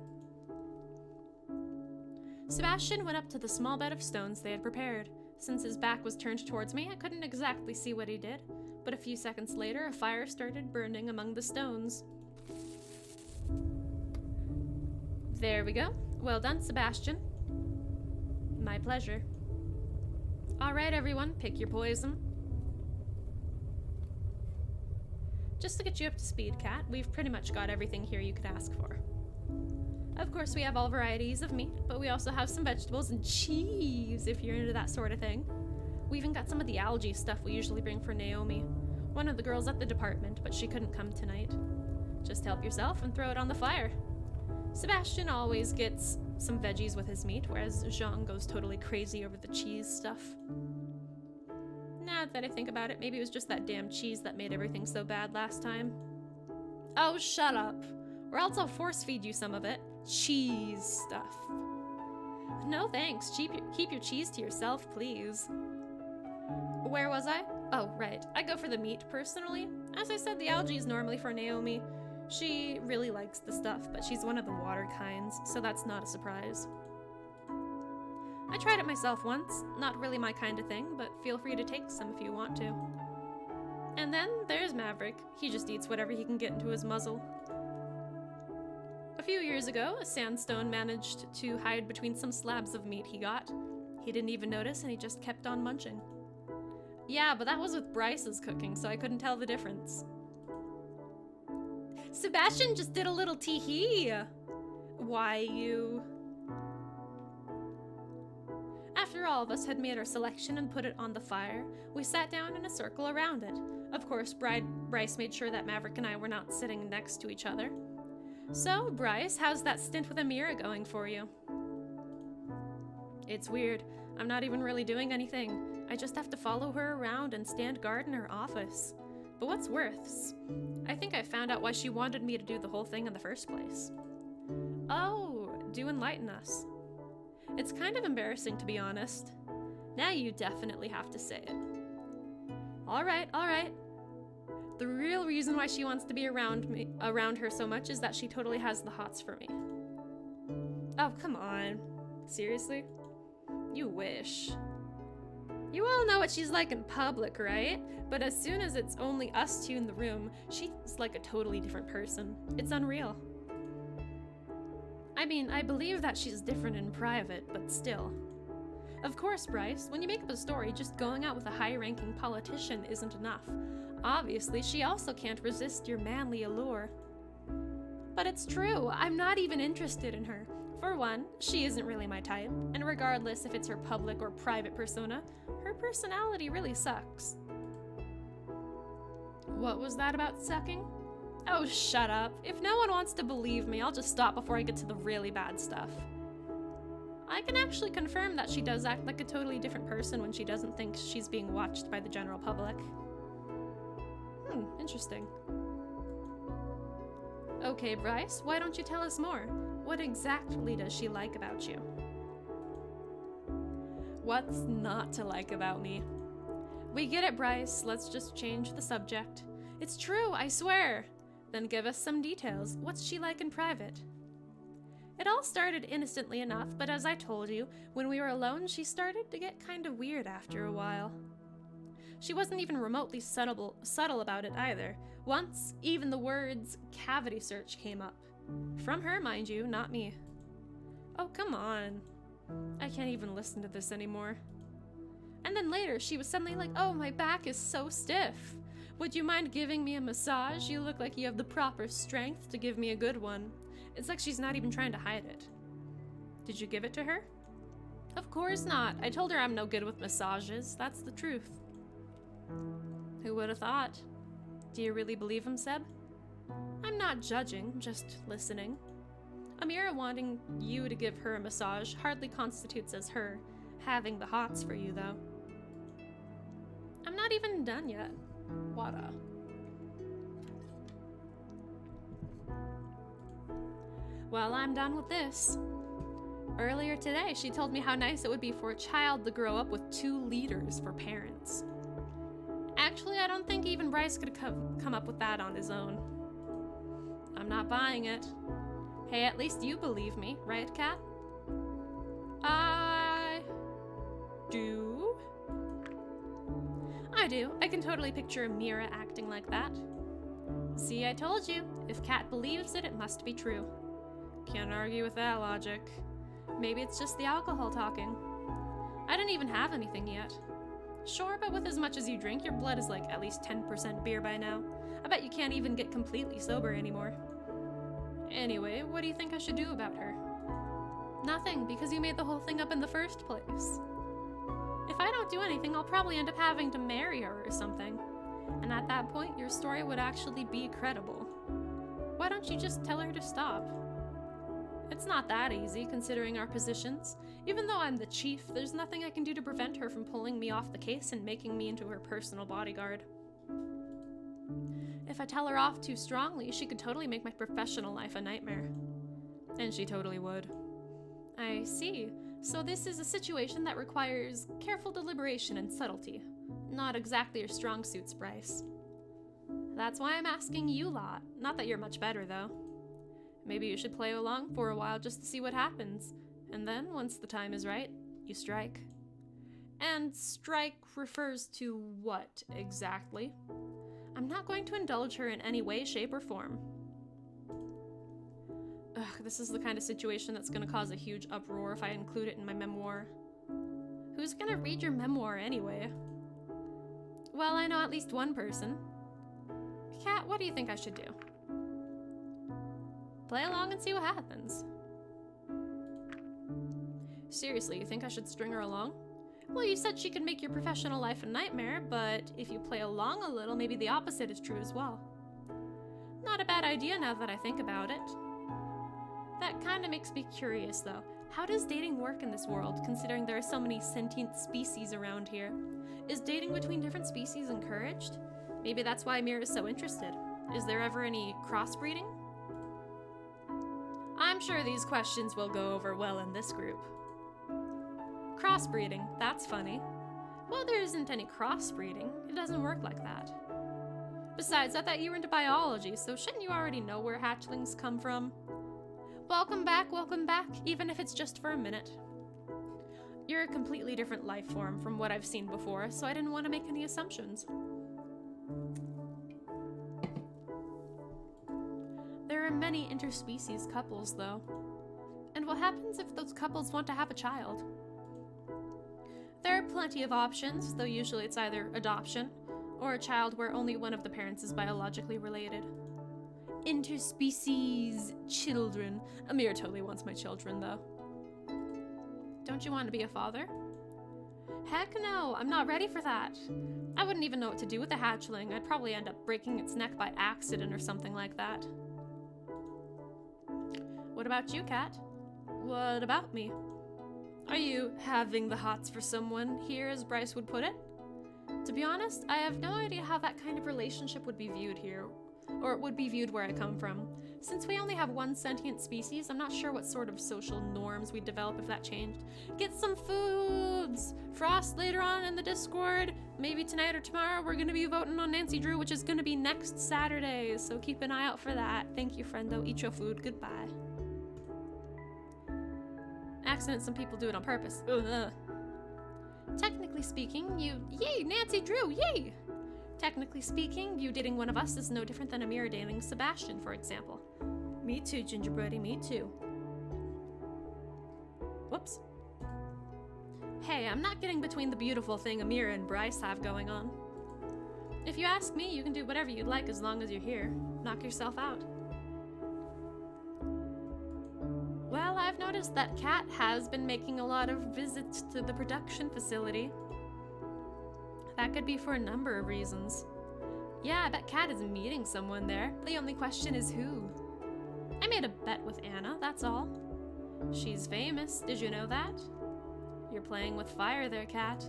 Sebastian went up to the small bed of stones they had prepared. Since his back was turned towards me, I couldn't exactly see what he did, but a few seconds later, a fire started burning among the stones. There we go. Well done, Sebastian. My pleasure. All right, everyone, pick your poison. Just to get you up to speed, Kat, we've pretty much got everything here you could ask for. Of course, we have all varieties of meat, but we also have some vegetables and cheese, if you're into that sort of thing. We even got some of the algae stuff we usually bring for Naomi, one of the girls at the department, but she couldn't come tonight. Just help yourself and throw it on the fire. Sebastian always gets some veggies with his meat, whereas Zhang goes totally crazy over the cheese stuff. Now that I think about it, maybe it was just that damn cheese that made everything so bad last time. Oh, shut up. Or else I'll force feed you some of it. Cheese stuff. No thanks. Keep your cheese to yourself, please. Where was I? Oh, right. I go for the meat, personally. As I said, the algae is normally for Naomi. She really likes the stuff, but she's one of the water kinds, so that's not a surprise. I tried it myself once. Not really my kind of thing, but feel free to take some if you want to. And then there's Maverick. He just eats whatever he can get into his muzzle. A few years ago, a sandstone managed to hide between some slabs of meat he got. He didn't even notice and he just kept on munching. Yeah, but that was with Bryce's cooking, so I couldn't tell the difference. Sebastian just did a little tee-hee. Why, you... After all of us had made our selection and put it on the fire, we sat down in a circle around it. Of course, Bryce made sure that Maverick and I were not sitting next to each other. So, Bryce, how's that stint with Amira going for you? It's weird. I'm not even really doing anything. I just have to follow her around and stand guard in her office. But what's worse, I think I found out why she wanted me to do the whole thing in the first place. Oh, do enlighten us. It's kind of embarrassing, to be honest. Now you definitely have to say it. All right. The real reason why she wants to be around her so much is that she totally has the hots for me. Oh, come on. Seriously? You wish. You all know what she's like in public, right? But as soon as it's only us two in the room, she's like a totally different person. It's unreal. I mean, I believe that she's different in private, but still. Of course, Bryce, when you make up a story, just going out with a high-ranking politician isn't enough. Obviously, she also can't resist your manly allure. But it's true, I'm not even interested in her. For one, she isn't really my type, and regardless if it's her public or private persona, her personality really sucks. What was that about sucking? Oh, shut up. If no one wants to believe me, I'll just stop before I get to the really bad stuff. I can actually confirm that she does act like a totally different person when she doesn't think she's being watched by the general public. Interesting. Okay, Bryce, why don't you tell us more? What exactly does she like about you? What's not to like about me? We get it, Bryce. Let's just change the subject. It's true, I swear. Then give us some details. What's she like in private? It all started innocently enough, but as I told you, when we were alone, she started to get kind of weird after a while. She wasn't even remotely subtle about it either. Once, even the words cavity search came up. From her, mind you, not me. Oh, come on. I can't even listen to this anymore. And then later, she was suddenly like, oh, my back is so stiff. Would you mind giving me a massage? You look like you have the proper strength to give me a good one. It's like she's not even trying to hide it. Did you give it to her? Of course not. I told her I'm no good with massages. That's the truth. Who would have thought? Do you really believe him, Seb? I'm not judging, just listening. Amira wanting you to give her a massage hardly constitutes as her having the hots for you, though. I'm not even done yet. Wada. Well, I'm done with this. Earlier today, she told me how nice it would be for a child to grow up with 2 leaders for parents. Actually, I don't think even Bryce could come up with that on his own. I'm not buying it. Hey, at least you believe me, right, Kat? I do. I do. I can totally picture Amira acting like that. See, I told you. If Kat believes it, it must be true. Can't argue with that logic. Maybe it's just the alcohol talking. I don't even have anything yet. Sure, but with as much as you drink, your blood is like at least 10% beer by now. I bet you can't even get completely sober anymore. Anyway, what do you think I should do about her? Nothing, because you made the whole thing up in the first place. If I don't do anything, I'll probably end up having to marry her or something. And at that point, your story would actually be credible. Why don't you just tell her to stop? It's not that easy, considering our positions. Even though I'm the chief, there's nothing I can do to prevent her from pulling me off the case and making me into her personal bodyguard. If I tell her off too strongly, she could totally make my professional life a nightmare. And she totally would. I see. So this is a situation that requires careful deliberation and subtlety. Not exactly your strong suits, Bryce. That's why I'm asking you lot. Not that you're much better, though. Maybe you should play along for a while just to see what happens. And then, once the time is right, you strike. And strike refers to what, exactly? I'm not going to indulge her in any way, shape, or form. Ugh, this is the kind of situation that's gonna cause a huge uproar if I include it in my memoir. Who's gonna read your memoir anyway? Well, I know at least one person. Kat, what do you think I should do? Play along and see what happens. Seriously, you think I should string her along? Well, you said she could make your professional life a nightmare, but if you play along a little, maybe the opposite is true as well. Not a bad idea now that I think about it. That kind of makes me curious, though. How does dating work in this world, considering there are so many sentient species around here? Is dating between different species encouraged? Maybe that's why Mira is so interested. Is there ever any crossbreeding? I'm sure these questions will go over well in this group. Crossbreeding, that's funny. Well, there isn't any crossbreeding. It doesn't work like that. Besides, I thought you were into biology, so shouldn't you already know where hatchlings come from? Welcome back, even if it's just for a minute. You're a completely different life form from what I've seen before, so I didn't want to make any assumptions. There are many interspecies couples, though. And what happens if those couples want to have a child? There are plenty of options, though usually it's either adoption or a child where only one of the parents is biologically related. Interspecies children. Amir totally wants my children, though. Don't you want to be a father? Heck no, I'm not ready for that. I wouldn't even know what to do with a hatchling. I'd probably end up breaking its neck by accident or something like that. What about you, Kat? What about me? Are you having the hots for someone here, as Bryce would put it? To be honest, I have no idea how that kind of relationship would be viewed here, or it would be viewed where I come from. Since we only have one sentient species, I'm not sure what sort of social norms we'd develop if that changed. Get some foods! Frost later on in the Discord, maybe tonight or tomorrow, we're gonna be voting on Nancy Drew, which is gonna be next Saturday, so keep an eye out for that. Thank you, friendo. Eat your food. Goodbye. Accident, some people do it on purpose. Ugh. Technically speaking, yay, Nancy Drew, yay! Technically speaking, you dating one of us is no different than Amira dating Sebastian, for example. Me too, Gingerbready, me too. Whoops. Hey, I'm not getting between the beautiful thing Amira and Bryce have going on. If you ask me, you can do whatever you'd like as long as you're here. Knock yourself out. Well, I've noticed that Kat has been making a lot of visits to the production facility. That could be for a number of reasons. Yeah, I bet Kat is meeting someone there. The only question is who. I made a bet with Anna, that's all. She's famous, did you know that? You're playing with fire there, Kat.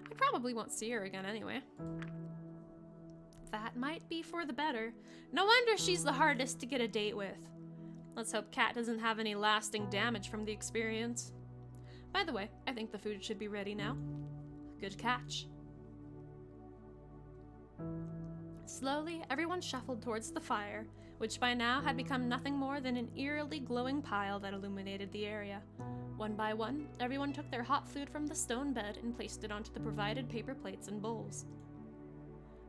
I probably won't see her again anyway. That might be for the better. No wonder she's the hardest to get a date with. Let's hope Kat doesn't have any lasting damage from the experience. By the way, I think the food should be ready now. Good catch. Slowly, everyone shuffled towards the fire, which by now had become nothing more than an eerily glowing pile that illuminated the area. One by one, everyone took their hot food from the stone bed and placed it onto the provided paper plates and bowls.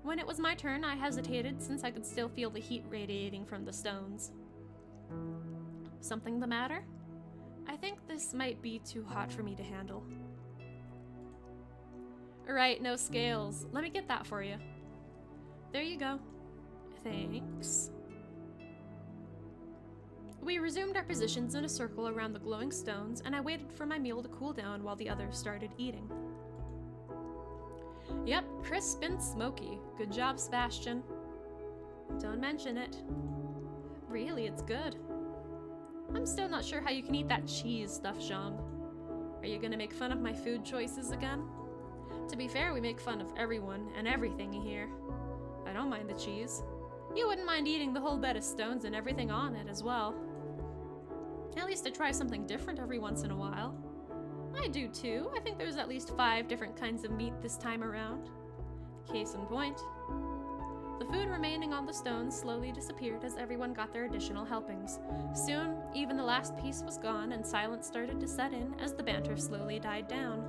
When it was my turn, I hesitated since I could still feel the heat radiating from the stones. Something the matter? I think this might be too hot for me to handle. Right, no scales. Let me get that for you. There you go. Thanks. We resumed our positions in a circle around the glowing stones, and I waited for my meal to cool down while the others started eating. Yep, crisp and smoky. Good job, Sebastian. Don't mention it. Really, it's good. I'm still not sure how you can eat that cheese stuff, Zhang. Are you gonna make fun of my food choices again? To be fair, we make fun of everyone and everything here. I don't mind the cheese. You wouldn't mind eating the whole bed of stones and everything on it as well. At least I try something different every once in a while. I do too. I think there's at least 5 different kinds of meat this time around. Case in point. The food remaining on the stones slowly disappeared as everyone got their additional helpings. Soon, even the last piece was gone and silence started to set in as the banter slowly died down.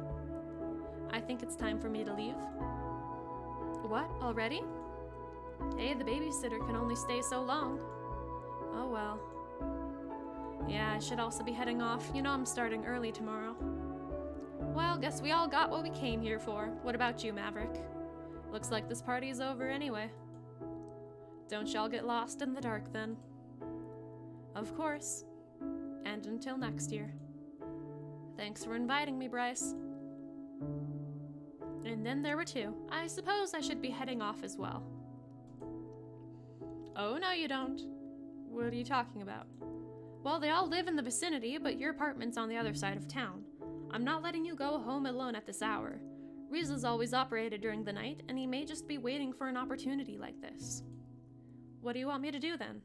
I think it's time for me to leave. What? Already? Hey, the babysitter can only stay so long. Oh well. Yeah, I should also be heading off. You know I'm starting early tomorrow. Well, guess we all got what we came here for. What about you, Maverick? Looks like this party's over anyway. Don't y'all get lost in the dark then. Of course. and until next year. Thanks for inviting me, Bryce. And then there were two. I suppose I should be heading off as well. Oh, no you don't. What are you talking about? Well, they all live in the vicinity, but your apartment's on the other side of town. I'm not letting you go home alone at this hour. Riza's always operated during the night, and he may just be waiting for an opportunity like this. What do you want me to do then?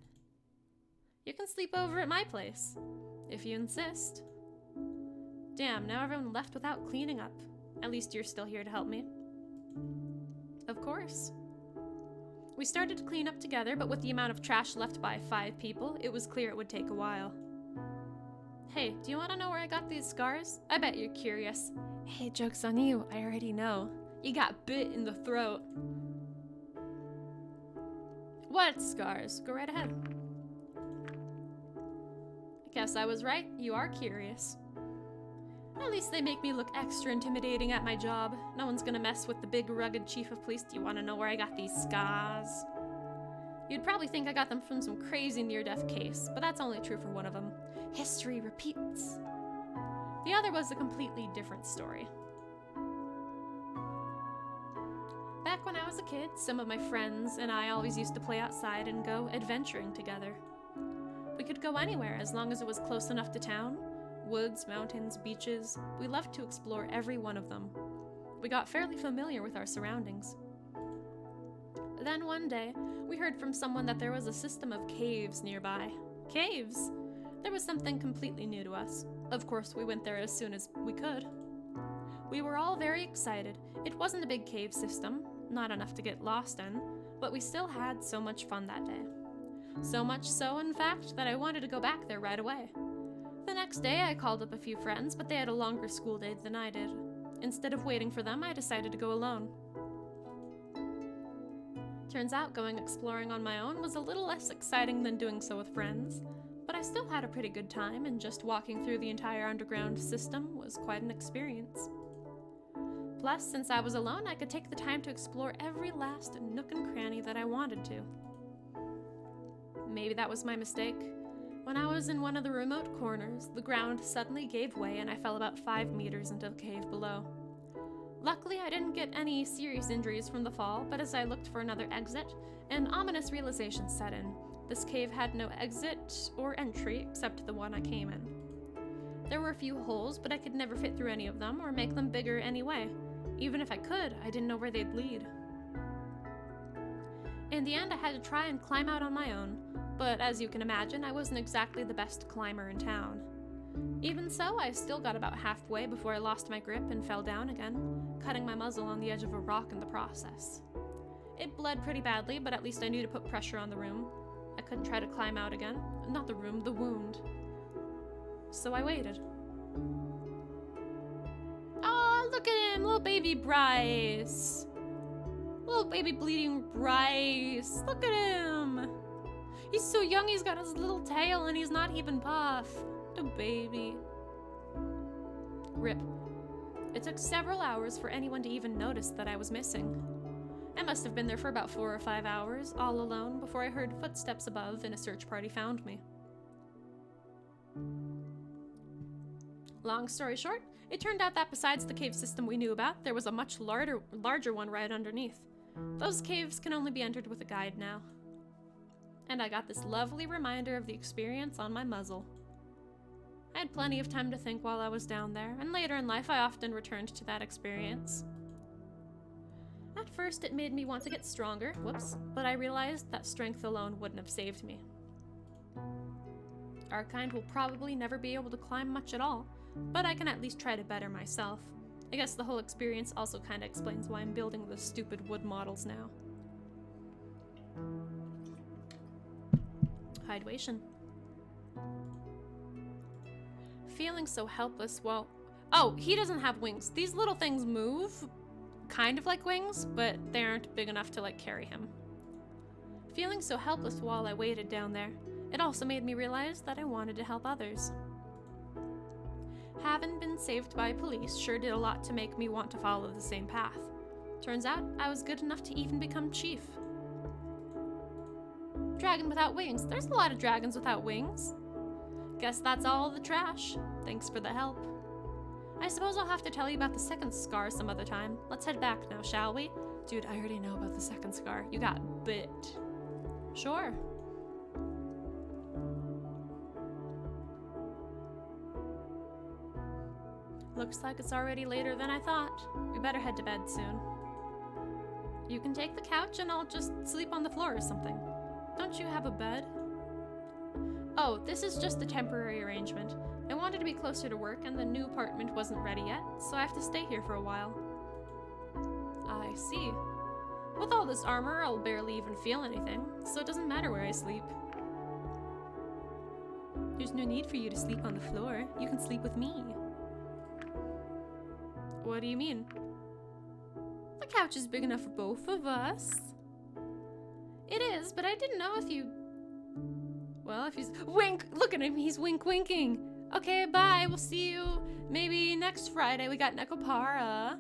You can sleep over at my place, if you insist. Damn, now everyone left without cleaning up. At least you're still here to help me. Of course. We started to clean up together, but with the amount of trash left by 5 people, it was clear it would take a while. Hey, do you want to know where I got these scars? I bet you're curious. Hey, joke's on you, I already know. You got bit in the throat. What scars? Go right ahead. I guess I was right, you are curious. At least they make me look extra intimidating at my job. No one's gonna mess with the big rugged chief of police. Do you wanna know where I got these scars? You'd probably think I got them from some crazy near-death case, but that's only true for one of them. History repeats. The other was a completely different story. Back when I was a kid, some of my friends and I always used to play outside and go adventuring together. We could go anywhere as long as it was close enough to town. Woods, mountains, beaches, we loved to explore every one of them. We got fairly familiar with our surroundings. Then one day, we heard from someone that there was a system of caves nearby. Caves? There was something completely new to us. Of course, we went there as soon as we could. We were all very excited. It wasn't a big cave system, not enough to get lost in, but we still had so much fun that day. So much so, in fact, that I wanted to go back there right away. The next day, I called up a few friends, but they had a longer school day than I did. Instead of waiting for them, I decided to go alone. Turns out going exploring on my own was a little less exciting than doing so with friends, but I still had a pretty good time, and just walking through the entire underground system was quite an experience. Plus, since I was alone, I could take the time to explore every last nook and cranny that I wanted to. Maybe that was my mistake. When I was in one of the remote corners, the ground suddenly gave way and I fell about 5 meters into the cave below. Luckily, I didn't get any serious injuries from the fall, but as I looked for another exit, an ominous realization set in. This cave had no exit or entry except the one I came in. There were a few holes, but I could never fit through any of them or make them bigger anyway. Even if I could, I didn't know where they'd lead. In the end, I had to try and climb out on my own, but as you can imagine, I wasn't exactly the best climber in town. Even so, I still got about halfway before I lost my grip and fell down again, cutting my muzzle on the edge of a rock in the process. It bled pretty badly, but at least I knew to put pressure on the room. I couldn't try to climb out again. Not the room, the wound. So I waited. Oh, look at him! Little baby Bryce! Little baby bleeding Bryce! Look at him! He's so young, he's got his little tail and he's not even puff. The baby. Rip. It took several hours for anyone to even notice that I was missing. I must have been there for about 4 or 5 hours, all alone, before I heard footsteps above and a search party found me. Long story short, it turned out that besides the cave system we knew about, there was a much larger one right underneath. Those caves can only be entered with a guide now. And I got this lovely reminder of the experience on my muzzle. I had plenty of time to think while I was down there, and later in life I often returned to that experience. At first it made me want to get stronger, but I realized that strength alone wouldn't have saved me. Our kind will probably never be able to climb much at all, but I can at least try to better myself. I guess the whole experience also kinda explains why I'm building those stupid wood models now. Hydration. Feeling so helpless, well... Oh, he doesn't have wings. These little things move, kind of like wings, but they aren't big enough to, carry him. Feeling so helpless while I waited down there, it also made me realize that I wanted to help others. Having been saved by police sure did a lot to make me want to follow the same path. Turns out, I was good enough to even become chief. Dragon without wings. There's a lot of dragons without wings. Guess that's all the trash. Thanks for the help. I suppose I'll have to tell you about the second scar some other time. Let's head back now, shall we? Dude, I already know about the second scar. You got bit. Sure. Looks like it's already later than I thought. We better head to bed soon. You can take the couch and I'll just sleep on the floor or something. Don't you have a bed? Oh, this is just a temporary arrangement. I wanted to be closer to work and the new apartment wasn't ready yet, so I have to stay here for a while. I see. With all this armor, I'll barely even feel anything, so it doesn't matter where I sleep. There's no need for you to sleep on the floor. You can sleep with me. What do you mean? The couch is big enough for both of us. It is, but I didn't know if you... Well, if he's... Wink! Look at him, he's wink-winking. Okay, bye, we'll see you maybe next Friday. We got Nekopara.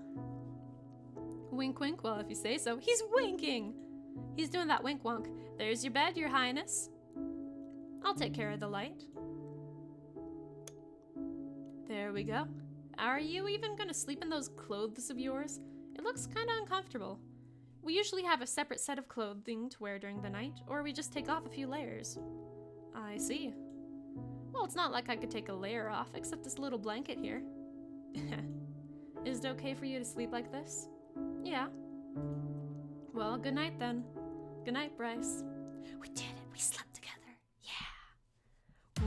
Wink, wink, well, if you say so. He's winking! He's doing that wink-wonk. There's your bed, your highness. I'll take care of the light. There we go. Are you even gonna sleep in those clothes of yours? It looks kinda uncomfortable. We usually have a separate set of clothing to wear during the night, or we just take off a few layers. I see. Well, it's not like I could take a layer off, except this little blanket here. Is it okay for you to sleep like this? Yeah. Well, good night then. Good night, Bryce. We did it! We slept together! Yeah!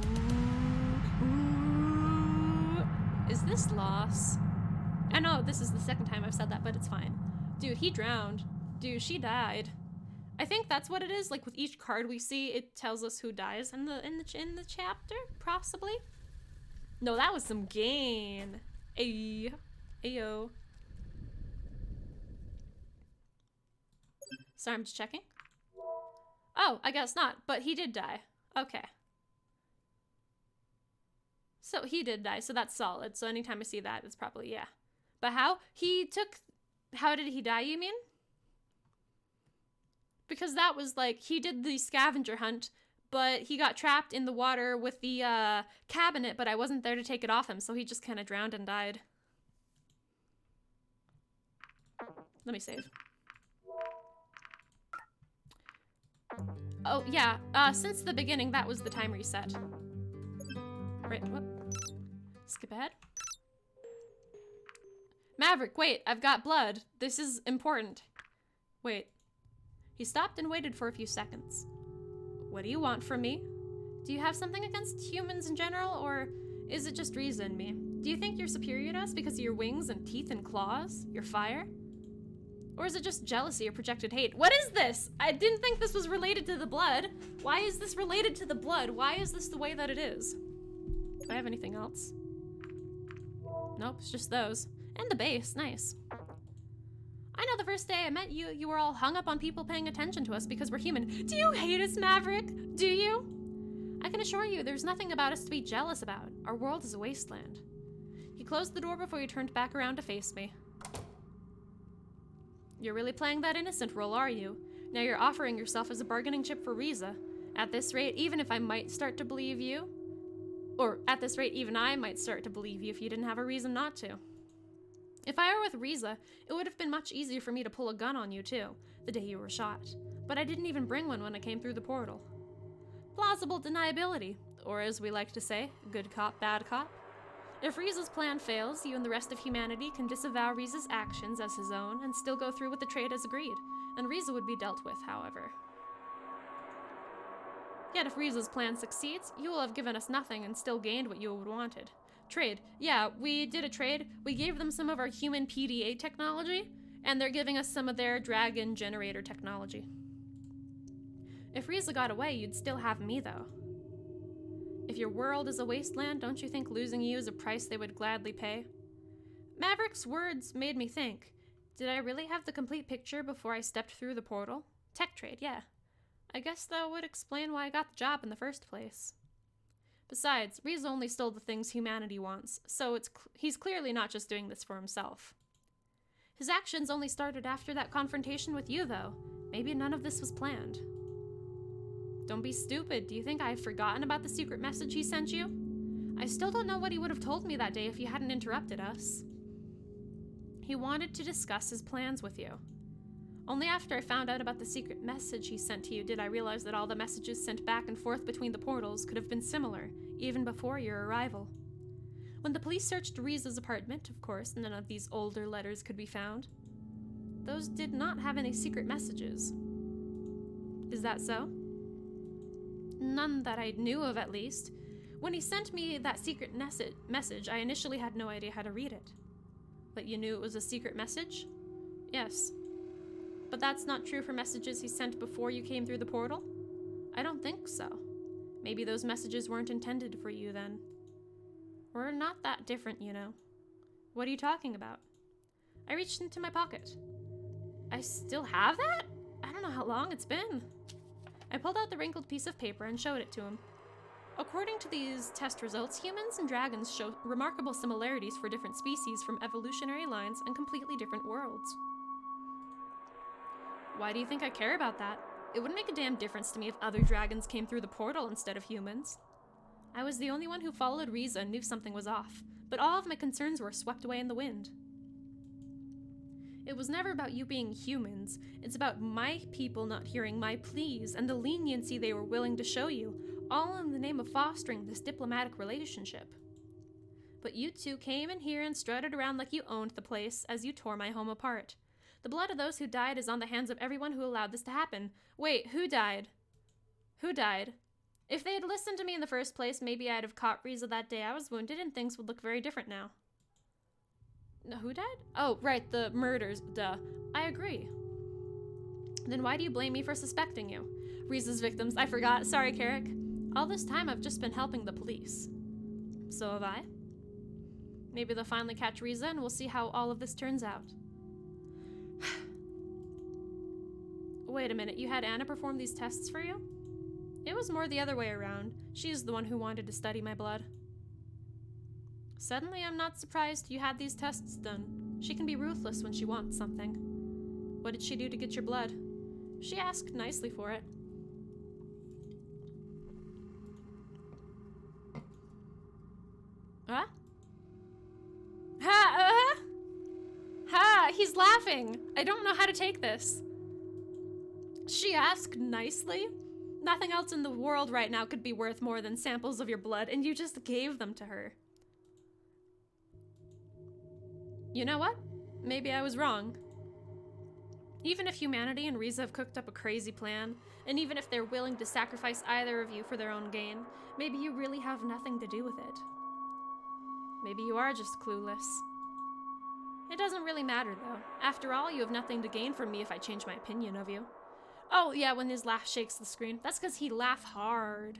Ooh. Is this loss? I know this is the second time I've said that, but it's fine. Dude, he drowned. Dude, she died. I think that's what it is. Like with each card we see, it tells us who dies in the chapter, possibly. No, that was some gain. Ayo. Sorry, I'm just checking. Oh, I guess not, but he did die. Okay. So he did die, so that's solid. So anytime I see that, it's probably, yeah. But how? How did he die, you mean? Because that was like, he did the scavenger hunt, but he got trapped in the water with the cabinet, but I wasn't there to take it off him, so he just kind of drowned and died. Let me save. Oh, yeah, since the beginning, that was the time reset. Right, whoop. Skip ahead. Maverick, wait, I've got blood. This is important. Wait. He stopped and waited for a few seconds. What do you want from me? Do you have something against humans in general, or is it just Riza and me? Do you think you're superior to us because of your wings and teeth and claws? Your fire? Or is it just jealousy or projected hate? What is this? I didn't think this was related to the blood. Why is this related to the blood? Why is this the way that it is? Do I have anything else? Nope, it's just those. And the base, nice. I know the first day I met you, you were all hung up on people paying attention to us because we're human. Do you hate us, Maverick? Do you? I can assure you there's nothing about us to be jealous about. Our world is a wasteland. He closed the door before he turned back around to face me. You're really playing that innocent role, are you? Now you're offering yourself as a bargaining chip for Riza. At this rate, even if I might start to believe you, or at this rate, even I might start to believe you if you didn't have a reason not to. If I were with Riza, it would have been much easier for me to pull a gun on you too, the day you were shot. But I didn't even bring one when I came through the portal. Plausible deniability, or as we like to say, good cop, bad cop. If Riza's plan fails, you and the rest of humanity can disavow Riza's actions as his own and still go through with the trade as agreed, and Riza would be dealt with, however. Yet if Riza's plan succeeds, you will have given us nothing and still gained what you would wanted. Trade. Yeah, we did a trade. We gave them some of our human PDA technology, and they're giving us some of their dragon generator technology. If Riza got away, you'd still have me, though. If your world is a wasteland, don't you think losing you is a price they would gladly pay? Maverick's words made me think. Did I really have the complete picture before I stepped through the portal? Tech trade, yeah. I guess that would explain why I got the job in the first place. Besides, Riza only stole the things humanity wants, so he's clearly not just doing this for himself. His actions only started after that confrontation with you, though. Maybe none of this was planned. Don't be stupid. Do you think I've forgotten about the secret message he sent you? I still don't know what he would have told me that day if you hadn't interrupted us. He wanted to discuss his plans with you. Only after I found out about the secret message he sent to you did I realize that all the messages sent back and forth between the portals could have been similar, even before your arrival. When the police searched Riza's apartment, of course, none of these older letters could be found. Those did not have any secret messages. Is that so? None that I knew of, at least. When he sent me that secret message, I initially had no idea how to read it. But you knew it was a secret message? Yes. But that's not true for messages he sent before you came through the portal? I don't think so. Maybe those messages weren't intended for you then. We're not that different, you know. What are you talking about? I reached into my pocket. I still have that? I don't know how long it's been. I pulled out the wrinkled piece of paper and showed it to him. According to these test results, humans and dragons show remarkable similarities for different species from evolutionary lines and completely different worlds. Why do you think I care about that? It wouldn't make a damn difference to me if other dragons came through the portal instead of humans. I was the only one who followed Riza and knew something was off, but all of my concerns were swept away in the wind. It was never about you being humans. It's about my people not hearing my pleas and the leniency they were willing to show you, all in the name of fostering this diplomatic relationship. But you two came in here and strutted around like you owned the place as you tore my home apart. The blood of those who died is on the hands of everyone who allowed this to happen. Wait, who died? Who died? If they had listened to me in the first place, maybe I'd have caught Riza that day I was wounded and things would look very different now. No, who died? Oh, right, the murders, duh. I agree. Then why do you blame me for suspecting you? Riza's victims, I forgot. Sorry, Carrick. All this time I've just been helping the police. So have I. Maybe they'll finally catch Riza and we'll see how all of this turns out. Wait a minute, you had Anna perform these tests for you? It was more the other way around. She's the one who wanted to study my blood. Suddenly, I'm not surprised you had these tests done. She can be ruthless when she wants something. What did she do to get your blood? She asked nicely for it. Huh? Ha! Ha! He's laughing! I don't know how to take this. She asked nicely? Nothing else in the world right now could be worth more than samples of your blood, and you just gave them to her. You know what? Maybe I was wrong. Even if humanity and Riza have cooked up a crazy plan, and even if they're willing to sacrifice either of you for their own gain, maybe you really have nothing to do with it. Maybe you are just clueless. It doesn't really matter, though. After all, you have nothing to gain from me if I change my opinion of you. Oh, yeah, when his laugh shakes the screen. That's because he laughed hard.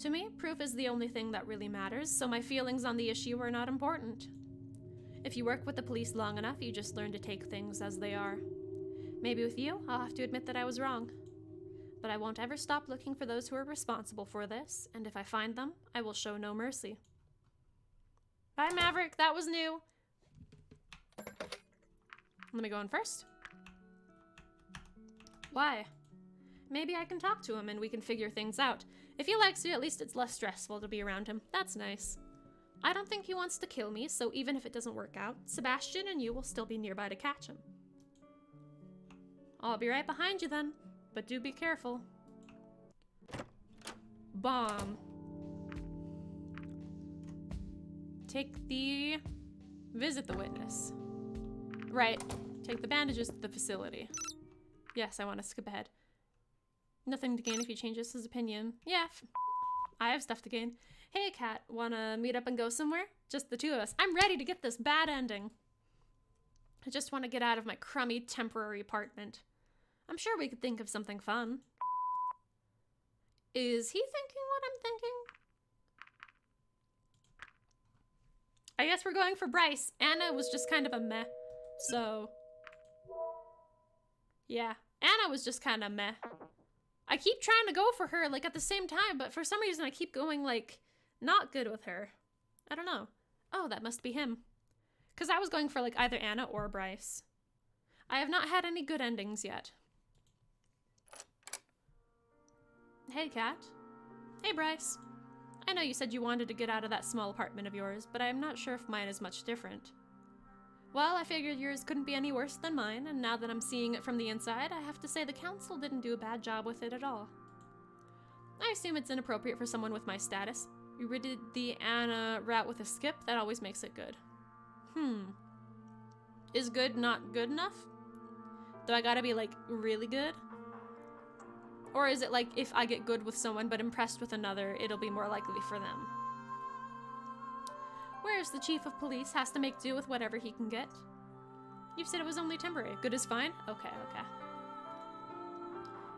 To me, proof is the only thing that really matters, so my feelings on the issue are not important. If you work with the police long enough, you just learn to take things as they are. Maybe with you, I'll have to admit that I was wrong. But I won't ever stop looking for those who are responsible for this, and if I find them, I will show no mercy. Bye, Maverick. That was new. Let me go in first. Why? Maybe I can talk to him and we can figure things out. If he likes you, at least it's less stressful to be around him. That's nice. I don't think he wants to kill me, so even if it doesn't work out, Sebastian and you will still be nearby to catch him. I'll be right behind you then, but do be careful. Bomb. Visit the witness. Right. Take the bandages to the facility. Yes, I want to skip ahead. Nothing to gain if he changes his opinion. Yeah, I have stuff to gain. Hey, Kat, wanna meet up and go somewhere? Just the two of us. I'm ready to get this bad ending. I just want to get out of my crummy temporary apartment. I'm sure we could think of something fun. Is he thinking what I'm thinking? I guess we're going for Bryce. Anna was just kind of a meh. So, yeah. Anna was just kind of meh. I keep trying to go for her, like, at the same time, but for some reason I keep going, like, not good with her. I don't know. Oh, that must be him. Because I was going for, like, either Anna or Bryce. I have not had any good endings yet. Hey, Kat. Hey, Bryce. I know you said you wanted to get out of that small apartment of yours, but I'm not sure if mine is much different. Well, I figured yours couldn't be any worse than mine, and now that I'm seeing it from the inside, I have to say the council didn't do a bad job with it at all. I assume it's inappropriate for someone with my status. You did the Anna route with a skip, that always makes it good. Is good not good enough? Do I gotta be, like, really good? Or is it like, if I get good with someone but impressed with another, it'll be more likely for them? Whereas the chief of police has to make do with whatever he can get. You said it was only temporary. Good is fine? Okay.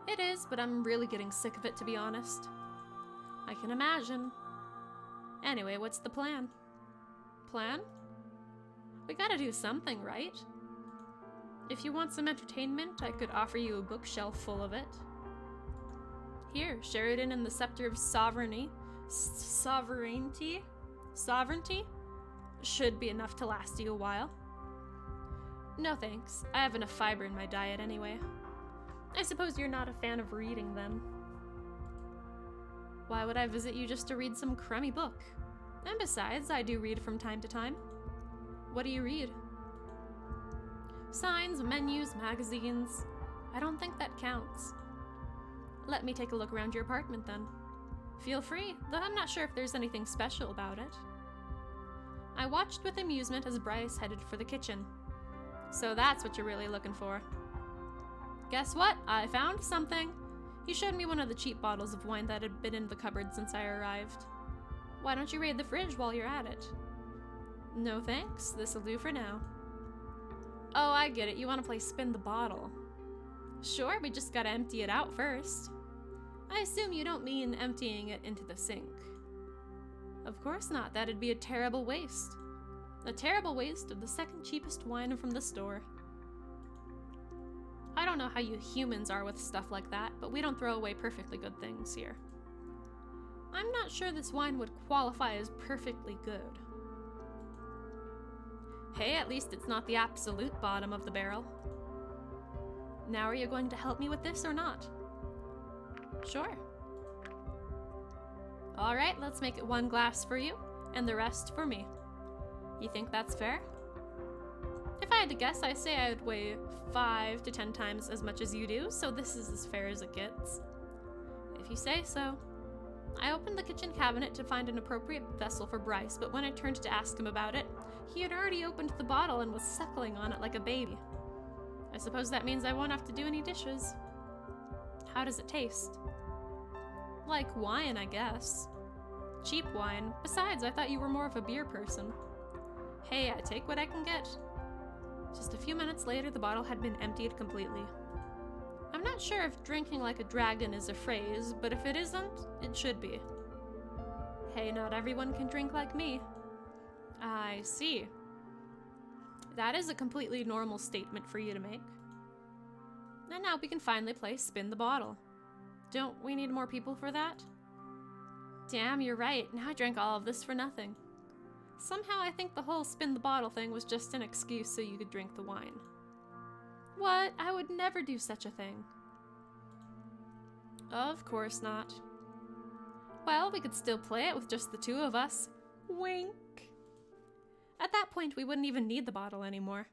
It is, but I'm really getting sick of it, to be honest. I can imagine. Anyway, what's the plan? Plan? We gotta do something, right? If you want some entertainment, I could offer you a bookshelf full of it. Here, Sheridan and the Scepter of Sovereignty. Sovereignty? Should be enough to last you a while. No thanks. I have enough fiber in my diet anyway. I suppose you're not a fan of reading then. Why would I visit you just to read some crummy book? And besides, I do read from time to time. What do you read? Signs, menus, magazines. I don't think that counts. Let me take a look around your apartment then. Feel free, though I'm not sure if there's anything special about it. I watched with amusement as Bryce headed for the kitchen. So that's what you're really looking for. Guess what? I found something. He showed me one of the cheap bottles of wine that had been in the cupboard since I arrived. Why don't you raid the fridge while you're at it? No thanks, this'll do for now. Oh, I get it, you want to play spin the bottle. Sure, we just gotta empty it out first. I assume you don't mean emptying it into the sink. Of course not, that'd be a terrible waste. A terrible waste of the second cheapest wine from the store. I don't know how you humans are with stuff like that, but we don't throw away perfectly good things here. I'm not sure this wine would qualify as perfectly good. Hey, at least it's not the absolute bottom of the barrel. Now are you going to help me with this or not? Sure. Alright, let's make it one glass for you, and the rest for me. You think that's fair? If I had to guess, I say I would weigh 5 to 10 times as much as you do, so this is as fair as it gets. If you say so. I opened the kitchen cabinet to find an appropriate vessel for Bryce, but when I turned to ask him about it, he had already opened the bottle and was suckling on it like a baby. I suppose that means I won't have to do any dishes. How does it taste? Like wine, I guess. Cheap wine. Besides, I thought you were more of a beer person. Hey, I take what I can get. Just a few minutes later, the bottle had been emptied completely. I'm not sure if drinking like a dragon is a phrase, but if it isn't, it should be. Hey, not everyone can drink like me. I see. That is a completely normal statement for you to make. And now we can finally play Spin the Bottle. Don't we need more people for that? Damn, you're right. Now I drank all of this for nothing. Somehow I think the whole Spin the Bottle thing was just an excuse so you could drink the wine. What? I would never do such a thing. Of course not. Well, we could still play it with just the two of us. Wink. At that point, we wouldn't even need the bottle anymore.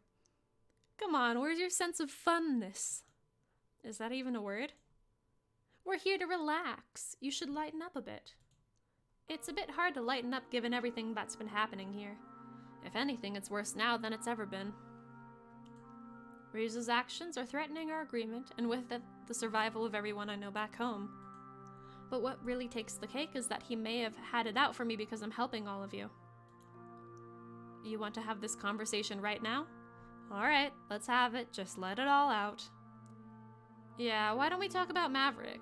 Come on, where's your sense of funness? Is that even a word? We're here to relax. You should lighten up a bit. It's a bit hard to lighten up given everything that's been happening here. If anything, it's worse now than it's ever been. Riza's actions are threatening our agreement, and with it, the survival of everyone I know back home. But what really takes the cake is that he may have had it out for me because I'm helping all of you. You want to have this conversation right now? Alright, let's have it. Just let it all out. Yeah, why don't we talk about Maverick?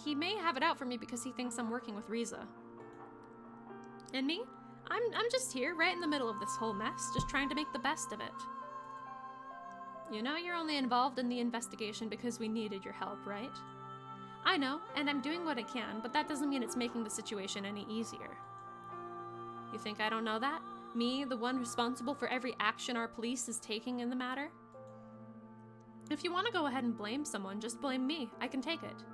He may have it out for me because he thinks I'm working with Riza. And me? I'm just here, right in the middle of this whole mess, just trying to make the best of it. You know you're only involved in the investigation because we needed your help, right? I know, and I'm doing what I can, but that doesn't mean it's making the situation any easier. You think I don't know that? Me, the one responsible for every action our police is taking in the matter? If you want to go ahead and blame someone, just blame me. I can take it.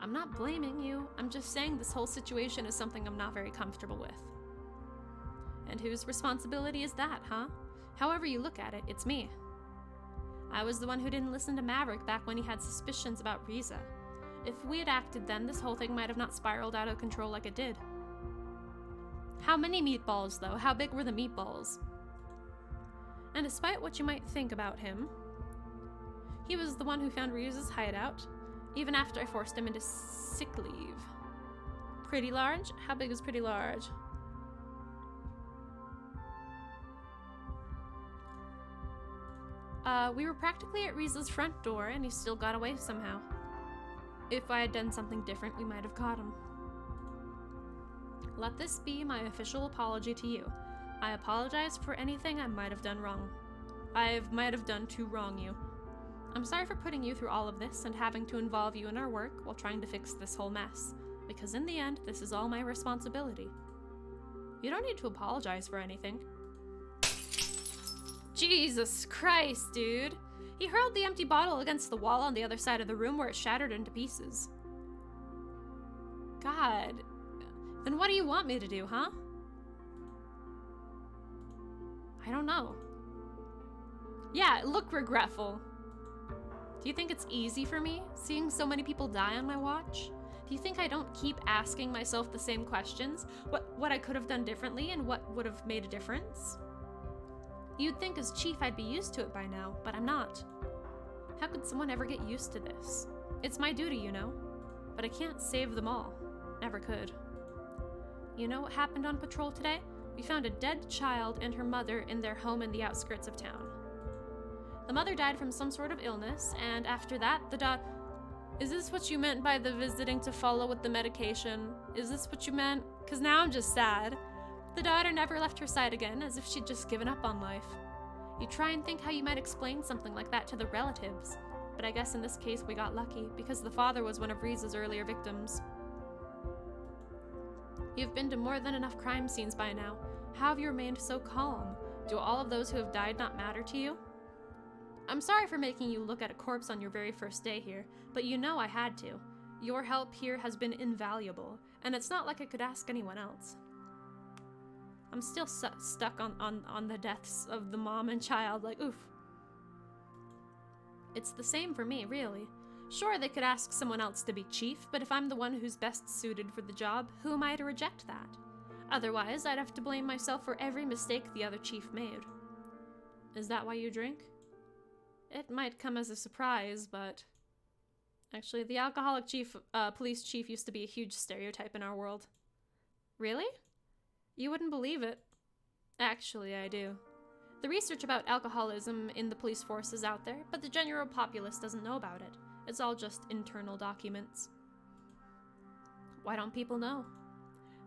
I'm not blaming you. I'm just saying this whole situation is something I'm not very comfortable with. And whose responsibility is that, huh? However you look at it, it's me. I was the one who didn't listen to Maverick back when he had suspicions about Riza. If we had acted then, this whole thing might have not spiraled out of control like it did. How many meatballs, though? How big were the meatballs? And despite what you might think about him, he was the one who found Riza's hideout, even after I forced him into sick leave. Pretty large? How big is pretty large? We were practically at Riza's front door, and he still got away somehow. If I had done something different, we might have caught him. Let this be my official apology to you. I apologize for anything I might have done wrong. I might have done to wrong you. I'm sorry for putting you through all of this and having to involve you in our work while trying to fix this whole mess, because in the end, this is all my responsibility. You don't need to apologize for anything. Jesus Christ, dude! He hurled the empty bottle against the wall on the other side of the room where it shattered into pieces. God. Then what do you want me to do, huh? I don't know. Yeah, look regretful. Do you think it's easy for me, seeing so many people die on my watch? Do you think I don't keep asking myself the same questions? What I could have done differently and what would have made a difference? You'd think as chief I'd be used to it by now, but I'm not. How could someone ever get used to this? It's my duty, you know, but I can't save them all. Never could. You know what happened on patrol today? We found a dead child and her mother in their home in the outskirts of town. The mother died from some sort of illness, and after that, the Is this what you meant by the visiting to follow with the medication? Is this what you meant? 'Cause now I'm just sad. The daughter never left her side again, as if she'd just given up on life. You try and think how you might explain something like that to the relatives, but I guess in this case we got lucky, because the father was one of Riza's earlier victims. You've been to more than enough crime scenes by now. How have you remained so calm? Do all of those who have died not matter to you? I'm sorry for making you look at a corpse on your very first day here, but you know I had to. Your help here has been invaluable, and it's not like I could ask anyone else. I'm still stuck on the deaths of the mom and child, like, oof. It's the same for me, really. Sure, they could ask someone else to be chief, but if I'm the one who's best suited for the job, who am I to reject that? Otherwise, I'd have to blame myself for every mistake the other chief made. Is that why you drink? It might come as a surprise, but... Actually, the alcoholic police chief used to be a huge stereotype in our world. Really? You wouldn't believe it. Actually, I do. The research about alcoholism in the police force is out there, but the general populace doesn't know about it. It's all just internal documents. Why don't people know?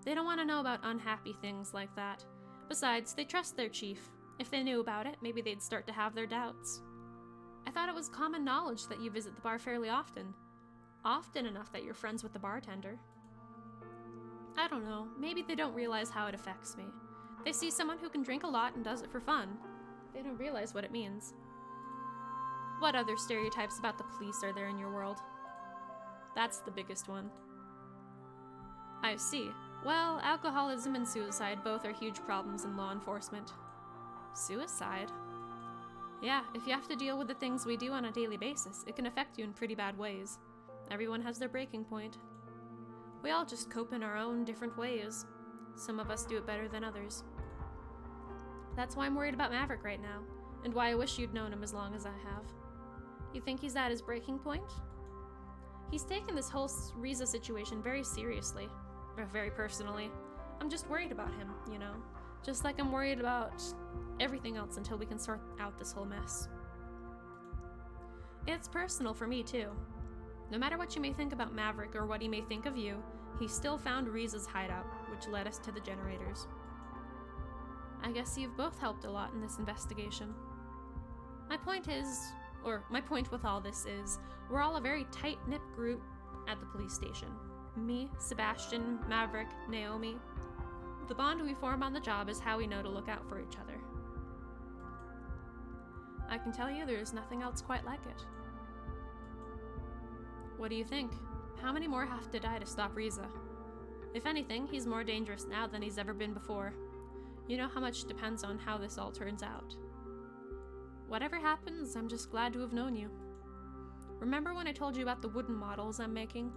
They don't want to know about unhappy things like that. Besides, they trust their chief. If they knew about it, maybe they'd start to have their doubts. I thought it was common knowledge that you visit the bar fairly often. Often enough that you're friends with the bartender. I don't know, maybe they don't realize how it affects me. They see someone who can drink a lot and does it for fun. They don't realize what it means. What other stereotypes about the police are there in your world? That's the biggest one. I see. Well, alcoholism and suicide both are huge problems in law enforcement. Suicide? Yeah, if you have to deal with the things we do on a daily basis, it can affect you in pretty bad ways. Everyone has their breaking point. We all just cope in our own different ways. Some of us do it better than others. That's why I'm worried about Maverick right now, and why I wish you'd known him as long as I have. You think he's at his breaking point? He's taken this whole Riza situation very seriously, or very personally. I'm just worried about him, you know? Just like I'm worried about everything else until we can sort out this whole mess. It's personal for me, too. No matter what you may think about Maverick or what he may think of you, he still found Riza's hideout, which led us to the generators. I guess you've both helped a lot in this investigation. My point with all this is, we're all a very tight-knit group at the police station. Me, Sebastian, Maverick, Naomi. The bond we form on the job is how we know to look out for each other. I can tell you there's nothing else quite like it. What do you think? How many more have to die to stop Riza? If anything, he's more dangerous now than he's ever been before. You know how much depends on how this all turns out. Whatever happens, I'm just glad to have known you. Remember when I told you about the wooden models I'm making?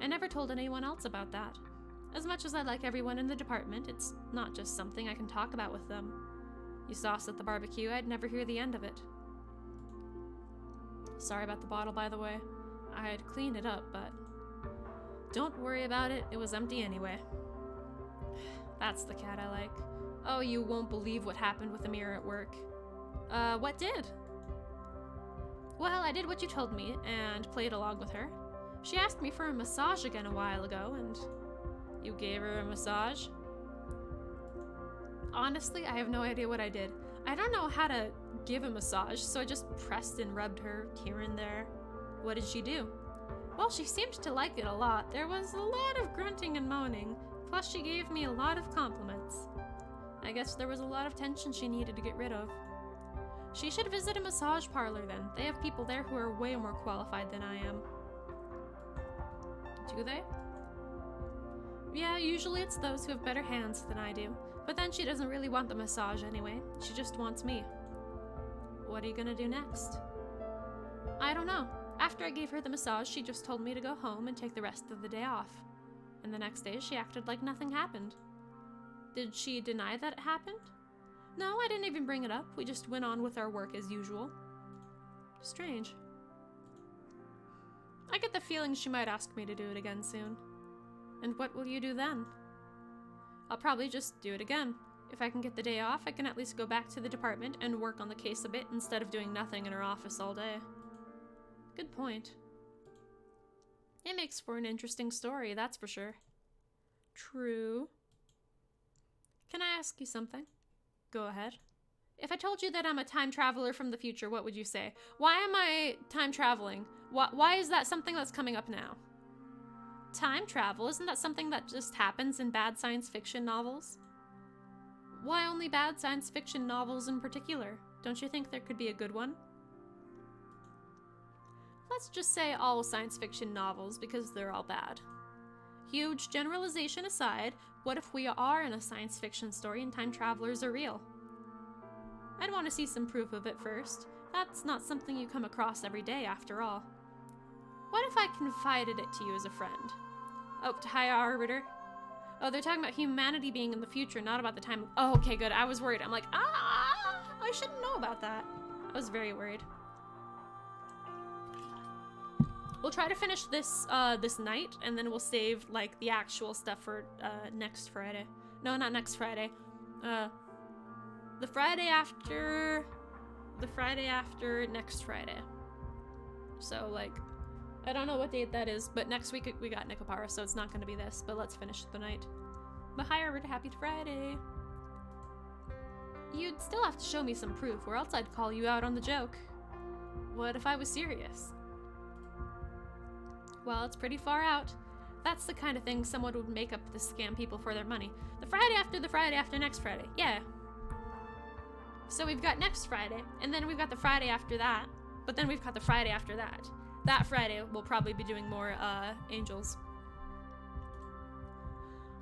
I never told anyone else about that. As much as I like everyone in the department, it's not just something I can talk about with them. You saw us at the barbecue, I'd never hear the end of it. Sorry about the bottle, by the way. I'd cleaned it up, but... Don't worry about it, it was empty anyway. That's the cat I like. Oh, you won't believe what happened with Amira at work. What did? Well, I did what you told me, and played along with her. She asked me for a massage again a while ago, and... You gave her a massage? Honestly, I have no idea what I did. I don't know how to give a massage, so I just pressed and rubbed her here and there. What did she do? Well, she seemed to like it a lot. There was a lot of grunting and moaning, plus she gave me a lot of compliments. I guess there was a lot of tension she needed to get rid of. She should visit a massage parlor then. They have people there who are way more qualified than I am. Do they? Yeah, usually it's those who have better hands than I do. But then she doesn't really want the massage anyway. She just wants me. What are you gonna do next? I don't know. After I gave her the massage, she just told me to go home and take the rest of the day off. And the next day, she acted like nothing happened. Did she deny that it happened? No, I didn't even bring it up. We just went on with our work as usual. Strange. I get the feeling she might ask me to do it again soon. And what will you do then? I'll probably just do it again. If I can get the day off, I can at least go back to the department and work on the case a bit instead of doing nothing in her office all day. Good point. It makes for an interesting story, that's for sure. True. Can I ask you something? Go ahead. If I told you that I'm a time traveler from the future, what would you say? Why am I time traveling? Why is that something that's coming up now? Time travel, isn't that something that just happens in bad science fiction novels? Why only bad science fiction novels in particular? Don't you think there could be a good one? Let's just say all science fiction novels, because they're all bad. Huge generalization aside, what if we are in a science fiction story and time travelers are real? I'd want to see some proof of it first. That's not something you come across every day, after all. What if I confided it to you as a friend? Oh, hi, Arbiter. Oh, they're talking about humanity being in the future, not about the time. Oh, okay, good. I was worried. I'm like, I shouldn't know about that. I was very worried. We'll try to finish this this night, and then we'll save like the actual stuff for next Friday. No, not next Friday. The Friday after next Friday. So like, I don't know what date that is, but next week we got Nikopara, so it's not going to be this. But let's finish the night. But hi, Arbiter, happy Friday. You'd still have to show me some proof, or else I'd call you out on the joke. What if I was serious? Well, it's pretty far out. That's the kind of thing someone would make up to scam people for their money. The Friday after next Friday. Yeah. So we've got next Friday, and then we've got the Friday after that, but then we've got the Friday after that. That Friday, we'll probably be doing more, angels.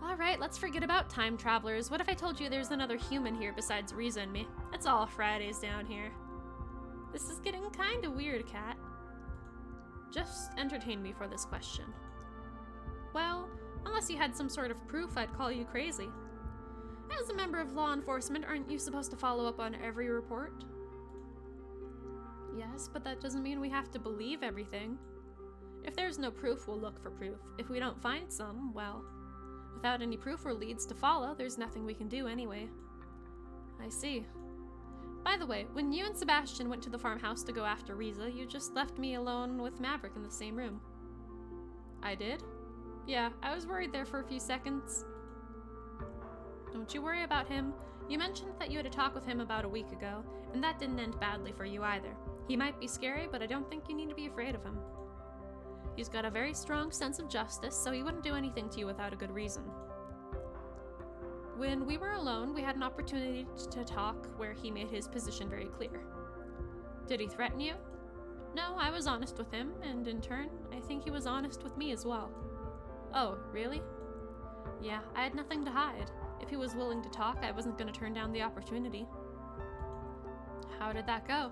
Alright, let's forget about time travelers. What if I told you there's another human here besides Riza and me? It's all Fridays down here. This is getting kinda weird, Cat. Just entertain me for this question. Well, unless you had some sort of proof, I'd call you crazy. As a member of law enforcement, aren't you supposed to follow up on every report? Yes, but that doesn't mean we have to believe everything. If there's no proof, we'll look for proof. If we don't find some, well, without any proof or leads to follow, there's nothing we can do anyway. I see. By the way, when you and Sebastian went to the farmhouse to go after Riza, you just left me alone with Maverick in the same room. I did? Yeah, I was worried there for a few seconds. Don't you worry about him. You mentioned that you had a talk with him about a week ago, and that didn't end badly for you either. He might be scary, but I don't think you need to be afraid of him. He's got a very strong sense of justice, so he wouldn't do anything to you without a good reason. When we were alone, we had an opportunity to talk where he made his position very clear. Did he threaten you? No, I was honest with him, and in turn, I think he was honest with me as well. Oh, really? Yeah, I had nothing to hide. If he was willing to talk, I wasn't going to turn down the opportunity. How did that go?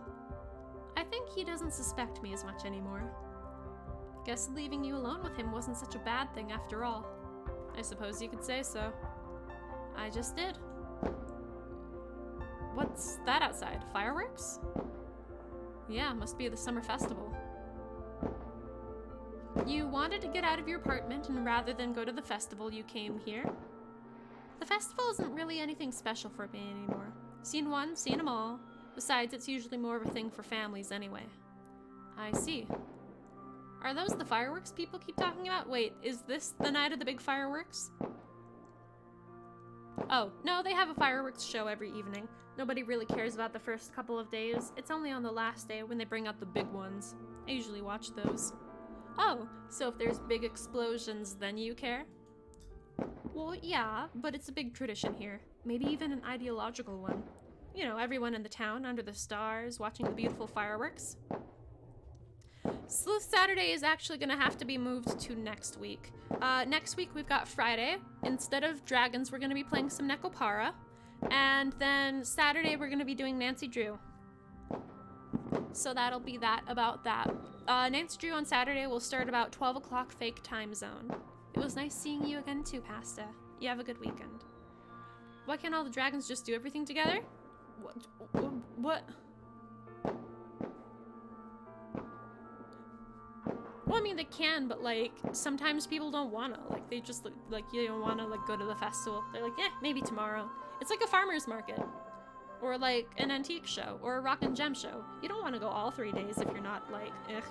I think he doesn't suspect me as much anymore. Guess leaving you alone with him wasn't such a bad thing after all. I suppose you could say so. I just did. What's that outside? Fireworks? Yeah, must be the summer festival. You wanted to get out of your apartment, and rather than go to the festival, you came here? The festival isn't really anything special for me anymore. Seen one, seen them all. Besides, it's usually more of a thing for families anyway. I see. Are those the fireworks people keep talking about? Wait, is this the night of the big fireworks? Oh, no, they have a fireworks show every evening. Nobody really cares about the first couple of days. It's only on the last day when they bring out the big ones. I usually watch those. Oh, so if there's big explosions, then you care? Well, yeah, but it's a big tradition here. Maybe even an ideological one. You know, everyone in the town under the stars watching the beautiful fireworks. Sleuth Saturday is actually gonna have to be moved to next week. Next week we've got Friday. Instead of dragons, we're gonna be playing some Nekopara. And then Saturday we're gonna be doing Nancy Drew. So that'll be that about that. Nancy Drew on Saturday will start about 12 o'clock fake time zone. It was nice seeing you again too, Pasta. You have a good weekend. Why can't all the dragons just do everything together? What? Well, I mean, they can, but, like, sometimes people don't wanna. Like, they just, like, you don't wanna, like, go to the festival. They're like, yeah, maybe tomorrow. It's like a farmer's market. Or, like, an antique show. Or a rock and gem show. You don't wanna go all 3 days if you're not, like, ugh.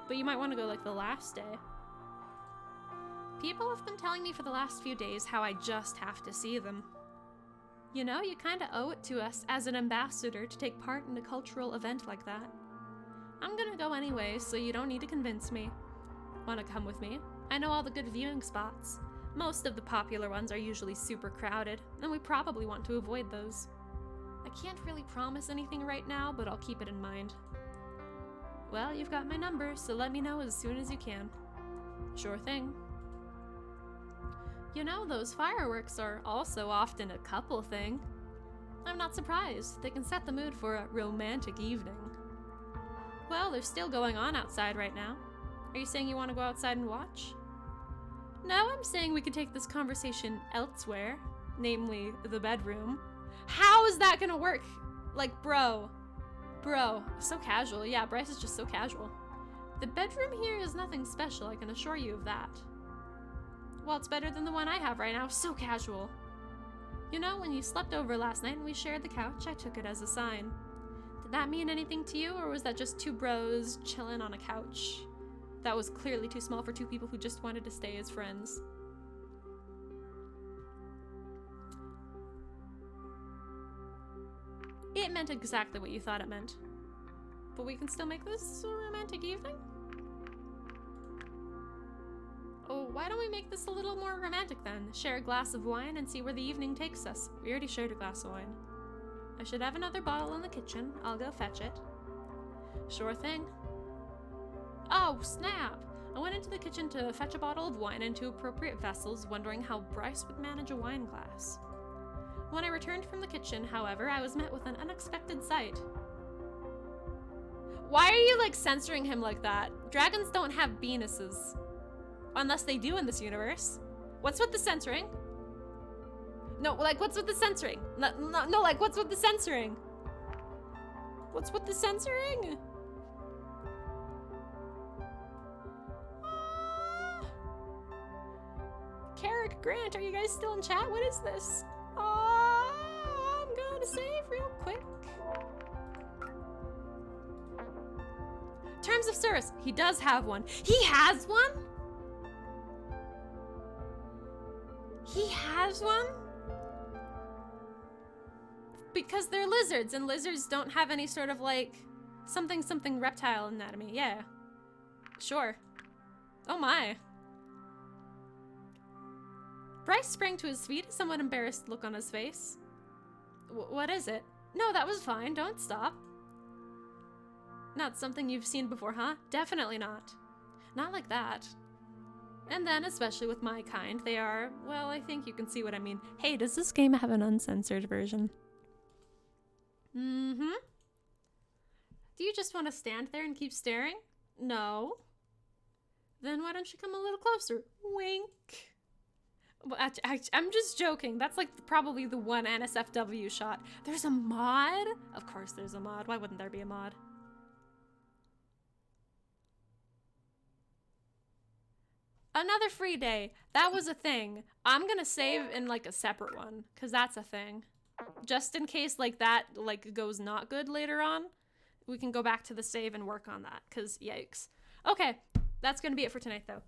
But you might wanna go, like, the last day. People have been telling me for the last few days how I just have to see them. You know, you kinda owe it to us as an ambassador to take part in a cultural event like that. I'm gonna go anyway, so you don't need to convince me. Wanna come with me? I know all the good viewing spots. Most of the popular ones are usually super crowded, and we probably want to avoid those. I can't really promise anything right now, but I'll keep it in mind. Well, you've got my number, so let me know as soon as you can. Sure thing. You know, those fireworks are also often a couple thing. I'm not surprised. They can set the mood for a romantic evening. Well, they're still going on outside right now. Are you saying you want to go outside and watch? No, I'm saying we could take this conversation elsewhere, namely the bedroom. How is that gonna work? Like, bro, so casual. Yeah, Bryce is just so casual. The bedroom here is nothing special, I can assure you of that. Well, it's better than the one I have right now, so casual. You know, when you slept over last night and we shared the couch, I took it as a sign. Did that mean anything to you, or was that just two bros chilling on a couch? That was clearly too small for two people who just wanted to stay as friends. It meant exactly what you thought it meant. But we can still make this a romantic evening? Oh, why don't we make this a little more romantic then? Share a glass of wine and see where the evening takes us. We already shared a glass of wine. I should have another bottle in the kitchen. I'll go fetch it. Sure thing. Oh, snap! I went into the kitchen to fetch a bottle of wine and two appropriate vessels, wondering how Bryce would manage a wine glass. When I returned from the kitchen, however, I was met with an unexpected sight. Why are you, like, censoring him like that? Dragons don't have penises. Unless they do in this universe. What's with the censoring? No, like, what's with the censoring? No, like, what's with the censoring? What's with the censoring? Carrick, Grant, are you guys still in chat? What is this? I'm gonna save real quick. Terms of service. He does have one. He has one? He has one? Because they're lizards, and lizards don't have any sort of, like, something reptile anatomy. Yeah. Sure. Oh my. Bryce sprang to his feet, a somewhat embarrassed look on his face. What is it? No, that was fine. Don't stop. Not something you've seen before, huh? Definitely not. Not like that. And then, especially with my kind, they are, well, I think you can see what I mean. Hey, does this game have an uncensored version? Mm-hmm. Do you just want to stand there and keep staring? No. Then why don't you come a little closer? Wink. Well, I'm just joking. That's like probably the one NSFW shot. There's a mod? Of course there's a mod. Why wouldn't there be a mod? Another free day. That was a thing. I'm gonna save in like a separate one, because that's a thing. Just in case like that like goes not good later on, we can go back to the save and work on that, because yikes. Okay, that's gonna be it for tonight though.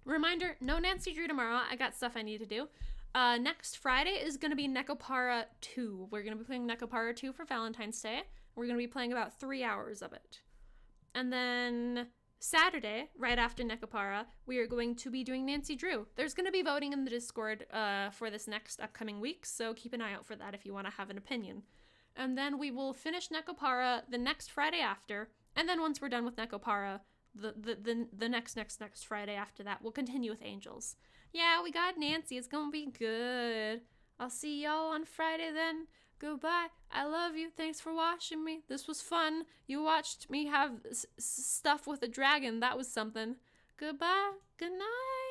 Reminder, no Nancy Drew tomorrow. I got stuff I need to do. Next Friday is gonna be Nekopara 2. We're gonna be playing Nekopara 2 for Valentine's Day. We're gonna be playing about 3 hours of it. And then Saturday, right after Nekopara, we are going to be doing Nancy Drew. There's going to be voting in the Discord for this next upcoming week, so keep an eye out for that if you want to have an opinion. And then we will finish Nekopara the next Friday after, and then once we're done with Nekopara, the next Friday after that, we'll continue with Angels. Yeah, we got Nancy. It's going to be good. I'll see y'all on Friday then. Goodbye. I love you. Thanks for watching me. This was fun. You watched me have stuff with a dragon. That was something. Goodbye. Good night.